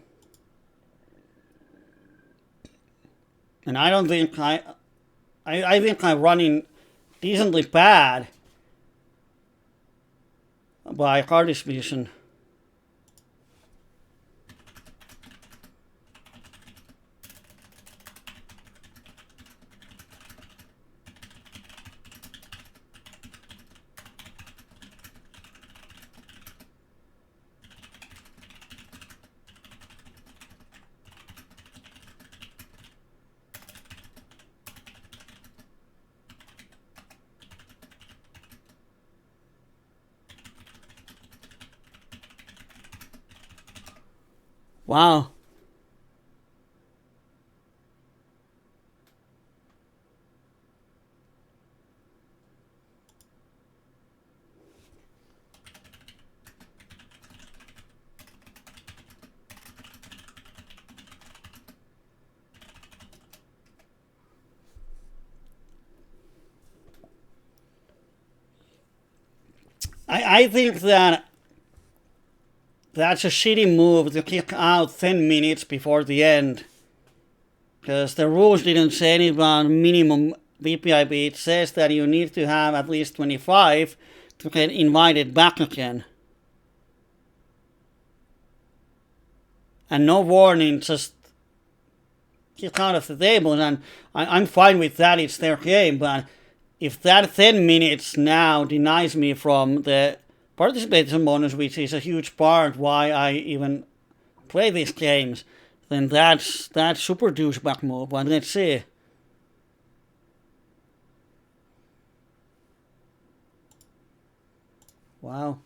And I don't think I think I'm running decently bad by card distribution. Wow. I think that that's a shitty move to kick out 10 minutes before the end. Because the rules didn't say anything about minimum VPIP. It says that you need to have at least 25 to get invited back again. And no warning, just kick out of the table. And I'm fine with that, it's their game. But if that 10 minutes now denies me from the participation bonus, which is a huge part why I even play these games, then that's super douchebag move. But let's see. Wow.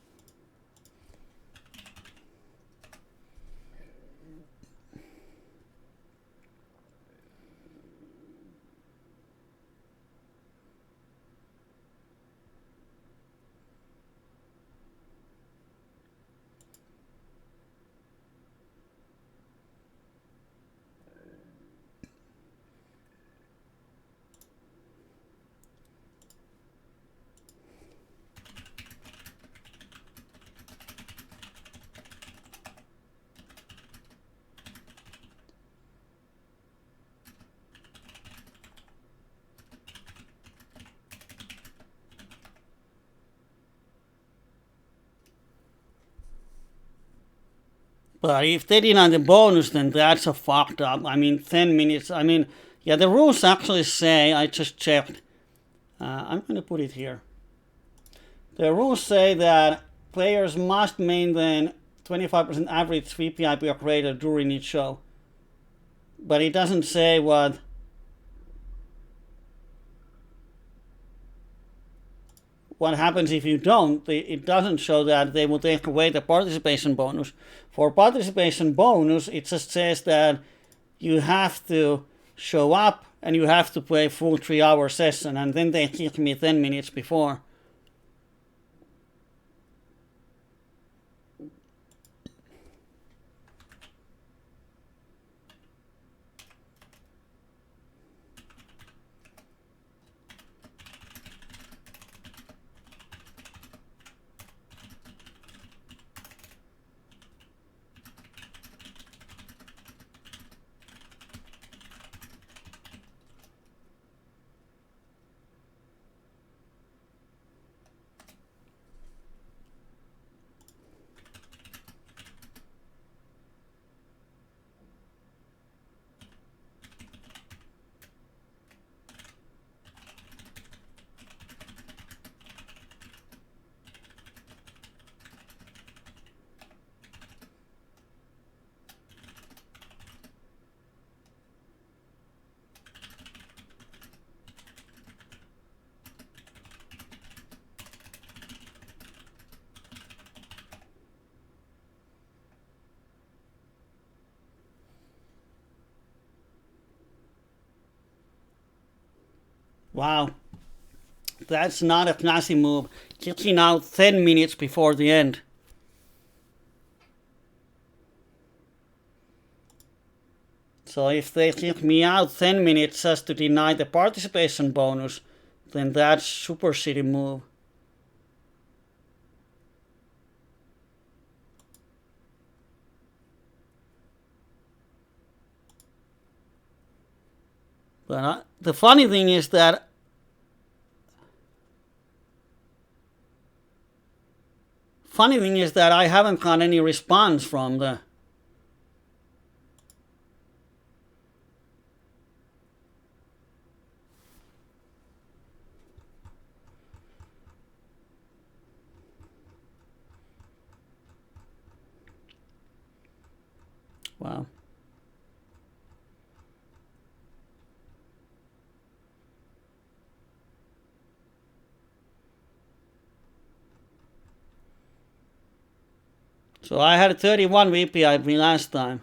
But if they deny the bonus, then that's a fucked up. I mean, 10 minutes. I mean, yeah, the rules actually say, I just checked. I'm going to put it here. The rules say that players must maintain 25% average VPIP or greater during each show. But it doesn't say what happens if you don't. It doesn't show that they will take away the participation bonus. For participation bonus, it just says that you have to show up and you have to play full 3-hour session, and then they kick me 10 minutes before. Wow. That's not a classy move. Kicking out 10 minutes before the end. So if they kick me out 10 minutes just to deny the participation bonus, then that's super shitty move. But the funny thing is that I haven't got any response from the wow. So I had 31 VPIP last time.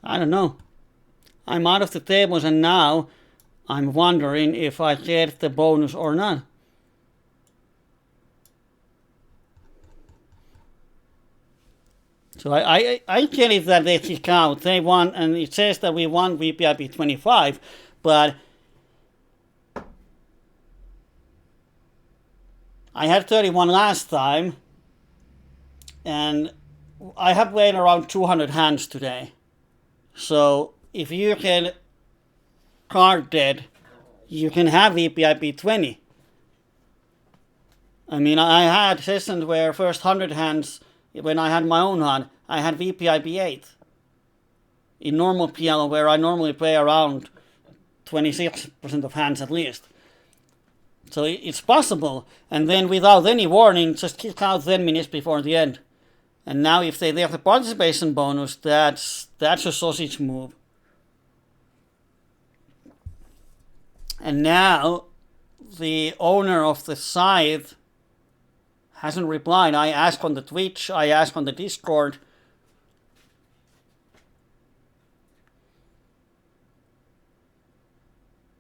I don't know. I'm out of the tables and now I'm wondering if I get the bonus or not. So I get it that they kick out. They won, and it says that we won VPIP 25, but I had 31 last time, and I have played around 200 hands today. So if you get card dead, you can have VPIP 20. I mean, I had sessions where first 100 hands, when I had my own hand, I had VPIP 8. In normal PLO, where I normally play around 26% of hands at least. So it's possible. And then without any warning, just kick out 10 minutes before the end. And now if they have the participation bonus, that's a sausage move. And now the owner of the site hasn't replied. I asked on the Twitch, I asked on the Discord.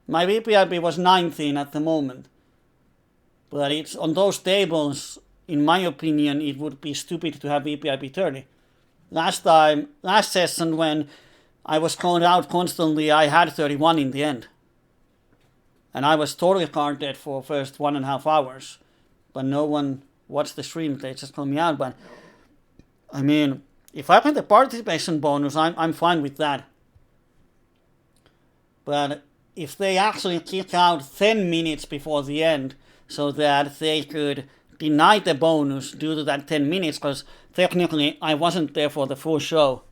My VPIP was 19 at the moment. But it's on those tables, in my opinion, it would be stupid to have VPIP 30. Last session when I was called out constantly, I had 31 in the end. And I was totally card dead for first 1.5 hours. But no one watched the stream, they just called me out. But I mean, if I get the participation bonus, I'm fine with that. But if they actually kick out 10 minutes before the end, so that they could deny the bonus due to that 10 minutes, because technically I wasn't there for the full show.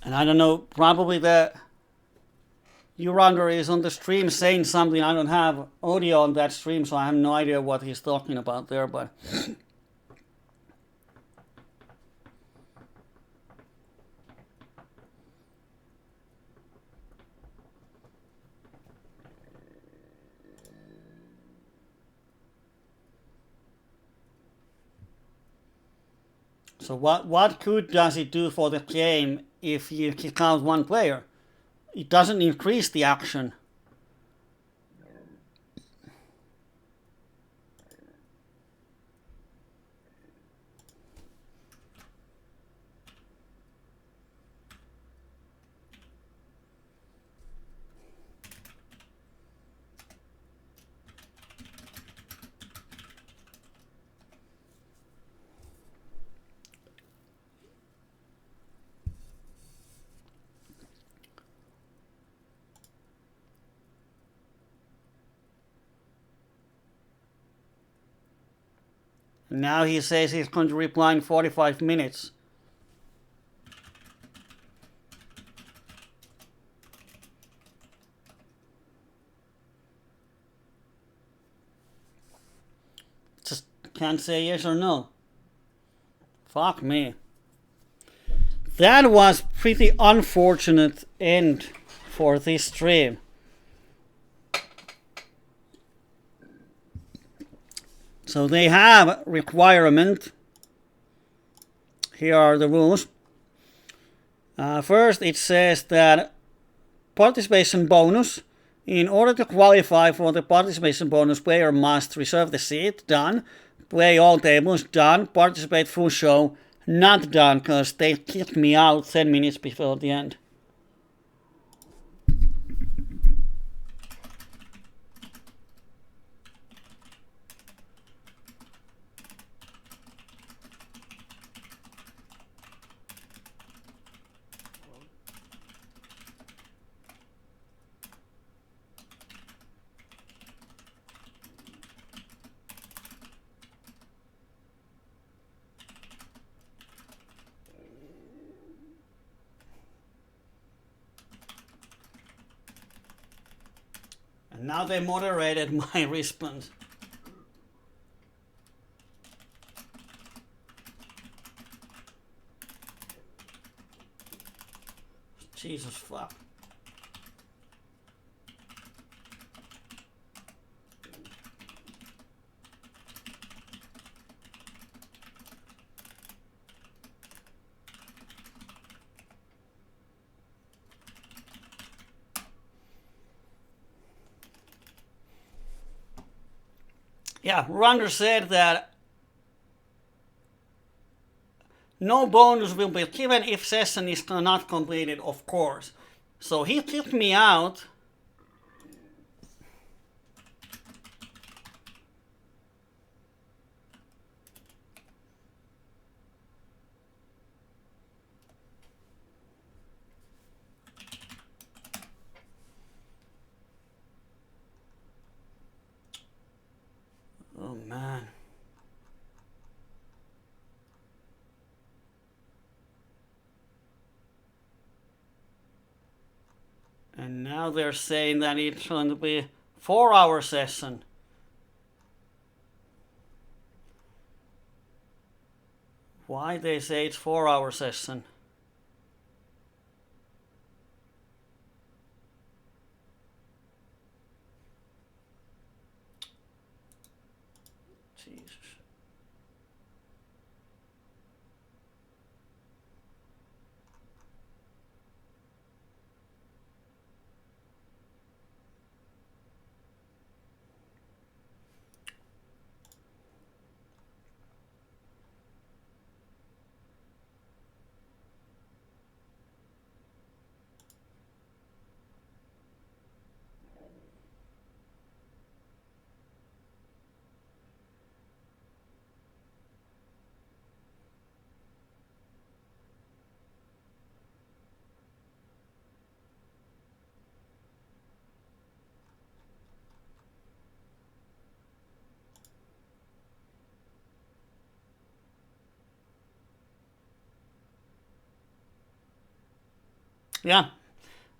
And I don't know, probably the Rounder is on the stream saying something. I don't have audio on that stream, so I have no idea what he's talking about there, but so what good does it do for the game if you kick out one player? It doesn't increase the action. Now he says he's going to reply in 45 minutes. Just can't say yes or no. Fuck me. That was pretty unfortunate end for this stream. So they have requirement. Here are the rules. First, it says that participation bonus. In order to qualify for the participation bonus, player must reserve the seat. Done. Play all tables. Done. Participate full show. Not done, because they kicked me out 10 minutes before the end. And now they moderated my response. Jesus fuck. Yeah, Rounder said that no bonus will be given if session is not completed, of course. So he kicked me out. Oh man. And now they're saying that it's going to be 4-hour session. Why they say it's 4-hour session? Jesus. Yeah.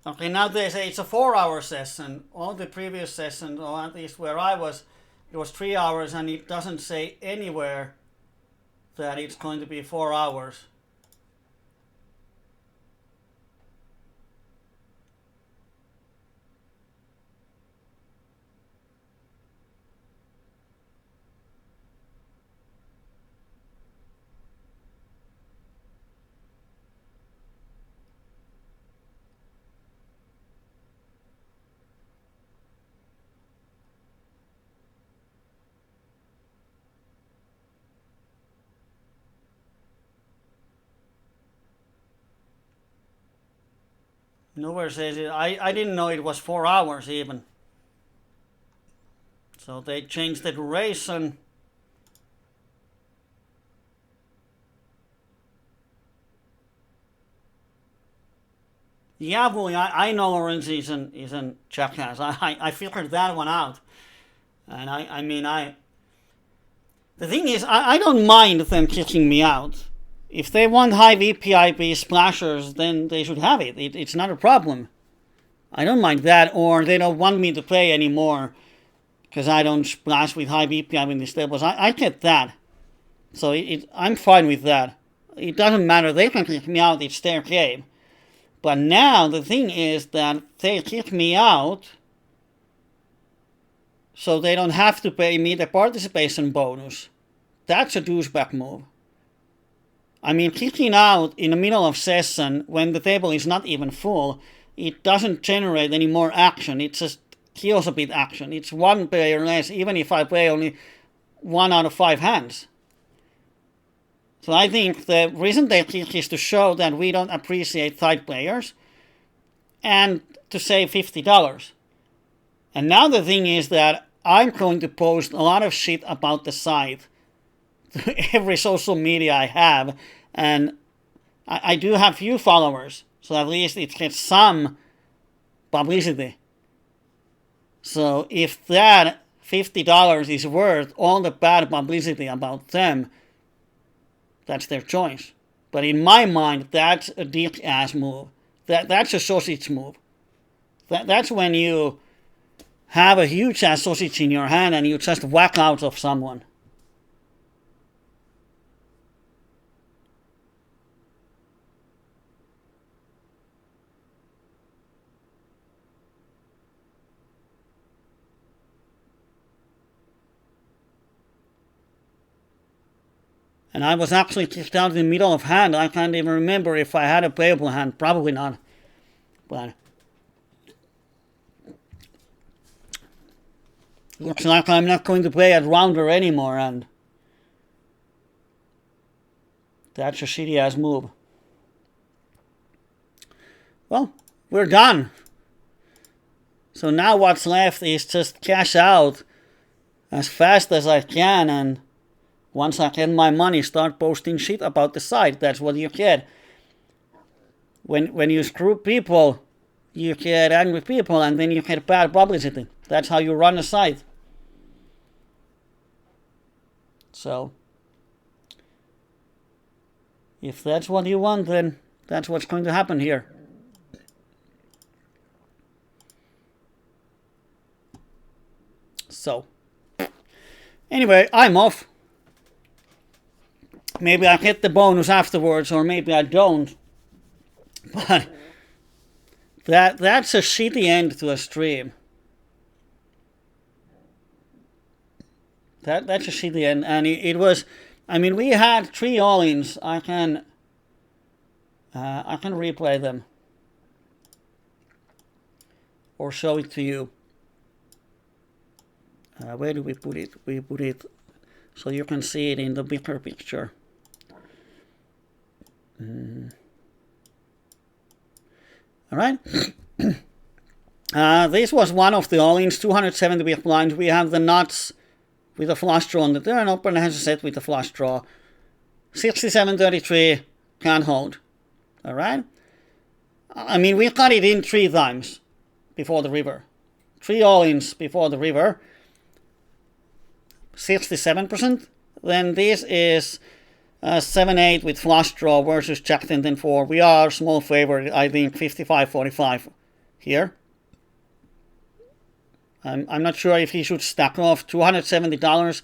Okay, now they say it's a 4-hour session. All the previous sessions, or at least where I was, it was 3 hours, and it doesn't say anywhere that it's going to be 4 hours. Nowhere says it. I didn't know it was 4 hours even. So they changed the duration. Yeah, boy, I know Orange isn't jackass. I figured that one out. And I mean, the thing is, I don't mind them kicking me out. If they want high VPIP splashers, then they should have it. It's not a problem. I don't mind that, or they don't want me to play anymore because I don't splash with high VPIP in the stables. I get that. So I'm fine with that. It doesn't matter. They can kick me out. It's their game. But now the thing is that they kick me out so they don't have to pay me the participation bonus. That's a douchebag move. I mean, kicking out in the middle of session when the table is not even full, it doesn't generate any more action. It just kills a bit action. It's one player less, even if I play only 1 out of 5 hands. So I think the reason they kick is to show that we don't appreciate side players and to save $50. And now the thing is that I'm going to post a lot of shit about the site to every social media I have, and I do have few followers, so at least it gets some publicity. So if that $50 is worth all the bad publicity about them, that's their choice. But in my mind, that's a dick-ass move. That's a sausage move. That's when you have a huge ass sausage in your hand and you just whack out of someone. And I was actually kicked out in the middle of hand. I can't even remember if I had a playable hand. Probably not. But looks like I'm not going to play at Rounder anymore, and that's a shitty ass move. Well, we're done. So now what's left is just cash out as fast as I can, and once I get my money, start posting shit about the site. That's what you get. When you screw people, you get angry people, and then you get bad publicity. That's how you run a site. So, if that's what you want, then that's what's going to happen here. So, anyway, I'm off. Maybe I get the bonus afterwards, or maybe I don't. But that's a shitty end to a stream. That's a shitty end, and it was. I mean, we had 3 all-ins. I can replay them or show it to you. Where do we put it? We put it so you can see it in the bigger picture. All right. This was one of the all-ins, 270 big blinds. We have the nuts with a flush draw on the turn. Opener has a set with a flush draw. 67-33, can't hold. All right. I mean, we got it in 3 times before the river. 3 all-ins before the river. 67%. Then this is 7-8 with flush draw versus Jack 10-4. We are small favorite, I think 55-45 here. I'm not sure if he should stack off $270.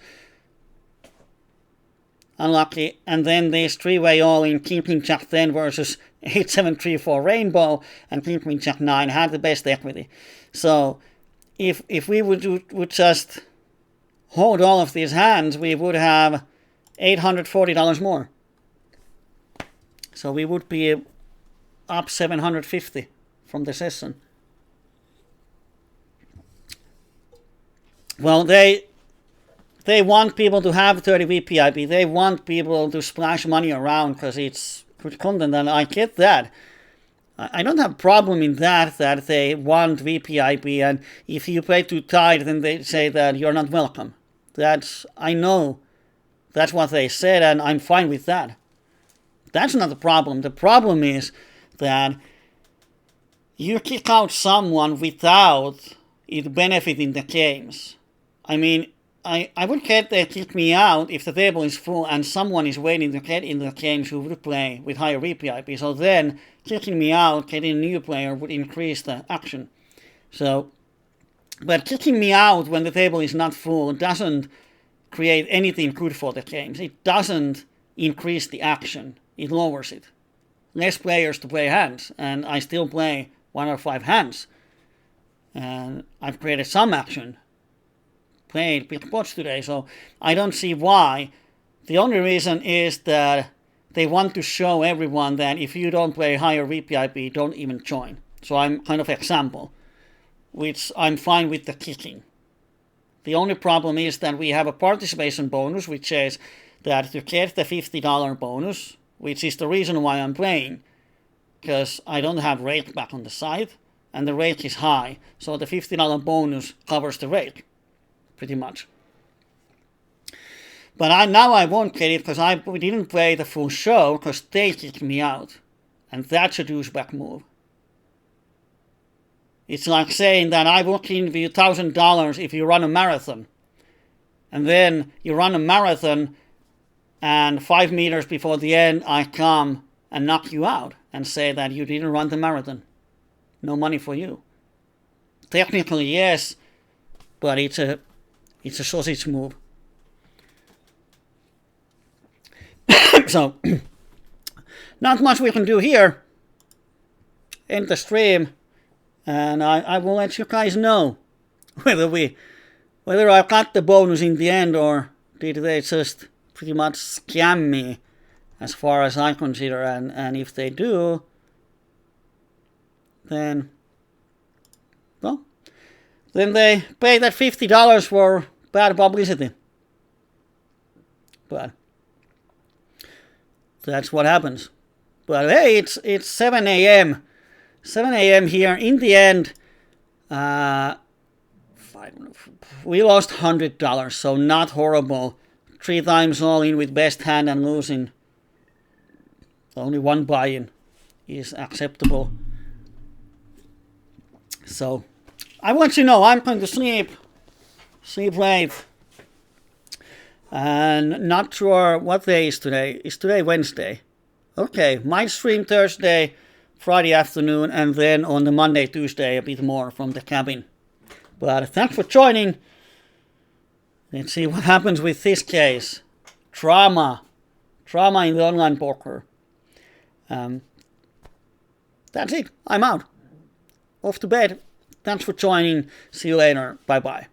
Unlucky. And then this 3-way all-in, King Queen Jack 10 versus 8-7-3-4 Rainbow, and King Queen Jack 9 had the best equity. So if we would just hold all of these hands, we would have $840 more. So we would be up $750 from the session. Well, they want people to have 30 VPIP. They want people to splash money around because it's good content, and I get that. I don't have a problem in that they want VPIP, and if you play too tight, then they say that you're not welcome. I know that's what they said, and I'm fine with that. That's not the problem. The problem is that you kick out someone without it benefiting the games. I mean, I would get they kick me out if the table is full and someone is waiting to get in the games who would play with higher VPIP. So then, kicking me out, getting a new player would increase the action. So, but kicking me out when the table is not full doesn't create anything good for the games. It doesn't increase the action. It lowers it. Less players to play hands, and I still play 1 or 5 hands. And I've created some action. Played big pots today, so I don't see why. The only reason is that they want to show everyone that if you don't play higher VPIP, don't even join. So I'm kind of example, which I'm fine with the kicking. The only problem is that we have a participation bonus, which says that to get the $50 bonus, which is the reason why I'm playing, because I don't have rate back on the site, and the rate is high, so the $50 bonus covers the rate, pretty much. But now I won't get it, because we didn't play the full show, because they kicked me out, and that's a douchebag move. It's like saying that I will give you $1,000 if you run a marathon. And then you run a marathon, and 5 meters before the end, I come and knock you out and say that you didn't run the marathon. No money for you. Technically, yes, but it's a sausage move. So not much we can do here. End the stream, and I will let you guys know whether I got the bonus in the end, or did they just pretty much scam me, as far as I consider. And if they do, then, well, then they pay that $50 for bad publicity. But that's what happens. But hey, it's 7 a.m. 7 a.m. here. In the end, we lost $100, so not horrible. 3 times all in with best hand and losing. Only 1 buy-in is acceptable. So I want you to know I'm going to sleep late. And not sure what day is today. Is today Wednesday? Okay, might stream Thursday, Friday afternoon, and then on the Monday, Tuesday a bit more from the cabin. But thanks for joining. Let's see what happens with this case. Drama in the online poker. That's it. I'm out. Off to bed. Thanks for joining. See you later. Bye bye.